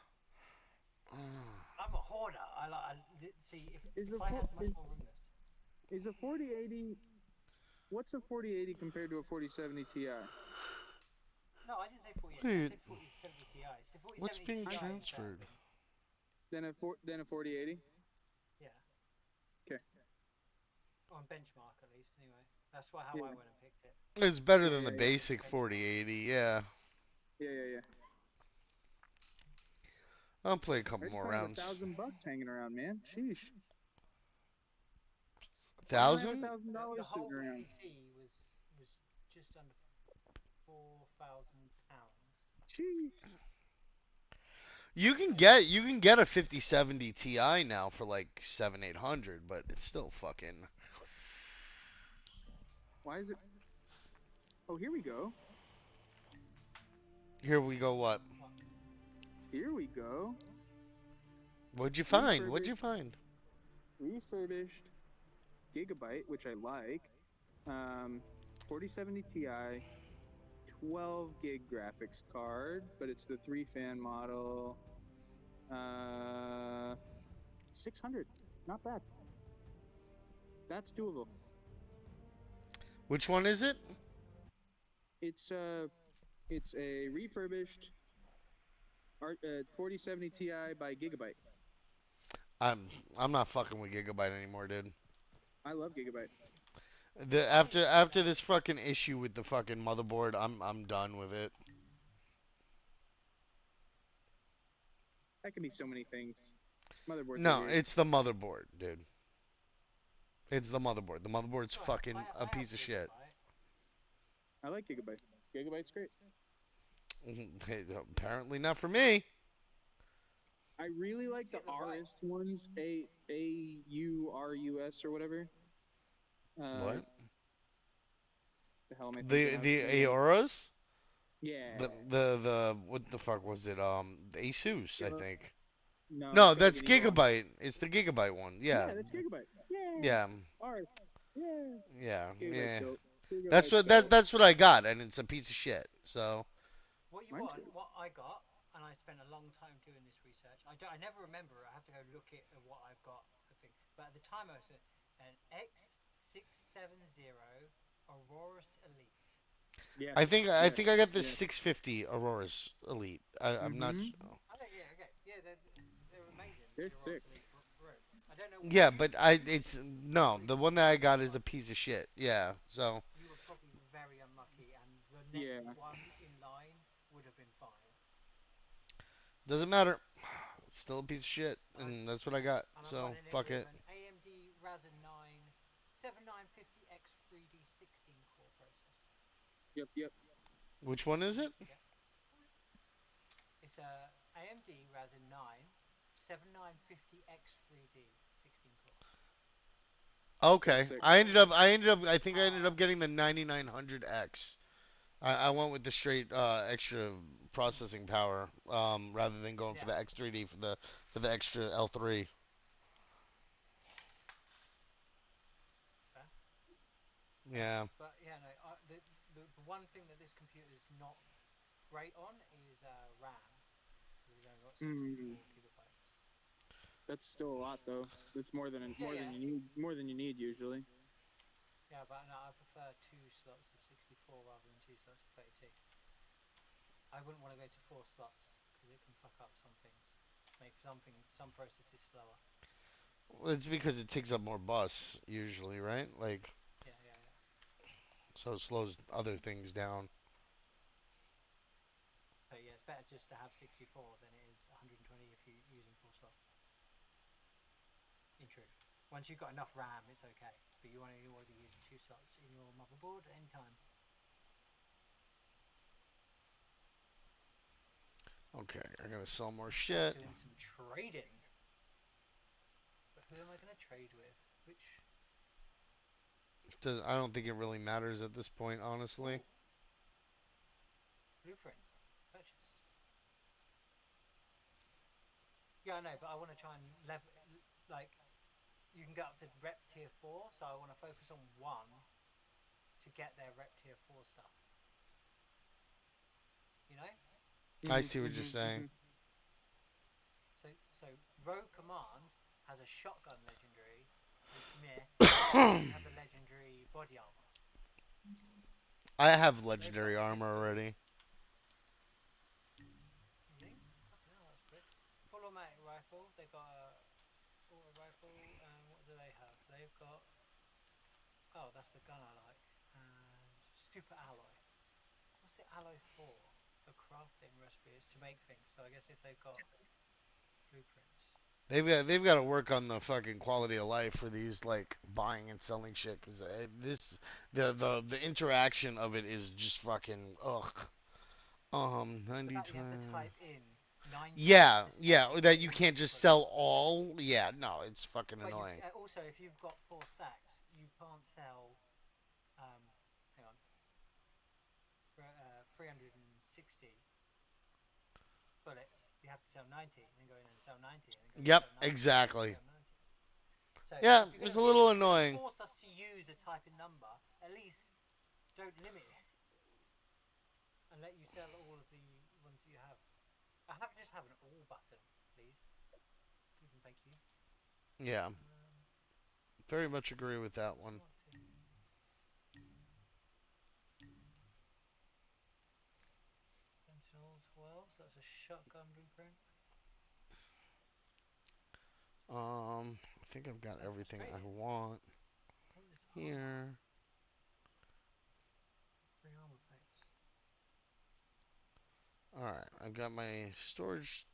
I'm a hoarder. See if I had much more room left. Is a 4080? What's a 4080 compared to a 4070 Ti? No, I didn't say 4080. I said 4070 Ti. So 4070 What's being Ti transferred? Then a 4080. Yeah, Okay. on benchmark at least. Anyway, that's how Yeah. I went and picked it. It's better Yeah, than the yeah, yeah. Because basic benchmark. 4080. Yeah, Yeah, yeah, yeah. I'll play a couple I just more don't have rounds. $1,000 hanging around, man. Sheesh. Why don't I have a Thousand? thousand The dollars sitting whole around? PC was just under £4,000. Sheesh. You can get a 5070 Ti now for like 700-800, but it's still fucking. Why is it? Oh, here we go. Here we go. What? What? Here we go. What'd you find? What'd you Refurbished, find? refurbished Gigabyte, which I like. 4070 Ti, 12 gig graphics card, but it's the 3-fan model. 600. Not bad. That's doable. Which one is it? It's a refurbished 4070 Ti by Gigabyte. I'm I'm not fucking with Gigabyte anymore, dude. I love Gigabyte. The after this fucking issue with the fucking motherboard, I'm done with it. That can be so many things. Motherboards are No, weird. it's the motherboard, dude. It's the motherboard. The motherboard's Right, fucking a I have piece of shit. Gigabyte. I like Gigabyte. Gigabyte's great. Apparently not for me. I really like the Get the right. RS ones, AURUS or whatever. What? The hell am I thinking The of? the Anyway. Aoras? Yeah. The what the fuck was it? The Asus, I Uh, think. No, No, it's got like that's an eagle on it. Gigabyte. It's the Gigabyte one. Yeah. Yeah, that's Gigabyte. Yeah. Yeah. RS. Yeah. Yeah. Gigabyte's Yeah. dope. That's Gigabyte's what dope. that's what I got, and it's a piece of shit. So What you Mine's want, good. what I got, and I spent a long time doing this research. I never remember. I have to go look at what I've got. I think, but at the time I was an X670 Aurorus Elite. Yes. I Yes. think I got this Yes. 650 Aurora's Elite. I'm not. Mm-hmm. I don't, yeah, okay, yeah, they're amazing. They're The sick. Aurorus Elite Pro. I don't know Yeah, why but you it's no. The one that I got is a piece of shit. Yeah. So you were probably very unlucky, and the next Yeah. one in line would have been fine. doesn't matter. It's still a piece of shit, And, and that's what I got. and I'm So running it fuck with it. an AMD Ryzen 9 7950X 3D 16 core processor. Yep. Yep. Which one is it? Yeah, it's a AMD Ryzen 9 7950X 3D 16 core. Okay. That's sick. I think I ended up Ah, getting the 9900X. I went with the straight extra processing power rather than going for yeah. the X3D for the extra L3. Fair. Yeah. But yeah, no. The one thing that this computer is not great on is RAM, because it's only got Mm. 64 gigabytes. That's still a lot though. That's more than Yeah, more than yeah, you need. More than you need usually. yeah. But no, I prefer 2 slots of 64 rather than 2 slots of 32. I wouldn't want to go to 4 slots because it can fuck up some things, make some processes slower. Well, it's because it takes up more bus usually, right? Like Yeah, yeah, yeah. so it slows other things down. So yeah, it's better just to have 64 than it is 120 if you're using 4 slots. In truth, once you've got enough RAM, it's okay. But you want to already use 2 slots in your motherboard at any time. Okay, I gotta sell more Start shit. doing some trading. But who am I going to trade with? Which I don't think it really matters at this point, honestly. blueprint purchase? Yeah, I know, but I want to try and level. Like, you can get up to rep tier 4, so I want to focus on one to get their rep tier 4 stuff. You know? I Mm-hmm, see what you're mm-hmm, saying. mm-hmm. So Rogue Command has a shotgun legendary, which meh, but it doesn't have the legendary body armor. I have But they've got legendary the armor ability. already. You think? Fucking hell, that's quick. Full automatic rifle. They've rifle. What do they have? They've got. Oh, that's the gun I like. And super alloy. What's the alloy for? The crafting recipe is to make things. So I guess if they've got blueprints. They've got to work on the fucking quality of life for these like buying and selling shit because this the interaction of it is just fucking ugh. 90 That you have to times. type in 90. Yeah, to yeah. sell That you 100 can't just bullets. sell all. Yeah, no, it's fucking But you, annoying. also, if you've got 4 stacks, you can't sell. Hang on. 360 bullets. You have to sell 90, and then go in and sell 90, and then go in and Yep, sell 90, exactly. and sell 90. So Yeah, if you're it's gonna a little if you're gonna annoying. force us to use a type in number, at least don't limit it, and let you sell all of the ones that you have. I have just have an all button, please. Please and thank you. Yeah, very much agree with that one. Sentinel 12. So that's a shotgun blueprint. I think I've got everything I want here. 3 armor plates. All right, I've got my storage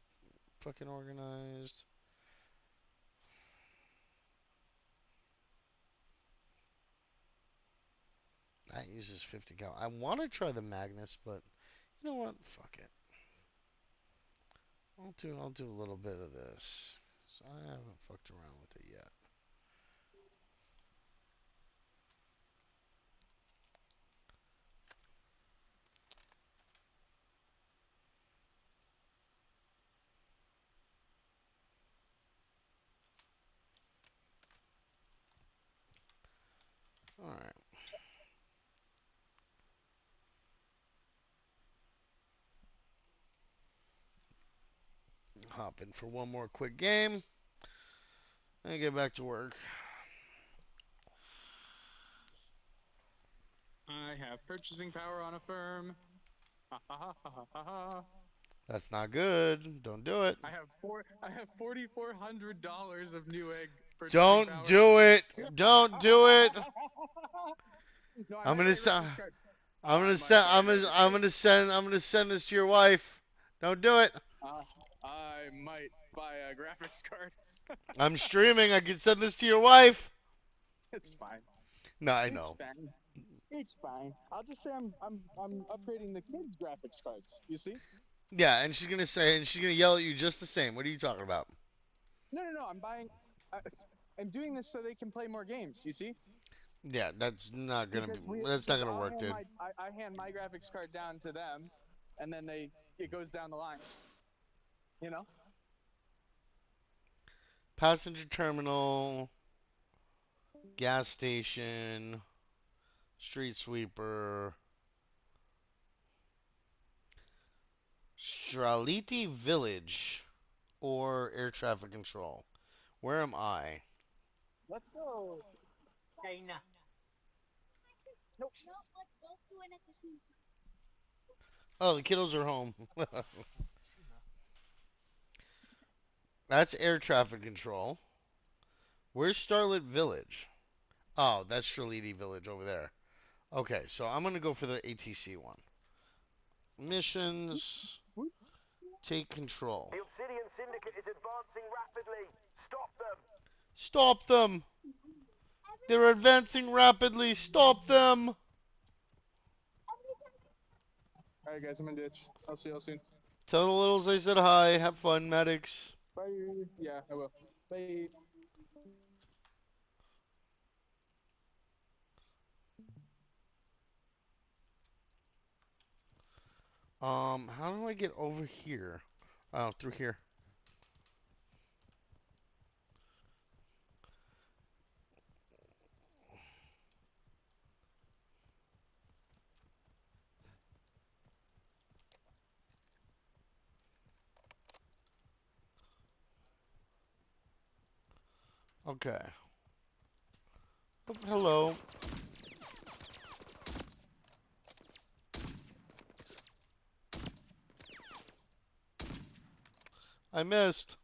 fucking organized. That uses 50 cal. I want to try the Magnus, but you know what? Fuck it. I'll do a little bit of this. So I haven't fucked around with it yet. All right. Hop in for one more quick game and get back to work. I have purchasing power on a firm. Ha ha ha ha ha ha. That's not good. Don't do it. I have $4,400 of Newegg purchasing Don't power. do it. Don't do it. No, I I'm might gonna get graphics send. card. I'm I gonna might send. buy a I'm gonna send this to your wife. Don't do it. I might buy a graphics card. I'm streaming. I can send this to your wife. It's fine. No, I It's know. fine. It's fine. I'll just say I'm upgrading the kids' graphics cards. You see? Yeah, and she's gonna yell at you just the same. What are you talking about? No. I'm doing this so they can play more games. You see? Yeah, that's not gonna Because work, dude. I hand my graphics card down to them, and then it goes down the line. You know? Passenger terminal, gas station, street sweeper, Straliti Village, or air traffic control. Where am I? Let's go. Dana. Nope. Oh, the kiddos are home. That's air traffic control. Where's Starlit Village? Oh, that's Straliti Village over there. Okay, so I'm gonna go for the ATC one. Missions. Take control. The Obsidian Syndicate is advancing rapidly. Stop them. Stop them! They're advancing rapidly. Stop them! Alright, guys, I'm in ditch. I'll see y'all soon. Tell the littles I said hi. Have fun, medics. Bye. Yeah, I will. Bye. How do I get over here? Oh, through here. Okay. Oh, hello. I missed.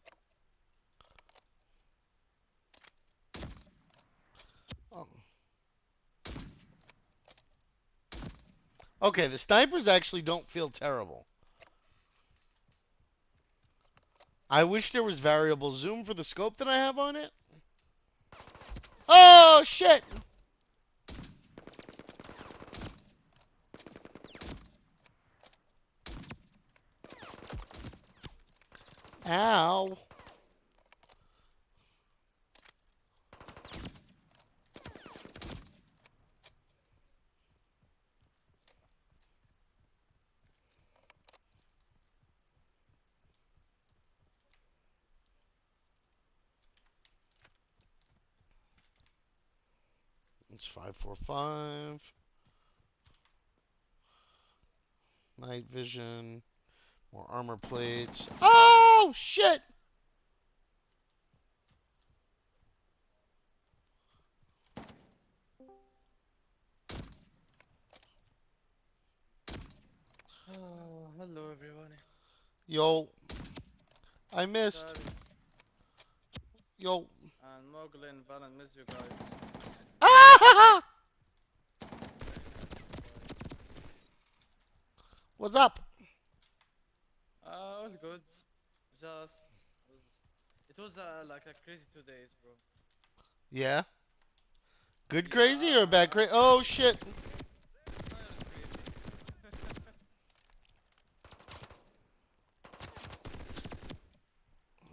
Okay, the snipers actually don't feel terrible. I wish there was variable zoom for the scope that I have on it. Oh, shit! Ow. It's 545. Night vision. More armor plates. Oh, shit! Oh, hello everyone. Yo, I missed. Sorry, Yo. and Mowgli and Valen miss you guys. Ah! What's up? All good. Just it was like a crazy 2 days, bro. Yeah. Good Yeah, crazy or bad crazy? Oh, shit. kind of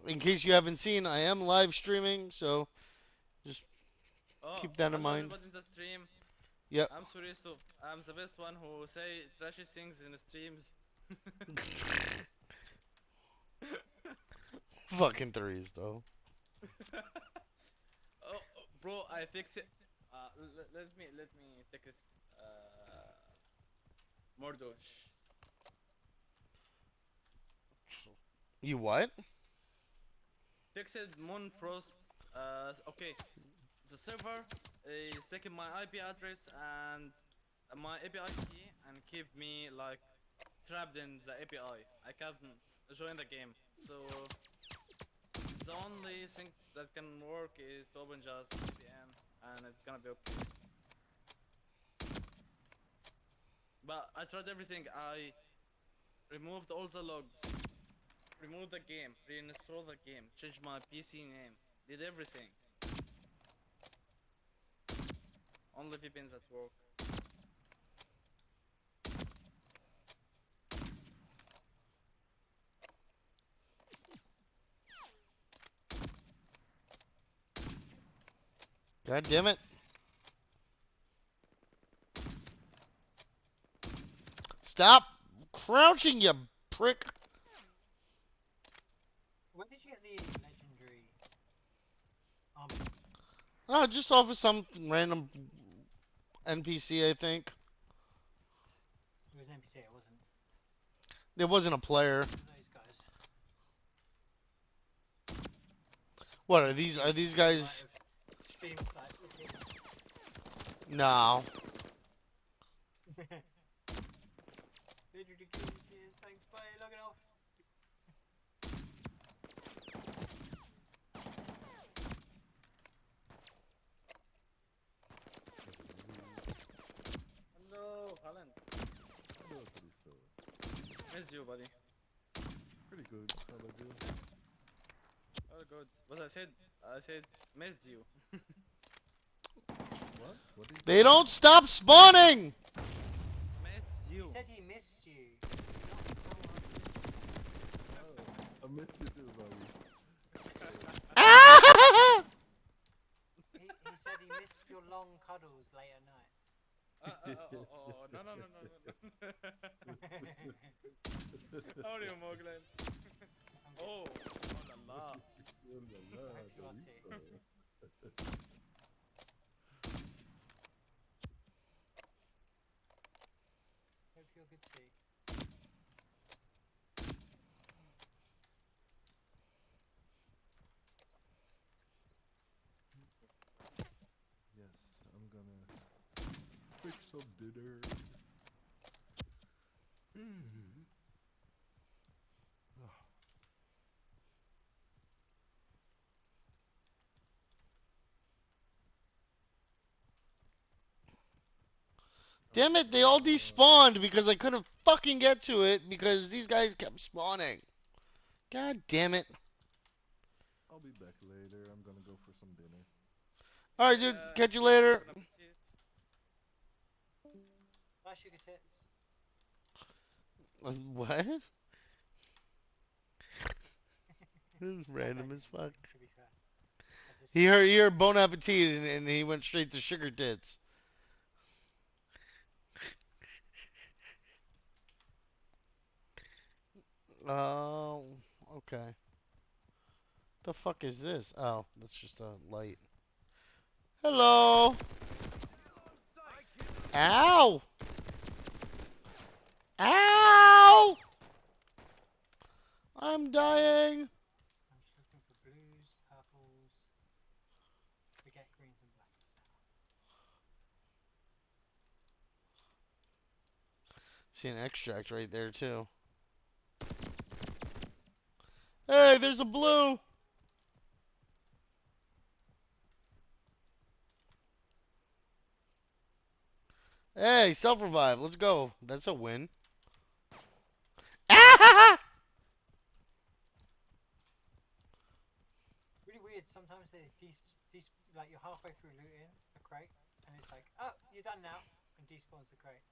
crazy. In case you haven't seen, I am live streaming, so just Oh, keep that in hello mind. everybody in the stream. Yep. I'm Suristo. I'm the best one who say trashy things in streams. Fucking threes, though. Bro, I fix it. Let me text Mordosh. You what? Fixed Moonfrost. Okay, the server is taking my IP address and my API key and keep me like trapped in the API. I can't join the game. So the only thing that can work is to open just VPN and it's gonna be okay. But I tried everything. I removed all the logs, removed the game, reinstalled the game, changed my PC name, did everything. Only VPNs that work. God damn it. Stop crouching, you prick. When did you get the legendary armor? Oh, just off of some random NPC, I think. It was an NPC, it wasn't There wasn't a player. one of those guys. What are these? Are these guys? Might have streamed like with him. No. Legendary kills, cheers, thanks, bye, logging off. Hello, Holland. Hello, Cristo. Missed you, buddy. Pretty good. How about you? Oh, good. What I said, missed you. What? What did you They say? don't stop spawning! Missed He you. said he missed you. Oh, I missed you too, buddy. Ah! He said he missed your long cuddles late at night. No, no, no, no, no, no. How are you, Moglen? Oh, oh la la. Oh la la, I hope you are too. Doritos. Hope you're good too. Yes, I'm gonna fix some dinner. Ah, Damn it, they all despawned because I couldn't fucking get to it because these guys kept spawning. God damn it. I'll be back later. I'm gonna go for some dinner. Alright, dude. Catch you later. Bon appetit. Bye, sugar tits. What? This is random as fuck. To be fair. I just- He heard Bon Appetit and he went straight to sugar tits. Oh, okay. The fuck is this? Oh, that's just a light. Hello. Ow. Ow. I'm dying. I'm just looking for blues, purples. Forget greens and blacks now. See an extract right there too. Hey, there's a blue. Hey, self-revive. Let's go. That's a win. Ah! Really weird. Sometimes they like you're halfway through looting a crate, and it's like, oh, you're done now, and despawns the crate.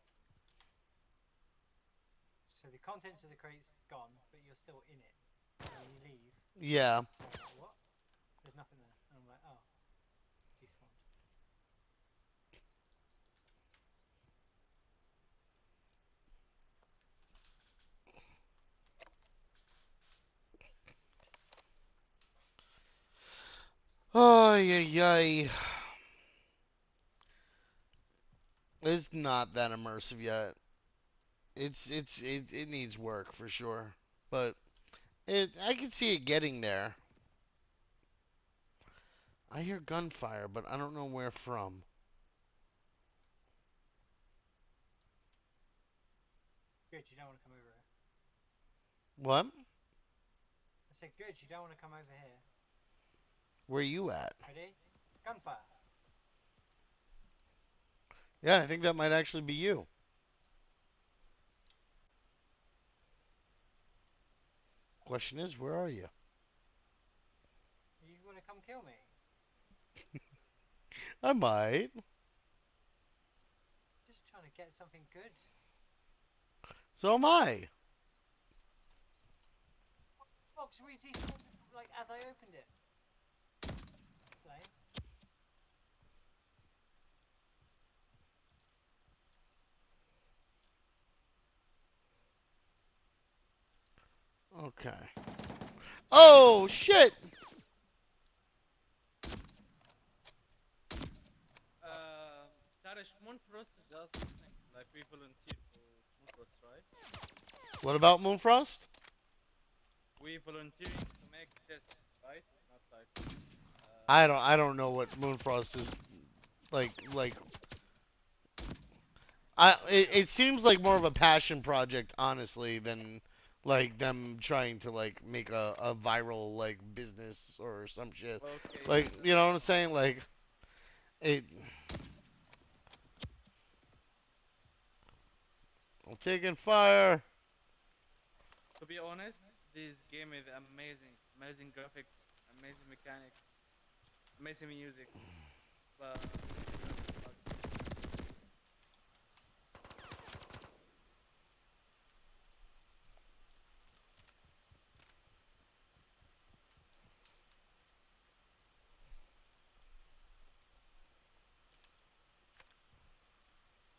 So the contents of the crate's gone, but you're still in it. And when you leave, Yeah. so I'm like, what? There's nothing there, and I'm like, oh, despawned. Oh, yeah. It's not that immersive yet. It needs work for sure, but I can see it getting there. I hear gunfire, but I don't know where from. Good, you don't want to come over here. What? I said, good, you don't want to come over here. Where you at? Ready? Gunfire. Yeah, I think that might actually be you. Question is, where are you? You want to come kill me? I might. Just trying to get something good. So am I. Box we despawned like as I opened it. Lame. Okay. Oh, shit! Tarish, Moonfrost just something like we volunteer for Moonfrost, right? What about Moonfrost? We volunteering to make tests, right? Not like. I don't know what Moonfrost is like. It seems like more of a passion project, honestly, than like them trying to like make a viral like business or some shit. Okay, Like, you know what I'm saying? Like it. I'm taking fire. To be honest, this game is amazing. Amazing graphics, amazing mechanics, amazing music. But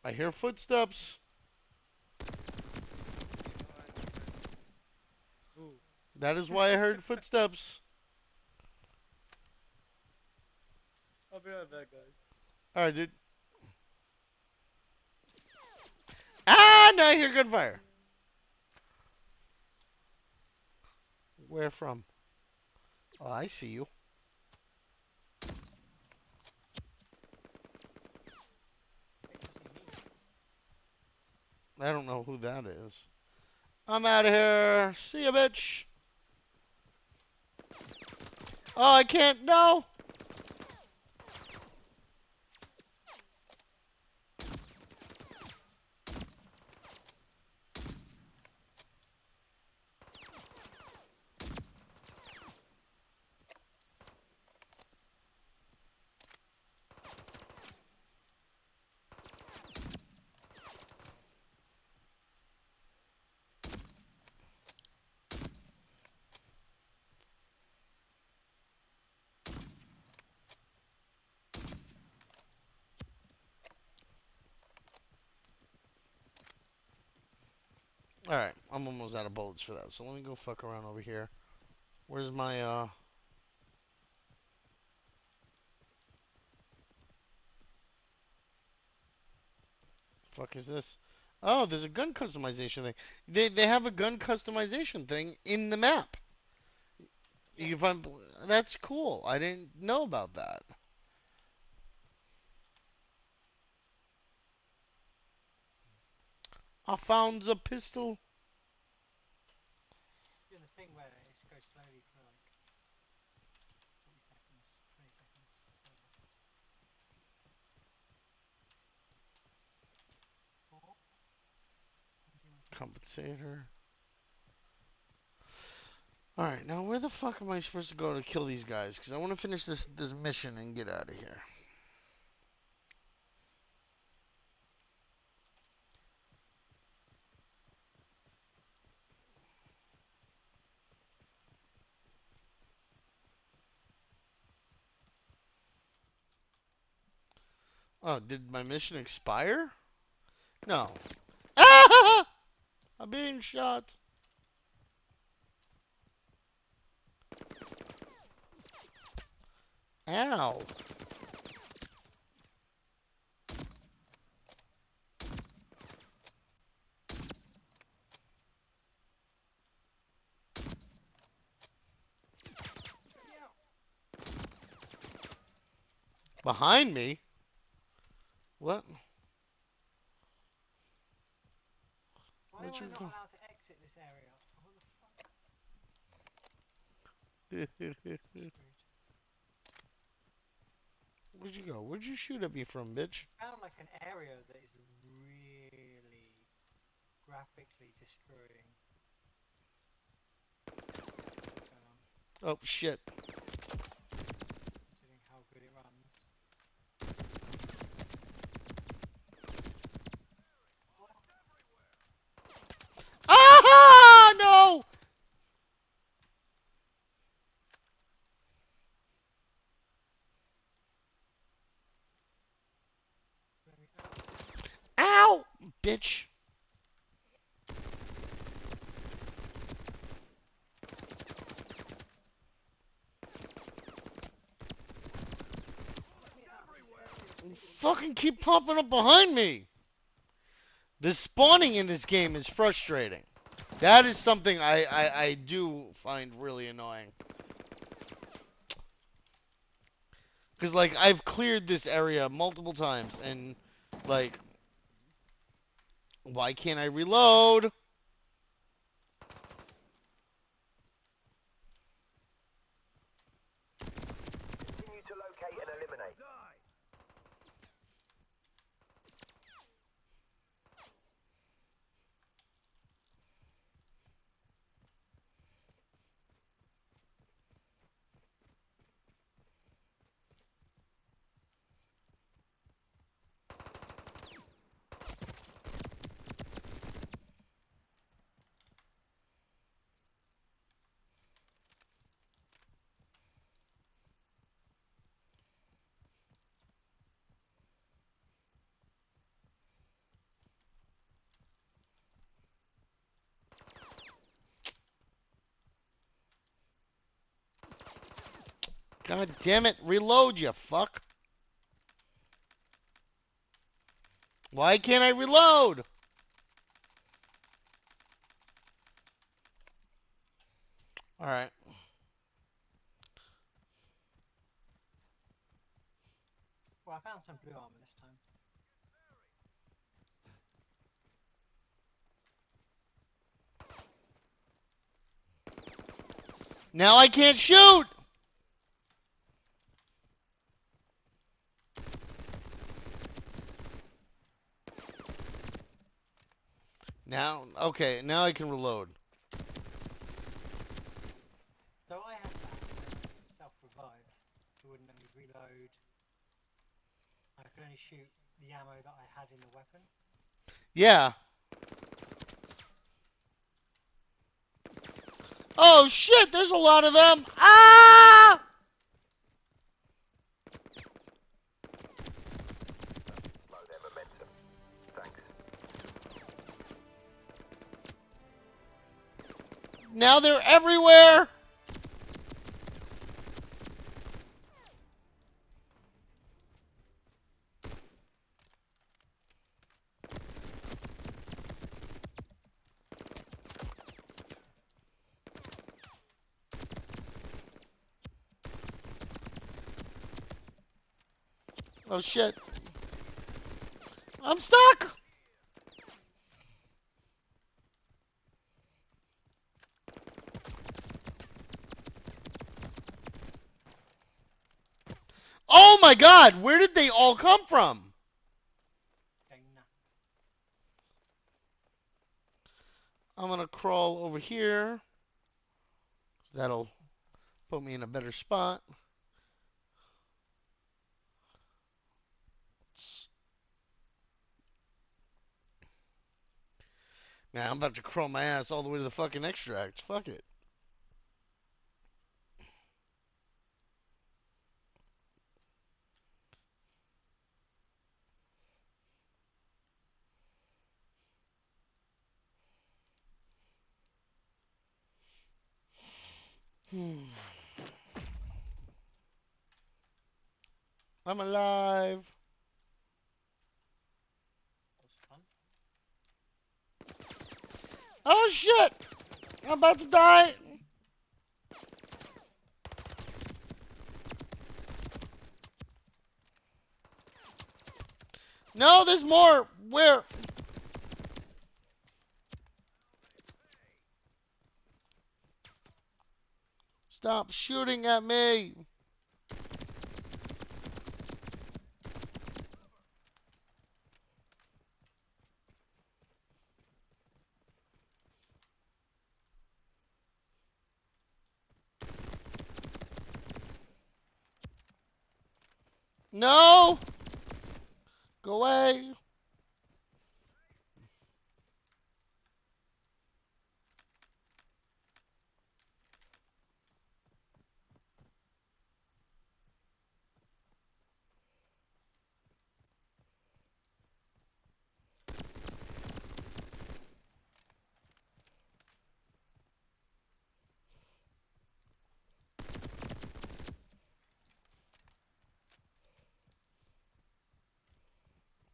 I hear footsteps. Ooh. That is why I heard footsteps. I'll be right back, guys. All right, dude. Ah, now I hear gunfire. Where from? Oh, I see you. I don't know who that is. I'm out of here. See ya, bitch. Oh, I can't. No. Alright, I'm almost out of bullets for that, so let me go fuck around over here. Where's my, fuck is this? Oh, there's a gun customization thing. They have a gun customization thing in the map. You can find... That's cool. I didn't know about that. I found a pistol. Doing the thing where it goes slowly for like 40 seconds, 20 seconds. Compensator. Alright, now where the fuck am I supposed to go to kill these guys? Because I want to finish this mission and get out of here. Oh, did my mission expire? No. Ah! I'm being shot. Ow. Behind me? What? Why Where'd am you I not go? allowed to exit this area? What the fuck? Where'd you go? Where'd you shoot at me from, bitch? I found like an area that is really graphically destroying. What's going on? Oh, shit. Considering how good it runs. Ah! No! Ow! Bitch. You fucking keep popping up behind me. The spawning in this game is frustrating. That is something I do find really annoying. Because, like, I've cleared this area multiple times, and, like, why can't I reload? Continue to locate and eliminate. God damn it, reload, you fuck. Why can't I reload? Alright. Well, I found some blue armor this time. Now I can't shoot! Now, okay, now I can reload. So I had that when I was self-revive. It wouldn't let me reload. I could only shoot the ammo that I had in the weapon. Yeah. Oh shit, there's a lot of them! Ah! Slow their momentum. Thanks. Now they're everywhere. Oh shit. I'm stuck. Oh my god, where did they all come from? China. I'm gonna crawl over here. That'll put me in a better spot. Man, I'm about to crawl my ass all the way to the fucking extract. Fuck it. I'm alive. That was fun. Oh shit! I'm about to die. No, there's more. Where? Stop shooting at me. No! Go away.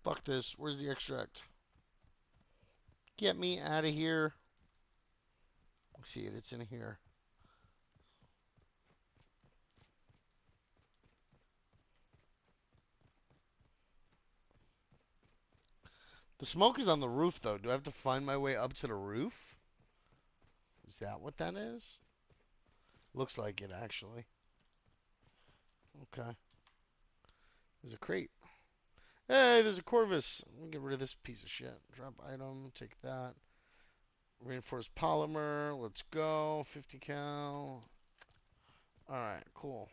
Fuck this. Where's the extract? Get me out of here. See it. It's in here. The smoke is on the roof, though. Do I have to find my way up to the roof? Is that what that is? Looks like it, actually. Okay. There's a crate. Hey, there's a Corvus. Let me get rid of this piece of shit. Drop item. Take that. Reinforced polymer. Let's go. 50 cal. Alright, cool.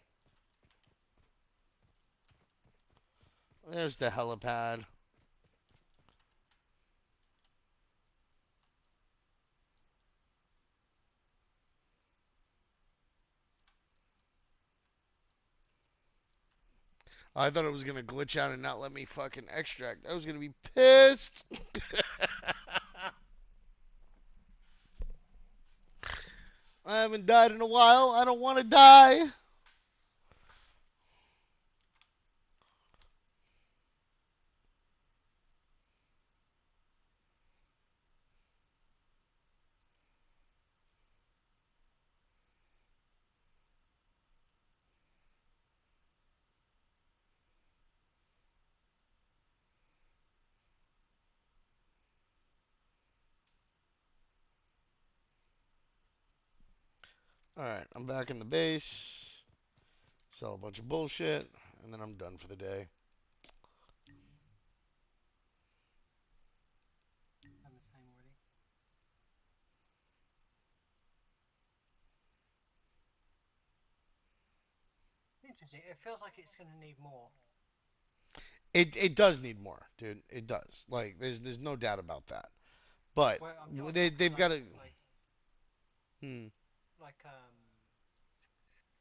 There's the helipad. I thought it was going to glitch out and not let me fucking extract. I was going to be pissed. I haven't died in a while. I don't want to die. Alright, I'm back in the base. Sell a bunch of bullshit. And then I'm done for the day. I'm the same already. Interesting. It feels like it's going to need more. It does need more, dude. It does. Like there's no doubt about that. But Well, I'm they've got to. Like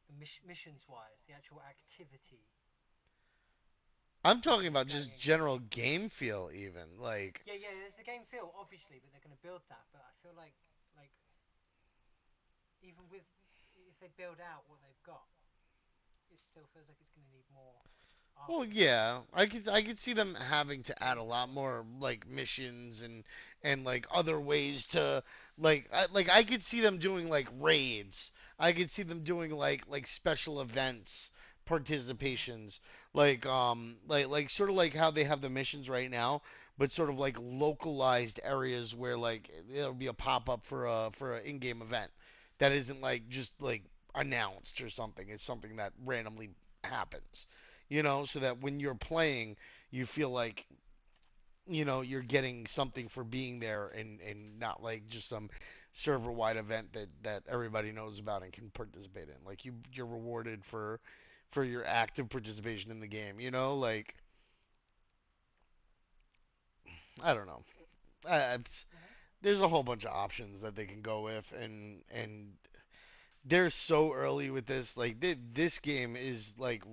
the missions wise, the actual activity. I'm talking about just general game feel, even like. Yeah, there's the game feel, obviously, but they're going to build that. But I feel like even with if they build out what they've got, it still feels like it's going to need more Well, after that. yeah, I could see them having to add a lot Gameplay more wise. like missions and like other ways to I could see them doing like raids. I could see them doing like special events, Mhm. participations, like sort of like how they have the missions right now, but sort of like localized areas where like there'll be a pop up for a in-game event that isn't like just like announced or something. It's something that randomly happens, so that when you're playing, you feel like, you're getting something for being there and not like just some server wide event that everybody knows about and can participate in. Like you're rewarded for your active participation in the game, like I don't know. I, Mhm. there's a whole bunch of options that they can go with, and they're so early with this. Like this game is like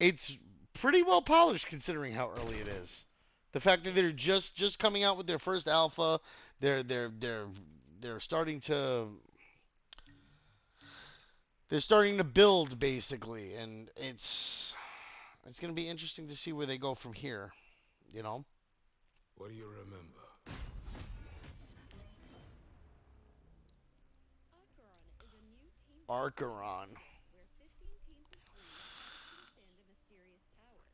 it's pretty well polished considering how early it is. The fact that Yeah. they're just coming out with their first alpha, they're starting to build basically, and it's gonna be interesting to see where they go from here. You know, What do you remember? Acheron is a new team-based game Archeron. where 15 teams of 3 fight to defend a mysterious tower.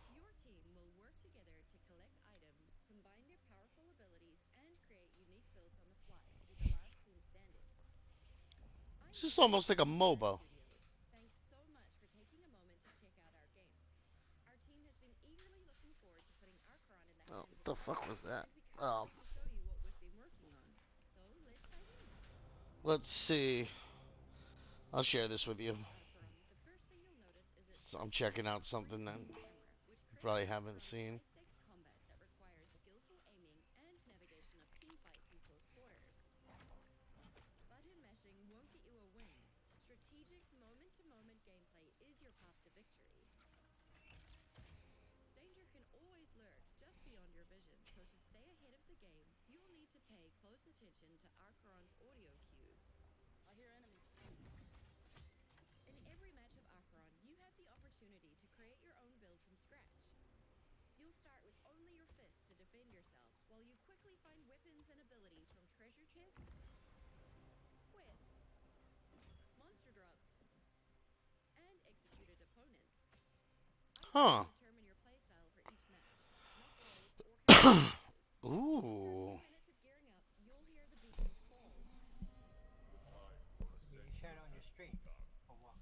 Your team will work together to collect items, combine their powerful abilities, and create unique builds on the fly to be the last team standing. I'm It's just Eve almost like from a Archeron MOBA. Studios. Thanks so much for taking a moment to check out our game. Our team has been eagerly looking forward to putting Archeron in the Oh, hands what of the you, fuck was that? and we can't Oh, wait to show you what we've been working on. So let's dive in. let's see. I'll share this with you. With Acheron, the first thing you'll notice is its So I'm simple checking yet out something that breathtaking you camera, which probably creates haven't some seen. high-stakes combat that requires skillful aiming and navigation of teamfights in close quarters. Button mashing won't get you a win. Strategic, moment-to-moment gameplay is your path to victory. Danger can always lurk just beyond your vision, so to stay ahead of the game, you'll need to pay close attention to Acheron's audio cues. I hear enemies. In every match of Acheron, you have the opportunity to create your own build from scratch. You'll start with only your fists to defend yourselves, while you quickly find weapons and abilities from treasure chests, quests, monster drops, and executed opponents. Items Huh. will determine your playstyle for each match, not rolls or character choices. After a few Ooh. minutes of gearing up, you'll hear the beacons call. You share it on your stream or what?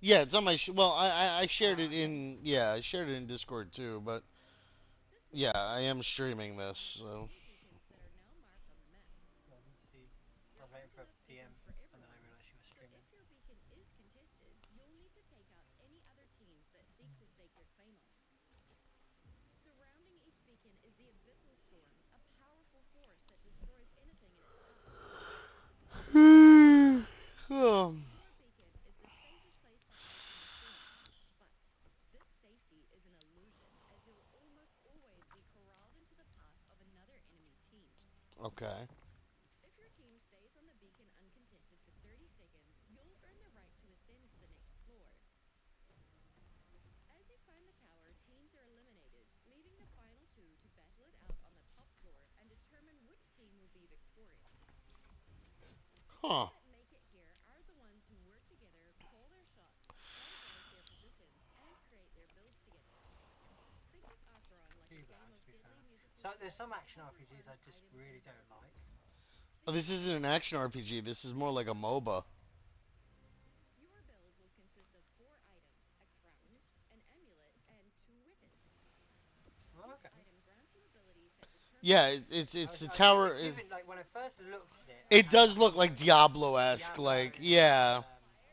Yeah, it's on my. Well, I shared Ah, it okay. in. Yeah, I shared it in Discord too. But This yeah, message I lets am you know that streaming you've this. unlocked So new beacons that are now marked on the map. Let me see. I There was waiting aren't for enough TM, beacons for and then I everyone, realised she was so streaming. if your beacon is contested, you'll need to take out any other teams that seek to stake their claim on it. Surrounding each beacon is the Abyssal Storm, a powerful force that destroys anything in its path. oh. Your beacon is the safest place to hide from the storm, but this safety is an illusion, as you'll almost always be corralled into the path of another enemy team. Okay. If your team stays on the beacon uncontested for 30 seconds, you'll earn the right to ascend to the next floor. As you climb the tower, teams are eliminated, leaving the final two to battle it out on the top floor and determine which team will be victorious. The teams Huh. that make it here are the ones who work together, call their shots, strategize their positions, and create their builds together. Think of Acheron like a Too game bad, of to be deadly fair. musical So there's some chairs, action often RPGs I armed just items and really don't like. barricades. Oh, Think this isn't an action RPG. This is more like a MOBA. Your build will consist of 4 items: a crown, an amulet, and 2 weapons. Oh, Each okay. item grants you abilities that determine Yeah, your it's it's defense. it's the It tower. was giving like when I first looked at it, I It had the does look whole like like Diablo-esque. Diablo Like and yeah,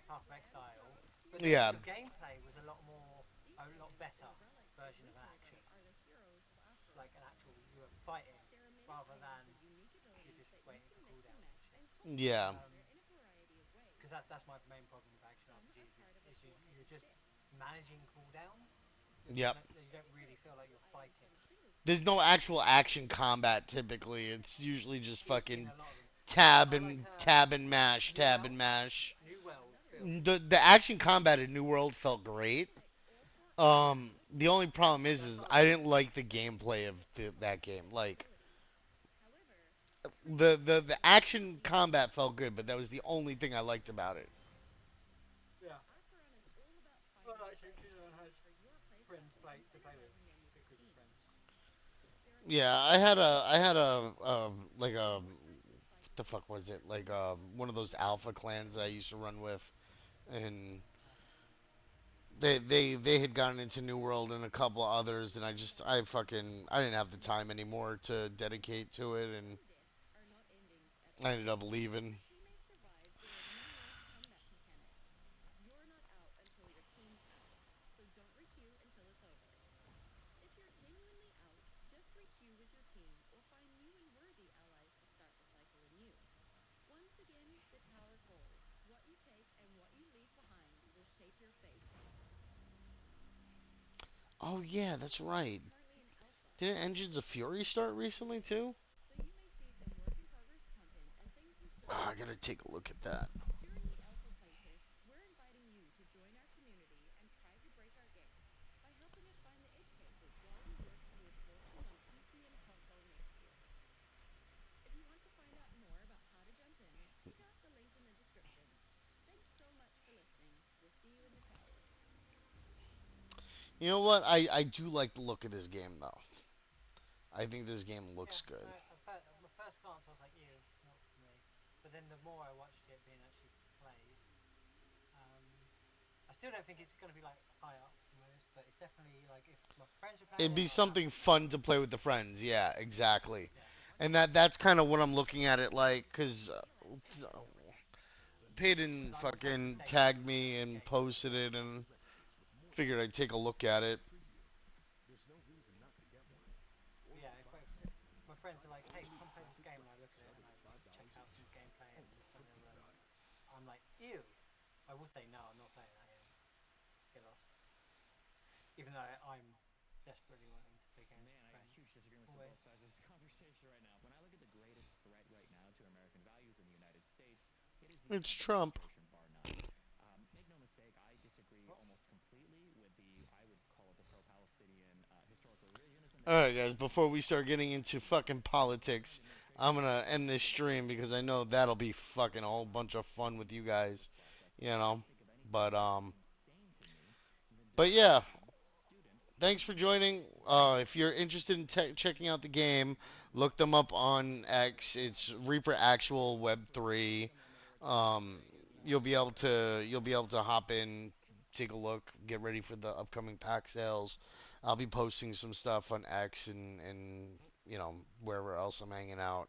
Path of Exile, but yeah, the gameplay was These a lot items, better or relics as version we of an call them, action, are the heroes of like Acheron. an actual you were fighting There are many rather items than with unique you're abilities just that you waiting for can mix and cooldowns and match shit. and complement yeah. each other in a variety of Because ways. that's my main problem with action Some are RPGs part of a is you're coordinated just set. managing cooldowns. Yep. You don't really Others feel like pull you're items fighting from a single set There's and no mix them actual together. action combat typically. It's usually just in fucking a lot of them. tab and mash, tab and mash. New World feel. The action combat in New World felt great. The only problem is I didn't like the gameplay of that game. Like the action combat felt good, but that was the only thing I liked about it. Yeah. Well, actually, if anyone has friends to play with, big group of friends. Yeah, I had like a what the fuck was it? Like one of those alpha clans that I used to run with, and they had gotten into New World and a couple of others, and I didn't have the time anymore to dedicate to it, and I ended up leaving. Oh yeah, that's right. Didn't Engines of Fury start recently too? I gotta take a look at that. You know what? I do like the look of this game though. I think this game looks Yeah, good. my first glance I was like, ew, not for me. But then the more I watched it being actually played, I still don't think it's going to be like high up on my list, but it's definitely like if my friends are playing It'd it, be I'll something happily play it. fun to play with the friends. Yeah, exactly. Yeah. And that's kind of what I'm looking at it like, cause Peyton Because I would totally fucking say no tagged to me the and game. posted it, and figured I'd take a look at it. But yeah, if my friends are like, hey, come play this game, and I look at it and I check out some gameplay and this that, and the other, and I'm like, ew. I will say no, I'm not playing that game. Get lost. Even though I'm desperately wanting to play games with friends. Always. It's Trump. All right, guys. Before we start getting into fucking politics, I'm gonna end this stream because I know that'll be fucking a whole bunch of fun with you guys. You know, but but yeah. Thanks for joining. If you're interested in checking out the game, look them up on X. It's Reaper Actual Web 3. Um, you'll be able to hop in, take a look, get ready for the upcoming pack sales. I'll be posting some stuff on X and wherever else I'm hanging out.